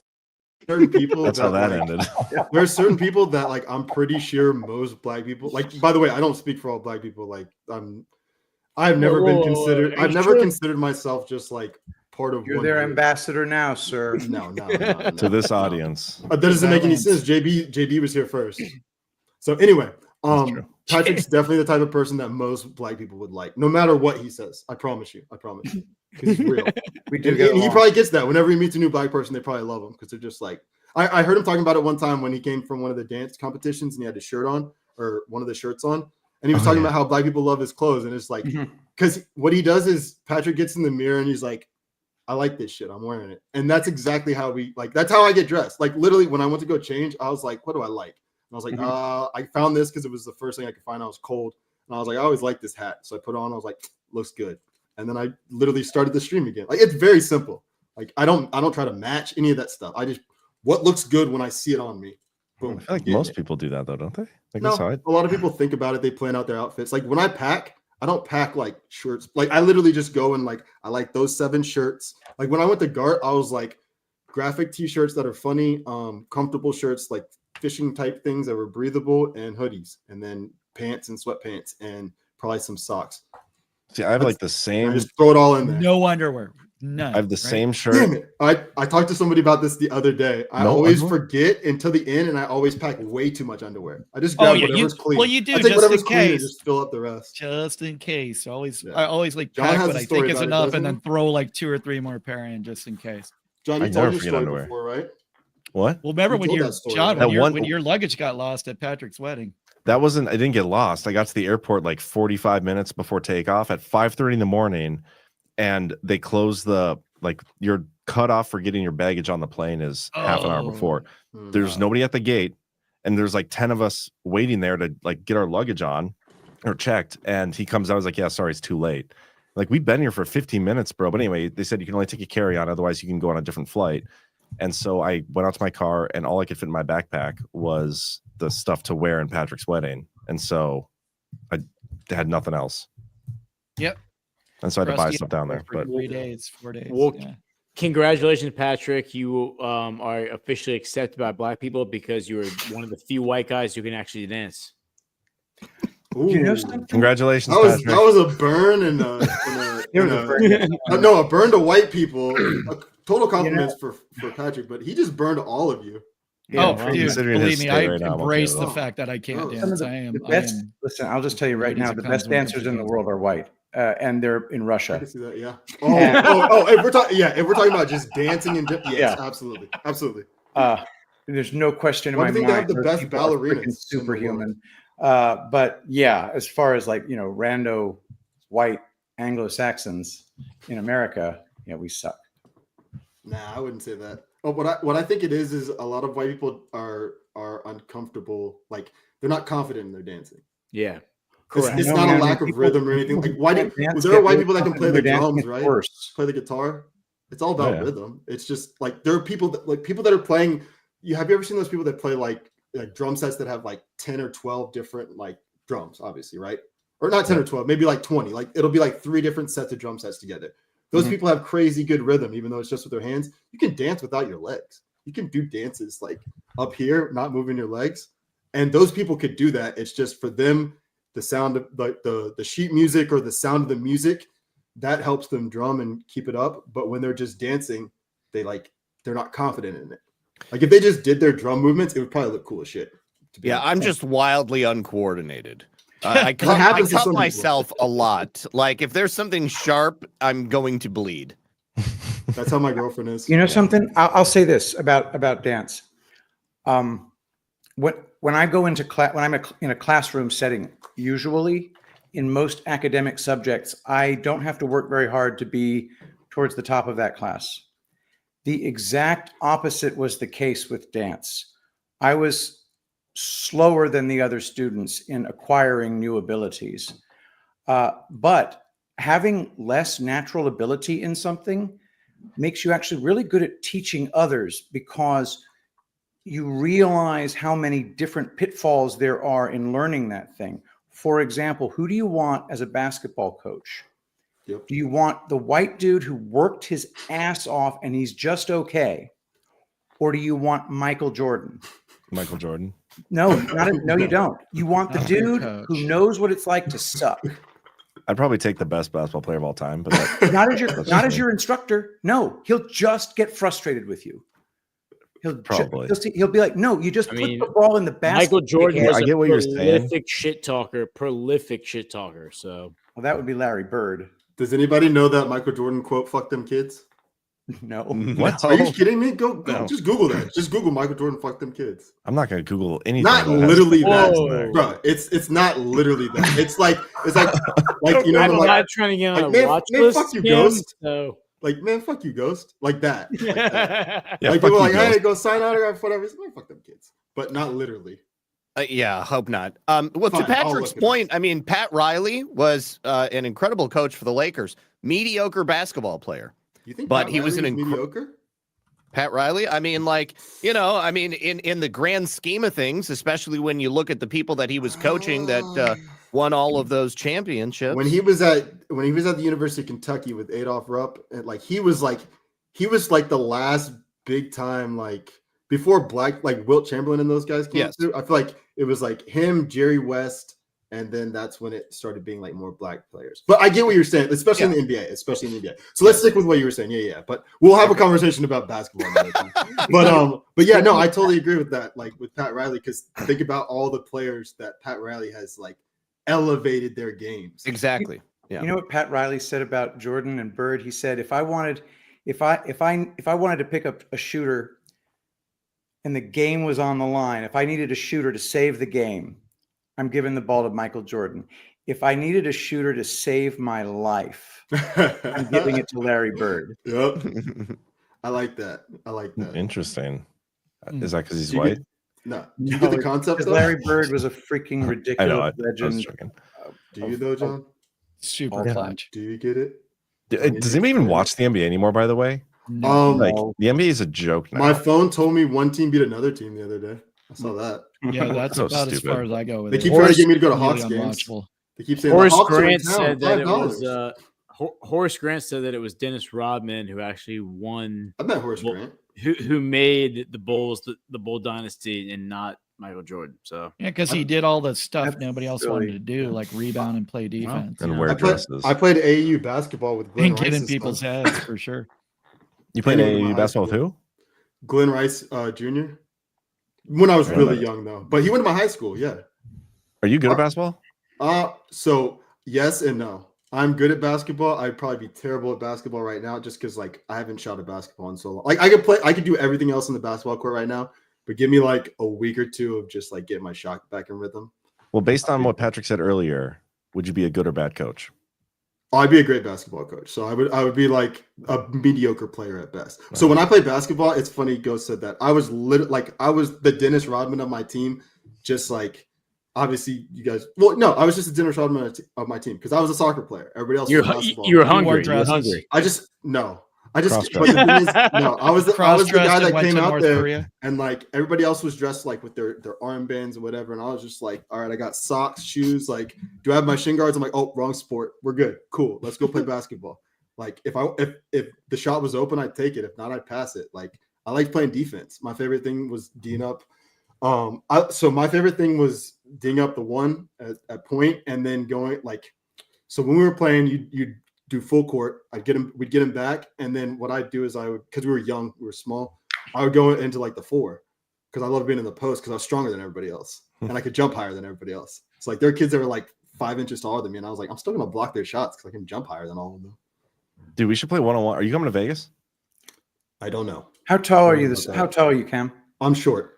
Certain people. That's how that ended. There are certain people that like I'm pretty sure most black people like. By the way, I don't speak for all black people. Like I've never been considered. I've never considered myself just like part of. You're one their group. ambassador now, sir. No. To this audience. That doesn't make any sense. JB was here first. So anyway, Patrick's definitely the type of person that most black people would like, no matter what he says. I promise you. Because he's real. We do and get he along. probably gets that. Whenever he meets a new black person, they probably love him because they're just like. I heard him talking about it one time when he came from one of the dance competitions and he had his shirt on or one of the shirts on, and he was talking about how black people love his clothes, and it's like because what he does is Patrick gets in the mirror and he's like, I like this shit. I'm wearing it. And that's exactly how that's how I get dressed. Like literally when I went to go change, I was like, what do I like? And I was like, I found this because it was the first thing I could find. I was cold. And I was like, I always like this hat. So I put it on, I was like, looks good. And then I literally started the stream again. Like it's very simple. Like I don't try to match any of that stuff. I just what looks good when I see it on me. Boom. I feel like most people do that though, don't they? Like No, that's how a lot of people think about it. They plan out their outfits. Like when I pack, I don't pack like shirts. Like I literally just go and like I like those 7 shirts. Like when I went to Gart, I was like graphic t-shirts that are funny, comfortable shirts like fishing type things that were breathable, and hoodies, and then pants and sweatpants, and probably some socks. See, I have like the same. I just throw it all in there. No underwear. None. I have the same shirt. Damn it. I talked to somebody about this the other day. I No always underwear? forget until the end, and I always pack way too much underwear. I just grab whatever's clean. Well, you do I take just whatever's in clean and case. just fill up the rest. Just in case. Always, Yeah. I always like John pack has what a I story think is about it, enough, doesn't and he? then throw like 2 or 3 more pair in just in case. John, I you never told your forget story underwear. before, right? What? Well, remember You when told your that story, John, right? when your luggage got lost at Patrick's wedding? That wasn't. I didn't get lost. I got to the airport like 45 minutes before takeoff at 5:30 in the morning, and they closed the your cutoff for getting your baggage on the plane is half an hour before. There's nobody at the gate, and there's like 10 of us waiting there to like get our luggage on or checked. And he comes out, I was like, yeah, sorry, it's too late. Like we've been here for 15 minutes, bro. But anyway, they said you can only take a carry-on, otherwise you can go on a different flight. And so I went out to my car, and all I could fit in my backpack was the stuff to wear in Patrick's wedding. And so I had nothing else. Yep. And so I had to buy Rusty stuff down there. for But 3 days, 4 days. Well, yeah. congratulations, Patrick. You are officially accepted by black people because you are one of the few white guys who can actually dance. You know Ooh. something? Congratulations, That was Patrick. that was a burn and no, a burn to white people. Total compliments for Patrick, but he just burned all of you. Oh, well, dude, considering believe his me, state I right now, I'm okay embrace with the it. fact that I can't Oh. Some of dance. I am. the best. I am. Listen, I'll just tell you right Ladies, now, it the comes best with dancers in the different world are white, and they're in I Russia. can see that, yeah. Oh, if we're talking about just dancing and yes, Yeah. absolutely, absolutely. There's no question in Why my do you think they mind. have the those best people are freaking ballerinas in the world? superhuman. But yeah, as far as like rando white Anglo-Saxons in America, yeah, we suck. Nah, I wouldn't say that. Oh, what I think it is a lot of white people are uncomfortable, like they're not confident in their dancing. Yeah. It's, Correct. it's No, not man, a lack when of rhythm or anything. people Like why do can't dance, there are get white really people that can play the confident in their dancing, drums, it's right? worse. Play the guitar. It's all about yeah. rhythm. It's just like there are people that are playing. Have you ever seen those people that play like drum sets that have like 10 or 12 different like drums, obviously, right? Or not 10 or 12, maybe like 20. Like it'll be like 3 different sets of drum sets together. Those people have crazy good rhythm, even though it's just with their hands. You can dance without your legs. You can do dances like up here, not moving your legs. And those people could do that. It's just for them, the sound of the sheet music or the sound of the music, that helps them drum and keep it up. But when they're just dancing, they're not confident in it. Like if they just did their drum movements, it would probably look cool as shit. Yeah, I'm just wildly uncoordinated. I That cut happens to some people. myself a lot. Like if there's something sharp, I'm going to bleed. That's how my girlfriend is. You know something? I'll say this about dance. When I go into class, when I'm in a classroom setting, usually in most academic subjects, I don't have to work very hard to be towards the top of that class. The exact opposite was the case with dance. I was slower than the other students in acquiring new abilities. But having less natural ability in something makes you actually really good at teaching others, because you realize how many different pitfalls there are in learning that thing. For example, who do you want as a basketball coach? Yep. Do you want the white dude who worked his ass off and he's just okay? Or do you want Michael Jordan? Michael Jordan. No, no, you don't. You want the Not a good dude coach. who knows what it's like to suck. I'd probably take the best basketball player of all time, but Not as That's not as funny. your instructor. No, he'll just get frustrated with you. Probably. He'll be like, no, you just put the ball in the basket. Michael Jordan Yeah, was I a get what you're saying. prolific shit talker. So Well, that would be Larry Bird. Does anybody know that Michael Jordan quote, "Fuck them kids"? No. What? Are you kidding me? Go No. just Google that. Just Google Michael Jordan, "Fuck them kids." I'm not going to Google anything. Not that has literally facts that, there. bro. It's not literally that. It's like you know, I'm like, not trying to get on like a man, watch man, list. fuck you, Kim, Ghost. So Like, man, fuck you, Ghost. Like that. Like, that. Yeah, Like fuck people are you, like, hey, Ghost. go sign autograph, whatever. It's like, man, fuck them kids. But not literally. Yeah, hope not. Well, Fine, to I'll Patrick's look it up. point, I mean, Pat Riley was an incredible coach for the Lakers, mediocre basketball player. You think But Pat he was Riley an mediocre? Pat Riley. I mean, like, I mean, in the grand scheme of things, especially when you look at the people that he was coaching that won all of those championships. When he was at the University of Kentucky with Adolph Rupp, and he was like the last big time, like before like Wilt Chamberlain and those guys came Yes. through. I feel like it was like him, Jerry West, and then that's when it started being like more black players. But I get what you're saying, especially in the NBA, So let's stick with what you were saying. Yeah. But we'll have a conversation about basketball another time. But yeah, no, I totally agree with that. Like with Pat Riley, because think about all the players that Pat Riley has like elevated their games. Exactly. Yeah. You know what Pat Riley said about Jordan and Bird? He said, if I wanted to pick up a shooter and the game was on the line, if I needed a shooter to save the game, I'm giving the ball to Michael Jordan. If I needed a shooter to save my life, I'm giving it to Larry Bird. Yep. I like that. Interesting. Is that because he's Do you white? get- No. Do you get the concept Because though? Larry Bird was a freaking ridiculous I know. I was legend. joking. Do you though, John? Super Yeah. clutch. Do you get it? Does anybody even watch the NBA anymore, by the way? Like, the NBA is a joke now. My phone told me one team beat another team the other day. I saw that. Yeah, that's So about as stupid. far as I go with They it. keep trying to get me to go to Really Hawks games. unwatchable. They keep saying Horace the Hawks are in Grant town, said that it $5. was Horace Grant said that it was Dennis Rodman who actually won. I met Horace Well, Grant. who made the Bulls the Bull dynasty and not Michael Jordan. So Yeah, because he did all the stuff That's nobody else silly. wanted to do, like rebound and play defense. And yeah. wear dresses. I played AAU basketball with Glenn And get Rice. in people's heads for sure. You played Anyone in my AAU high basketball with school. who? Glenn Rice Jr. When I was Yeah, really but- young, though. But he went to my high school, yeah. Are you good at basketball? So yes and no. I'm good at basketball. I'd probably be terrible at basketball right now just because like I haven't shot a basketball in so long. Like I could do everything else in the basketball court right now, but give me like a week or two of just like getting my shot back in rhythm. Well, based on what Patrick said earlier, would you be a good or bad coach? Oh, I'd be a great basketball coach. So I would be like a mediocre player at best. So when I played basketball, it's funny Ghost said that. I was I was the Dennis Rodman of my team, just like obviously you guys I was just a Dennis Rodman of my team because I was a soccer player. Everybody else was basketball. you were hungry. You were hungry. I just but the Cross-dressing. thing is, no, I was the guy Cross-dressed and that went came to out North there Korea. and like everybody else was dressed like with their armbands and whatever. And I was just like, all right, I got socks, shoes. Like, do I have my shin guards? I'm like, oh, wrong sport. We're good. Cool. Let's go play basketball. Like if the shot was open, I'd take it. If not, I'd pass it. Like I like playing defense. My favorite thing was D'ing up. So my favorite thing was D'ing up the one at point and then going like, so when we were playing, you'd do full court. We'd get him back. And then what I'd do is because we were young, we were small, I would go into like the 4 because I love being in the post because I was stronger than everybody else and I could jump higher than everybody else. So like there are kids that were like 5 inches taller than me. And I was like, I'm still going to block their shots because I can jump higher than all of them. Dude, we should play one-on-one. Are you coming to Vegas? I don't know. How tall are I don't you? know about that. How tall are you, Cam? I'm short.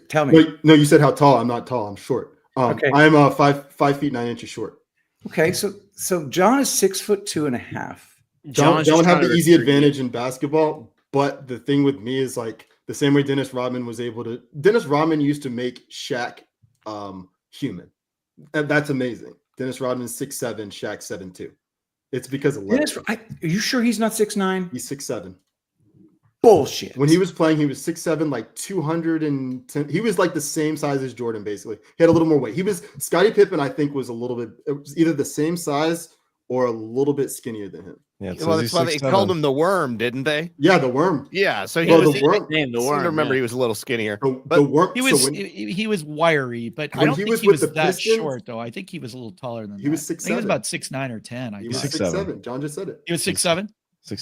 Tell me. No, you said how tall. I'm not tall. I'm short. Okay. I'm 5 feet 9 inches short. Okay, so John is 6'2.5". Don't have the easy advantage in basketball, but the thing with me is like the same way Dennis Rodman was able to. Dennis Rodman used to make Shaq human. And that's amazing. Dennis Rodman 6'7", Shaq 7'2". It's because of Dennis, are you sure he's not 6'9"? He's 6'7". Bullshit. When he was playing, he was 6'7", like 210. He was like the same size as Jordan, basically. He had a little more weight. Scottie Pippen, I think, was a little bit. It was either the same size or a little bit skinnier than him. Yeah, Well, that's why they called him the Worm, didn't they? Yeah, the Worm. Yeah, so he Well, was the Worm. I seem to remember he was a little skinnier. The Worm. He was he was wiry, but I when don't he think was he with was the that Pistons- short though. I think he was a little taller than He was that. I think he was 6'7". about 6'9" or 10. I He was guess. 6'7". John just said it. He was 6'7".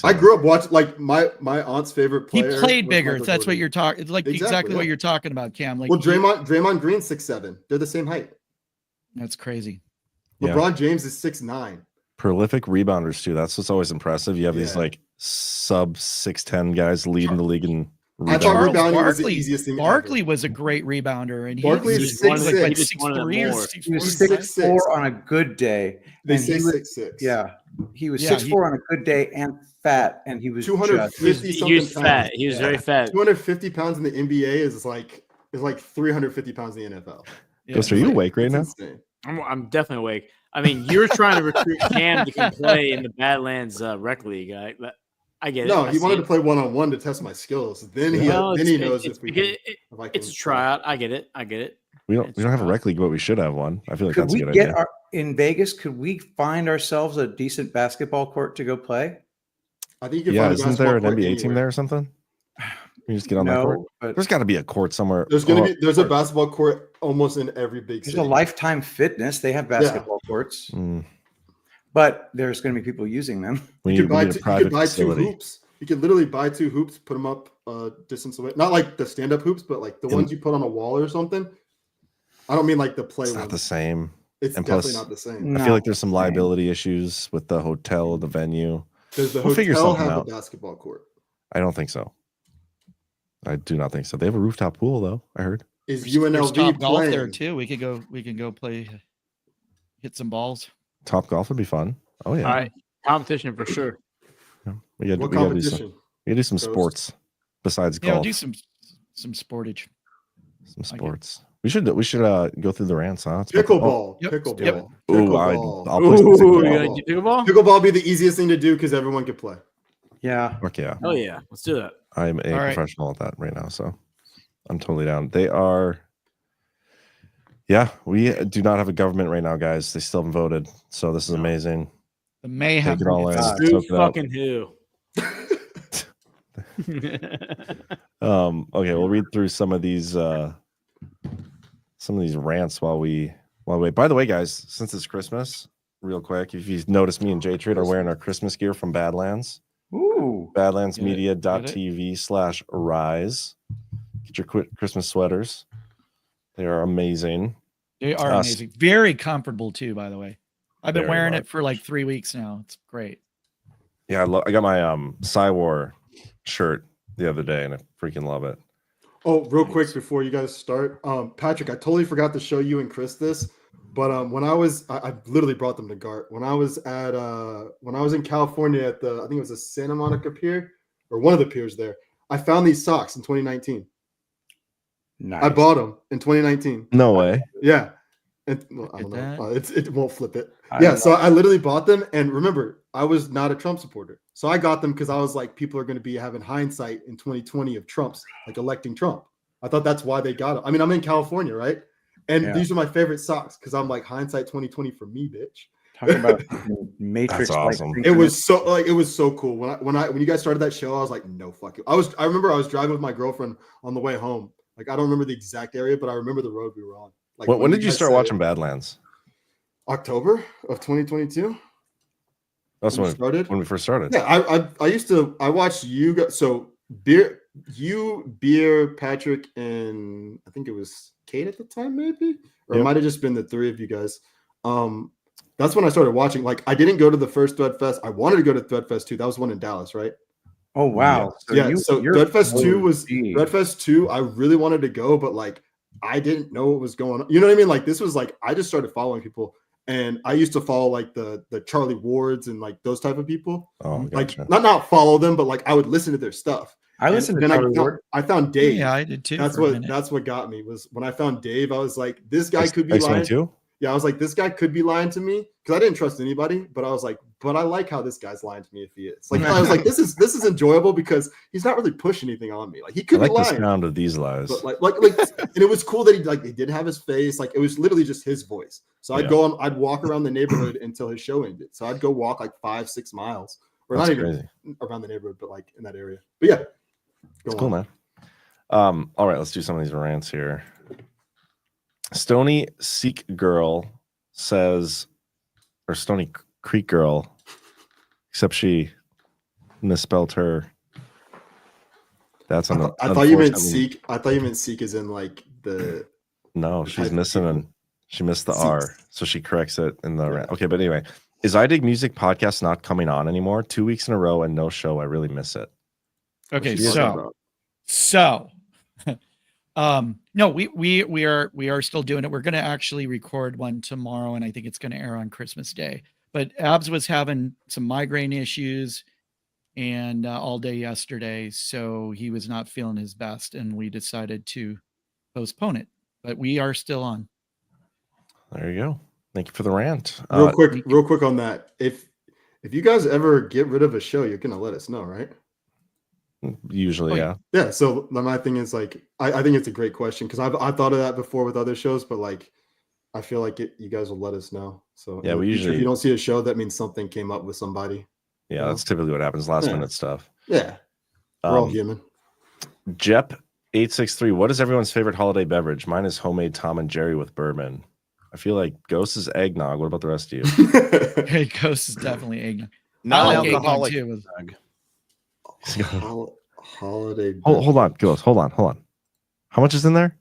I grew up watching like my aunt's favorite He player. played was bigger. Michael That's what Jordan. you're talking. It's like exactly what yeah. you're talking about, Cam. Like Well, he- Draymond Green's 6'7". They're the same height. That's crazy. Yeah. LeBron James is 6'9". Prolific rebounders too. That's what's always impressive. You have these Yeah. like sub 6'10" guys leading the league in I thought rebounding. rebounding was the easiest thing Barkley was a great rebounder, and he Barkley was is like 6'6". 6'3" or He was 6'4". 6'4" on a good day. They and say he was, 6'6". Yeah, he was Yeah, 6'4" on a good day and fat, and he was 250 just, something He was pounds. fat. He was very fat. 250 pounds in the NBA is like 350 pounds in the NFL. Ghost, are you awake right now? It's insane. I'm definitely awake. I mean, you're trying to recruit Cam to come play in the Badlands Rec League. I get it. No, I he see wanted it. to play one-on-one to test my skills. Then he Well, then he it's- knows it's if we because can, if I can it's a tryout. I get it. I get it. We don't have a rec league, but we should have one. I feel like could that's a we good get idea. in Vegas? Could we find ourselves a decent basketball court to go play? I think you can Yeah, find a isn't there an basketball court NBA team anywhere. there or something? You just get on that No, court. but There's got to be a court somewhere. There's a basketball court almost in every big there's city. a Lifetime Fitness. They have basketball courts, Mm, but there's going to be people using them. we You need, could buy, we need a two, you private could buy two facility. hoops. You could literally buy 2 hoops, put them up distance away. Not like the stand-up hoops, but like the ones you put on a wall or something. I don't mean like the play It's ones. not the same. It's and definitely plus, not the same. I feel like there's some liability issues with the hotel, the venue. Does the We'll figure hotel something have out. a basketball court? I don't think so. I do not think so. They have a rooftop pool though. I heard. Is There's UNLV Top Golf playing? there too. We can go play, hit some balls. Top golf would be fun. Oh yeah. All right, competition for sure. We got What we got to do competition? some. We got to do some Ghost? sports besides Yeah, we'll golf. do some sportage. Some like it. sports. We should go through the rants, huh? It's Pickleball. Yep. Pickleball. Yep. Ooh, Pickleball. I'll play some Ooh, pickleball. you gonna do pickleball? Pickleball would be the easiest thing to do because everyone could play. Yeah. Fuck yeah. Oh yeah, let's do that. I'm a All right. professional at that right now, so I'm totally down. They are. Yeah, we do not have a government right now, guys. They still haven't voted, so this is amazing. The mayhem. Take it all in. It's- Who Soak it up. fucking who? Okay, we'll read through some of these some of these rants while we wait. By the way, guys, since it's Christmas, real quick, if you've noticed, me and J-Trade are wearing our Christmas gear from Badlands. Ooh. Badlandsmedia.tv/rise. Get your Christmas sweaters. They are amazing. They are amazing. Very comfortable too, by the way. I've been Very wearing much. it for like 3 weeks now. It's great. Yeah, I got my Cywar shirt the other day, and I freaking love it. Oh, real quick before you guys start, Patrick, I totally forgot to show you and Chris this, but when I literally brought them to Gart. When I was in California at I think it was the Santa Monica Pier or one of the piers there, I found these socks in 2019. Nice. I bought them in 2019. No way. Yeah. And, well, I don't know. It won't flip it. I Yeah. love So I literally bought them. And remember, I was not a Trump supporter. So I got them because I was like, people are going to be having hindsight in 2020 of Trump's, like electing Trump. I thought that's why they got them. I mean, I'm in California, right? And Yeah. these are my favorite socks because I'm like hindsight 2020 for me, bitch. Talk about Matrix. That's awesome. It was so cool. When you guys started that show, I was like, no, fuck it. I remember I was driving with my girlfriend on the way home. Like, I don't remember the exact area, but I remember the road we were on. Like, When did you you guys start said watching Badlands? October of 2022. That's When when we started? When we first started. Yeah, I watched you guys. So Beer, Patrick, and I think it was Kate at the time, maybe, or it Yep. might have just been the three of you guys. That's when I started watching. Like, I didn't go to the first Thread Fest. I wanted to go to Thread Fest 2. That was one in Dallas, right? Oh wow. So you're Thread Fest 2 was OG. Thread Fest 2. I really wanted to go, but like I didn't know what was going on. You know what I mean? Like, this was like I just started following people, and I used to follow like the Charlie Wards and like those type of people. Oh, Like gotcha. not follow them, but like I would listen to their stuff. I listened to then Charlie Ward. I found Dave. Yeah, I did too. That's for a minute. that's what got me was when I found Dave. I was like, this guy could be lying. X22? Yeah, I was like, this guy could be lying to me because I didn't trust anybody. But I was like, but I like how this guy's lying to me if he is. Like, I was like, this is enjoyable because he's not really pushing anything on me. Like, he I could like be the lying. sound of these lies. But like, and it was cool that he didn't have his face. Like, it was literally just his voice. So I'd Yeah. I'd walk around the neighborhood until his show ended. So I'd go walk like 5-6 miles, or That's not even crazy. around the neighborhood, but like in that area. But yeah, It's cool, man. All right, let's do some of these rants here. Stony Seek Girl says, or Stony Creek Girl, except she misspelled her. That's on the. I thought you meant unfortunately- seek. I thought you meant seek as in like the. No, she's type of missing people. an. She missed the Seeks. R, so she corrects it in the rant. Okay, but anyway, is I Dig Music podcast not coming on anymore? 2 weeks in a row and no show. I really miss it. Okay, She's talking so no, we are still doing it. We're going to actually record one tomorrow, and I think it's going to air on Christmas Day. But Abs was having some migraine issues and all day yesterday, so he was not feeling his best, and we decided to postpone it. But we are still on. There you go. Thank you for the rant. Real quick on that. If you guys ever get rid of a show, you're gonna let us know, right? Usually, yeah. Yeah. So my thing is like, I think it's a great question because I've thought of that before with other shows, but like, I feel like you guys will let us know. So Yeah, in the we future, usually- if you don't see a show, that means something came up with somebody. Yeah, that's typically what happens. Last Yeah. minute stuff. Yeah, we're all Um, human. Jep863. What is everyone's favorite holiday beverage? Mine is homemade Tom and Jerry with bourbon. I feel like Ghost is eggnog. What about the rest of you? Hey, Ghost is definitely eggnog. I like eggnog Non-alcoholic too. with- Holiday. Hold on, Ghost. Hold on. How much is in there?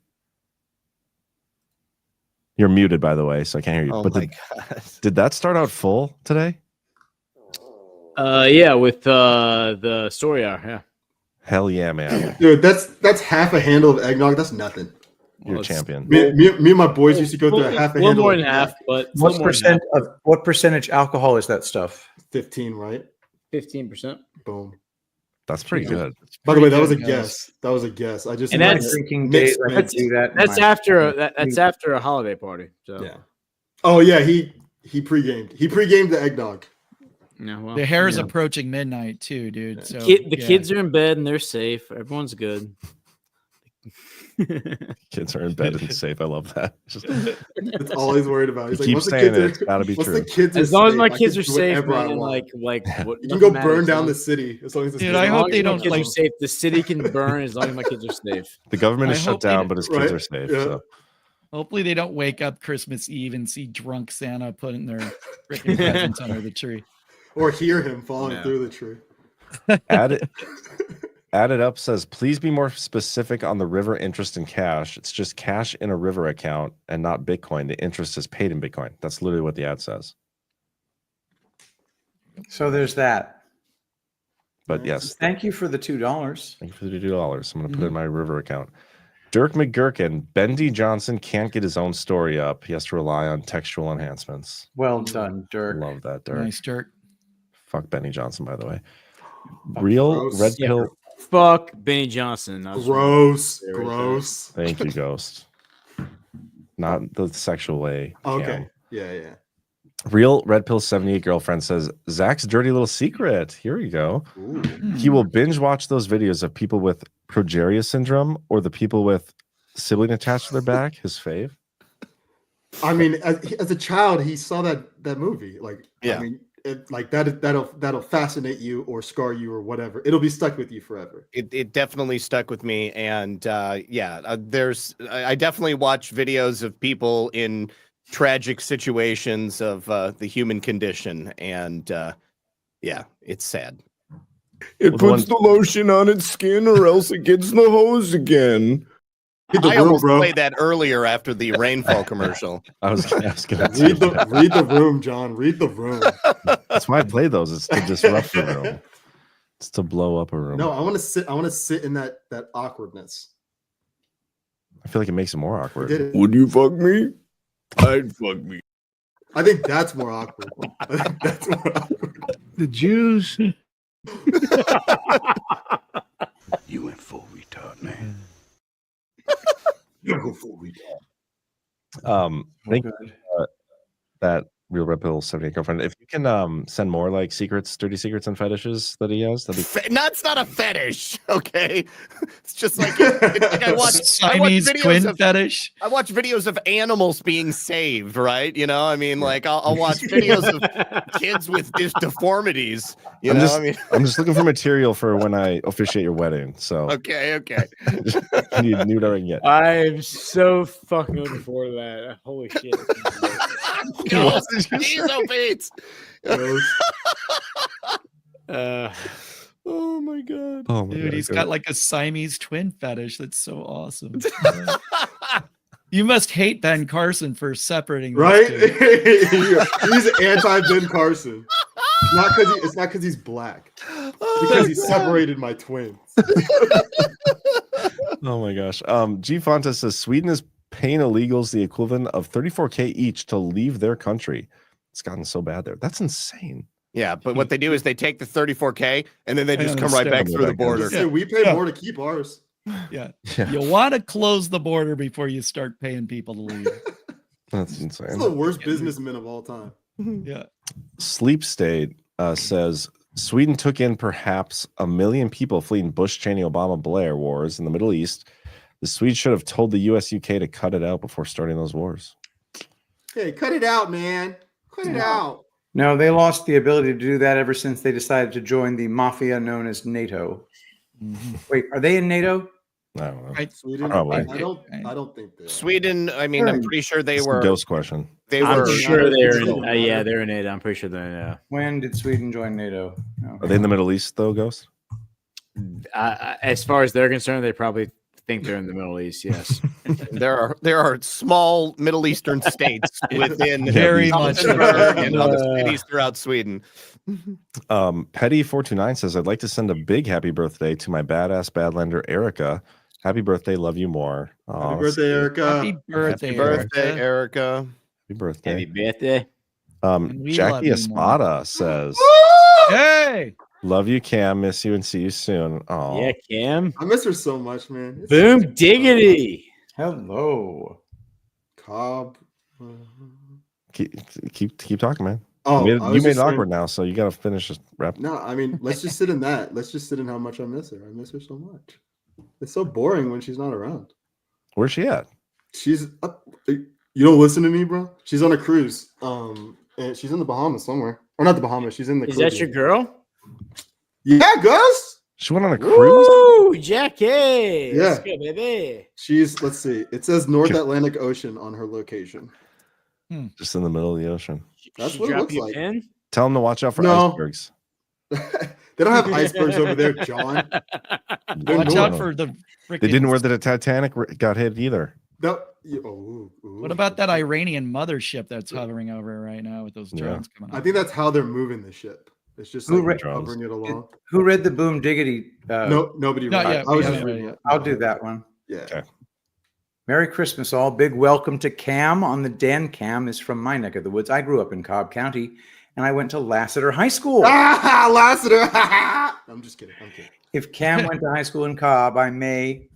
You're muted, by the way, so I can't hear you. Oh but my did that start out full today? Yeah, with the story hour. Yeah. Hell yeah, man. Dude, that's half a handle of eggnog. That's nothing. You're a champion. Me and my boys used to go through a half a little handle. more of than half, eggnog. but What percentage alcohol is that stuff? 15, right? 15%. Boom. That's pretty good. By the way, that was a pretty good, guys. guess. That was a guess. I just And like that's- Drinking mixed days, I mix. do that. in That's my- that's after a holiday party. So Yeah. Oh yeah, he pre-gamed. He pre-gamed the eggnog. yeah, well, The hair is yeah. approaching midnight too, dude. So The yeah. kids are in bed and they're safe. Everyone's good. Kids are in bed and safe. I love that. Just, That's all he's worried about. He's You like, keep once the saying kids it, are, it's gotta be once true. the kids are As long as safe, my I kids can are do safe, whatever I man, want. like what, You can go nothing burn matters, down man. the city as long as the Dude, kids I are hope As long they as my don't, kids are like- safe. The city can burn as long as my kids are safe. the government I is shut hope they down, don't- but his kids Right? are safe. Yeah. So Hopefully they don't wake up Christmas Eve and see drunk Santa putting their freaking presents under the tree. Or hear him falling through the tree. Added Up says, please be more specific on the River interest in cash. It's just cash in a River account and not Bitcoin. The interest is paid in Bitcoin. That's literally what the ad says. So there's that. But yes. Thank you for the $2. Thank you for the $2. I'm going to put it in my River account. Dirk McGurkin, Bendy Johnson can't get his own story up. He has to rely on textual enhancements. Well done, Dirk. Love that, Dirk. Nice, Dirk. Fuck Benny Johnson, by the way. Real gross. Red Pill. Fuck Benny Johnson. Gross. Gross. Thank you, Ghost. Not the sexual way. Okay. Cam. Yeah. Real Red Pill 78 girlfriend says, Zach's dirty little secret. Here we go. Ooh. He will binge watch those videos of people with progeria syndrome or the people with sibling attached to their back, his fave. I mean, as a child, he saw that movie. Like, Yeah. I mean, that'll fascinate you or scar you or whatever. It'll be stuck with you forever. It definitely stuck with me, and I definitely watch videos of people in tragic situations of the human condition, and it's sad. It puts the lotion on its skin, or else it gets the hose again. I almost played that earlier after the rainfall commercial. I was gonna read the room, John. Read the room. That's why I play those. It's to disrupt the room. It's to blow up a room. No, I want to sit in that awkwardness. I feel like it makes it more awkward. Would you fuck me? I'd fuck me. I think that's more awkward. That's more awkward. The Jews. You went full retard, man. Thank you, that Real Red Pill 78 girlfriend. If you can send more like secrets, dirty secrets and fetishes that he has, that'd be That's not a fetish, okay? It's just like, I watch Siamese twin fetish. I watch videos of animals being saved, right? You know, I mean, like I'll watch videos of kids with deformities. You know, I mean, I'm just looking for material for when I officiate your wedding. So okay. you need what I can get. I'm so fucking looking forward to that. Holy shit. Jeez, Pete. Oh my god. Oh my Dude, God, he's go. got like a Siamese twin fetish. That's so awesome. You must hate Ben Carson for separating those Right? two. He's anti-Ben Carson. It's not because he's black. Because he separated my twins. Oh my gosh. G Fonta says Sweden is paying illegals the equivalent of $34K each to leave their country. It's gotten so bad there. That's insane. Yeah, but what they do is they take the 34K and then they just come right back through the border. Say, we pay more to keep ours. Yeah. You want to close the border before you start paying people to leave. That's insane. It's the worst businessman of all time. Yeah. Sleep State says Sweden took in perhaps 1 million people fleeing Bush, Cheney, Obama, Blair wars in the Middle East. The Swedes should have told the US, UK to cut it out before starting those wars. Hey, cut it out, man. Cut it out. No, they lost the ability to do that ever since they decided to join the mafia known as NATO. Wait, are they in NATO? I don't know. Sweden? Probably. I don't think they are. Sweden, I mean, I'm pretty sure they It's a were. ghost question. They I'm were. sure they're in. Yeah, they're in it. I'm pretty sure they're in it. When did Sweden join NATO? No. Are they in the Middle East though, Ghost? As far as they're concerned, they probably think they're in the Middle East. Yes. There are small Middle Eastern states within Very much and other cities throughout Sweden. Petty429 says I'd like to send a big happy birthday to my badass badlander Erica. Happy birthday, love you more. Happy birthday, Erica. Happy birthday, Happy birthday, Erica. Happy birthday. Happy birthday. we Jackie love you Espada says Hey. love you, Cam. Miss you and see you soon. Oh, Yeah, Cam. I miss her so much, man. It's Boom diggity. Hello. Cobb. keep talking, man. Oh, you I made was it just saying- awkward now, so you got to finish this rap. No, I mean, let's just sit in that. Let's just sit in how much I miss her. I miss her so much. It's so boring when she's not around. Where's she at? She's you don't listen to me, bro. She's on a cruise. And she's in the Bahamas somewhere, or not the Bahamas. She's in the. Is that your Caribbean. girl? Yeah, Gus. She went on a cruise. Woo, Jackie. Yeah. Let's go, baby. She's, let's see, it says North Atlantic Ocean on her location. Just in the middle of the ocean. That's She what it drop looks you a like. pin? Tell them to watch out for No. icebergs. They don't have icebergs over there, John. They're Watch north. out for the They didn't frickin' where the Titanic got hit either. No. What about that Iranian mothership that's hovering over it right now with those drones coming I up? think that's how they're moving the ship. It's just Who like read- hovering it along. Who read the Boom Diggity? No, nobody Not read yet. it. I We was haven't just read it reading yet. I'll do that one. Yeah. Okay. Merry Christmas, all. Big welcome to Cam on the Den. Cam is from my neck of the woods. I grew up in Cobb County, and I went to Lassiter High School. Ah, Lassiter. I'm just kidding. I'm kidding. If Cam went to high school in Cobb, I may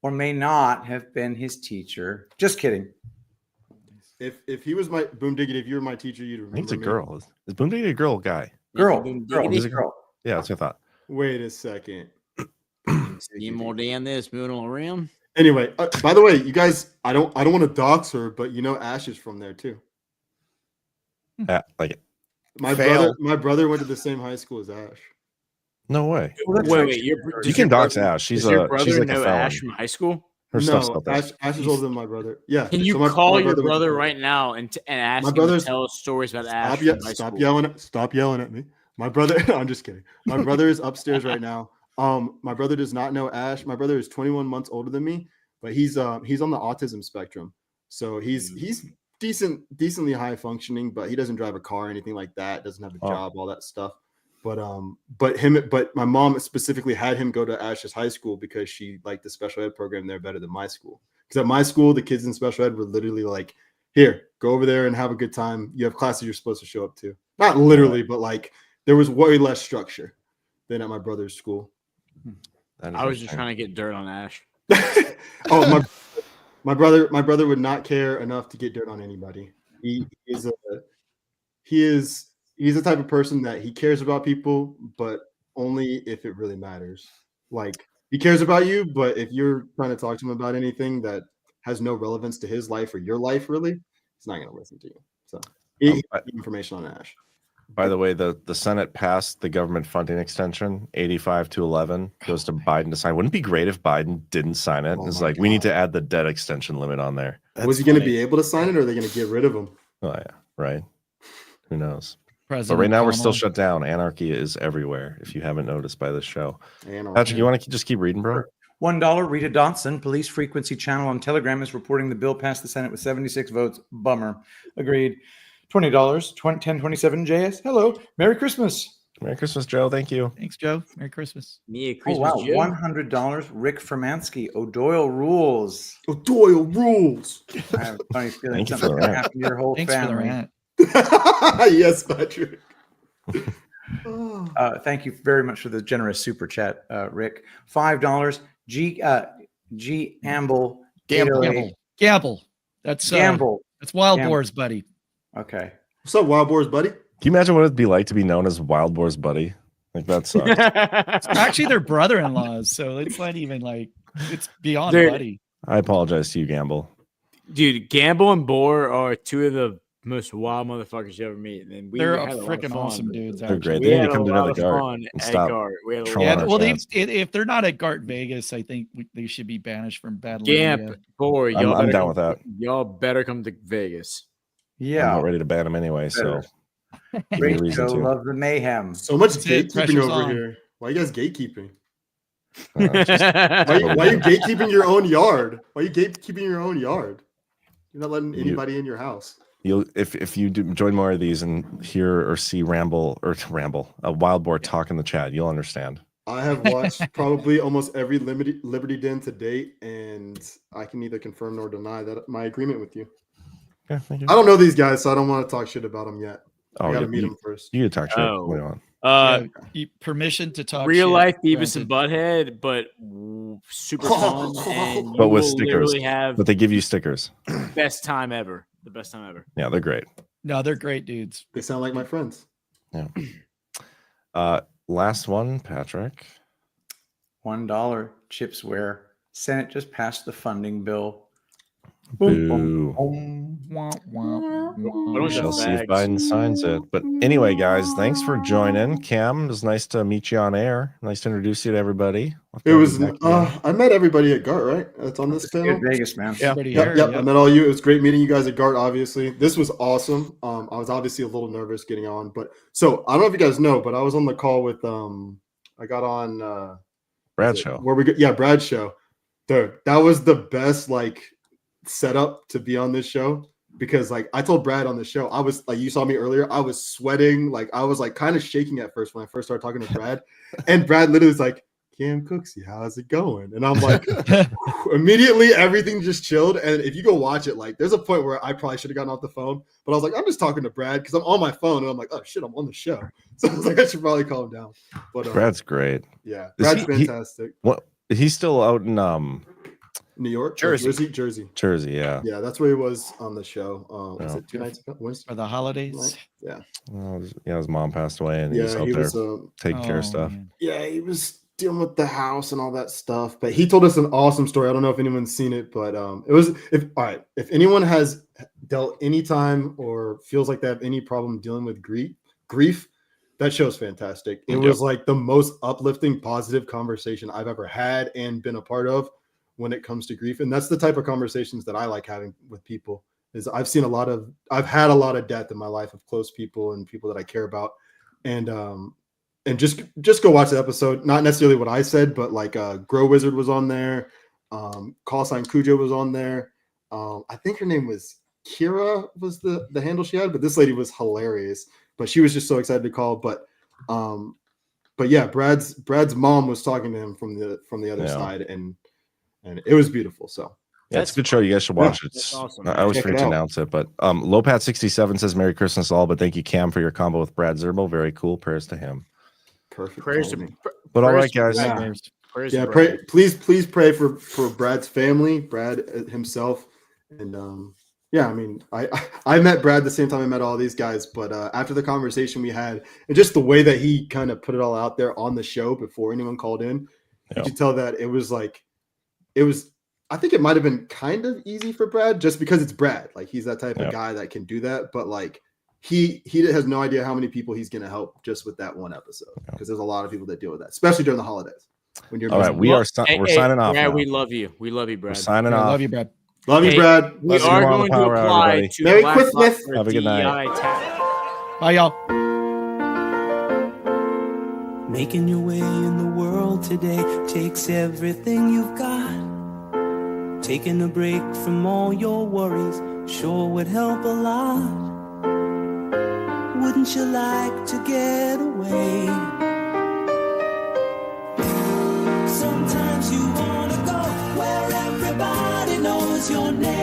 or may not have been his teacher. Just kidding. If he was my Boom Diggity, if you were my teacher, you'd I remember think it's a me. girl. Is Boom Diggity a girl or guy? Girl. Boom Girl. Diggity. Is it Girl. Yeah, that's what I thought. Wait a second. See more than this, moving around. Anyway, by the way, you guys, I don't want to dox her, but you know Ash is from there too. Like it. My brother went to the same high school as Ash. No way. Wait, You can dox Ash. She's does your a brother she's like a know felon. Ash from high school? Her stuff's out there. Ash is older than my brother. Yeah. Can you so my call your went to brother Cobb. right now and ask My him to brother's- tell us stories about Ash? Stop, from high stop school? yelling! Stop yelling at me. My brother. No, I'm just kidding. My brother is upstairs right now. My brother does not know Ash. My brother is 21 months older than me, but he's on the autism spectrum. So he's decently high functioning, but he doesn't drive a car or anything like that. Doesn't have a job, all that stuff. But my mom specifically had him go to Ash's high school because she liked the special ed program there better than my school. Because at my school, the kids in special ed were literally like, here, go over there and have a good time. You have classes you're supposed to show up to. Not literally, but like there was way less structure than at my brother's school. I was just trying to get dirt on Ash. Oh, my brother would not care enough to get dirt on anybody. He's the type of person that he cares about people, but only if it really matters. Like he cares about you, but if you're trying to talk to him about anything that has no relevance to his life or your life, really, he's not going to listen to you. So he has information on Ash. By the way, the Senate passed the government funding extension, 85-11, goes to Biden to sign. Wouldn't it be great if Biden didn't sign it? It's like, we need to add the debt extension limit on there. Was he going to be able to sign it, or are they going to get rid of him? Oh, yeah, right. Who knows? President But right now, we're still Kamala. shut down. Anarchy is everywhere, if you haven't noticed by this show. Anarchy. Patrick, you want to just keep reading, bro? $1. Rita Dotson, police frequency channel on Telegram, is reporting the bill passed the Senate with 76 votes. Bummer. Agreed. $20. 1027 JS. Hello. Merry Christmas. Merry Christmas, Joe. Thank you. Thanks, Joe. Merry Christmas. Merry Oh, Christmas, wow. Joe. $100. Rick Fermansky. O'Doyle rules. O'Doyle rules. I have a funny feeling Thank you for something's the going to rant. happen to your whole Thanks for the family. rant. Yes, Patrick. Thank you very much for the generous super chat, Rick. $5. G. Amble. Gamble. Gamble. That's Gamble. That's Wild Gamble. Boar's buddy. Okay. What's up, Wild Boars, buddy? Can you imagine what it'd be like to be known as Wild Boar's buddy? Like, that sucks. Actually, they're brother-in-laws, so it's not even like it's beyond They're- buddy. I apologize to you, Gamble. Dude, Gamble and Boar are two of the most wild motherfuckers you ever meet. And They're had a lot of freaking fun, awesome but dudes. They're great. actually. They we need had to a come to lot another of Gart fun and at stop Gart. We had a trolling lot Yeah, our well, fans. if they're not at Gart Vegas, I think they should be banished from Battle. Gamp, Boar, y'all I'm better down come- with that. Y'all better come to Vegas. I'm Yeah. not ready to ban him anyway, so give me a Great reason show. to. Love the mayhem. So much That's it. gatekeeping Pressure's over on. here. Why you guys gatekeeping? Just- Why you gatekeeping your own yard? Why you gatekeeping your own yard? You're not letting You- anybody in your house. You'll if you do join more of these and hear or see a Wild Boar talk in the chat, you'll understand. I have watched probably almost every Liberty Den to date, and I can neither confirm nor deny that my agreement with you. Yeah, thank you. I don't know these guys, so I don't want to talk shit about them yet. I Oh, gotta you, meet you, them first. you can talk shit. Oh. Later on. Permission to talk. Real shit life Beavis and granted. Butthead, but super fun. And But you with will stickers. literally have But they give you stickers. best time ever. The best time ever. Yeah, they're great. No, they're great dudes. They sound like my friends. Yeah. Last one, Patrick. $1. Chipsware. Senate just passed the funding bill. Boom, boom, Boo. boom. We shall see if Biden signs it. But anyway, guys, thanks for joining. Cam, it was nice to meet you on air. Nice to introduce you to everybody. It was. I met everybody at GART, right? That's on this panel. Vegas, man. Yeah, yep. I met all you. It was great meeting you guys at GART. Obviously, this was awesome. I was obviously a little nervous getting on, but so I don't know if you guys know, but I was on the call with I got on Brad's show. Where we go? Yeah, Brad's show. Dude, that was the best like setup to be on this show. Because like I told Brad on the show, I was like, you saw me earlier, I was sweating, like I was like kind of shaking at first when I first started talking to Brad, and Brad literally was like, Cam Cooksey, how's it going? And I'm like, immediately everything just chilled. And if you go watch it, like there's a point where I probably should have gotten off the phone, but I was like, I'm just talking to Brad because I'm on my phone, and I'm like, oh shit, I'm on the show. So I was like, I should probably calm down. But Brad's great. Yeah, Brad's fantastic. What? He's still out in New York, Jersey. Jersey, yeah. Yeah, that's where he was on the show. Was it 2 nights ago? Wednesday? For the holidays? Yeah. His mom passed away, and he was out there taking care of stuff. Man. Yeah, he was dealing with the house and all that stuff. But he told us an awesome story. I don't know if anyone's seen it, but it was if anyone has dealt any time or feels like they have any problem dealing with grief, that show's fantastic. It was like the most uplifting, positive conversation I've ever had and been a part of when it comes to grief. And that's the type of conversations that I like having with people. Is I've had a lot of death in my life of close people and people that I care about. And just go watch the episode. Not necessarily what I said, but like Grow Wizard was on there. Call Sign Cujo was on there. I think her name was Kira was the handle she had, but this lady was hilarious. But she was just so excited to call. But yeah, Brad's mom was talking to him from the other side, and it was beautiful. So yeah, it's a good show. You guys should watch it. It's awesome. I always forget to announce it, but Lopat67 says Merry Christmas all, but thank you, Cam, for your combo with Brad Zerbo. Very cool. Prayers to him. Perfect. But all right, guys. Please pray for Brad's family, Brad himself, and yeah, I mean, I met Brad the same time I met all these guys, but after the conversation we had, and just the way that he kind of put it all out there on the show before anyone called in, you could tell that it was. I think it might have been kind of easy for Brad just because it's Brad. Like he's that type of guy that can do that, but like he has no idea how many people he's going to help just with that one episode because there's a lot of people that deal with that, especially during the holidays. When you're all right, we're signing off. Brad, now. we love you. We love you, Brad. We're signing off. Love you, Brad. Love you, Brad. We are going to apply to Merry Christmas. Have a good night. Bye, y'all. Making your way in the world today takes everything you've got. Taking a break from all your worries sure would help a lot. Wouldn't you like to get away? Sometimes you wanna go where everybody knows your name.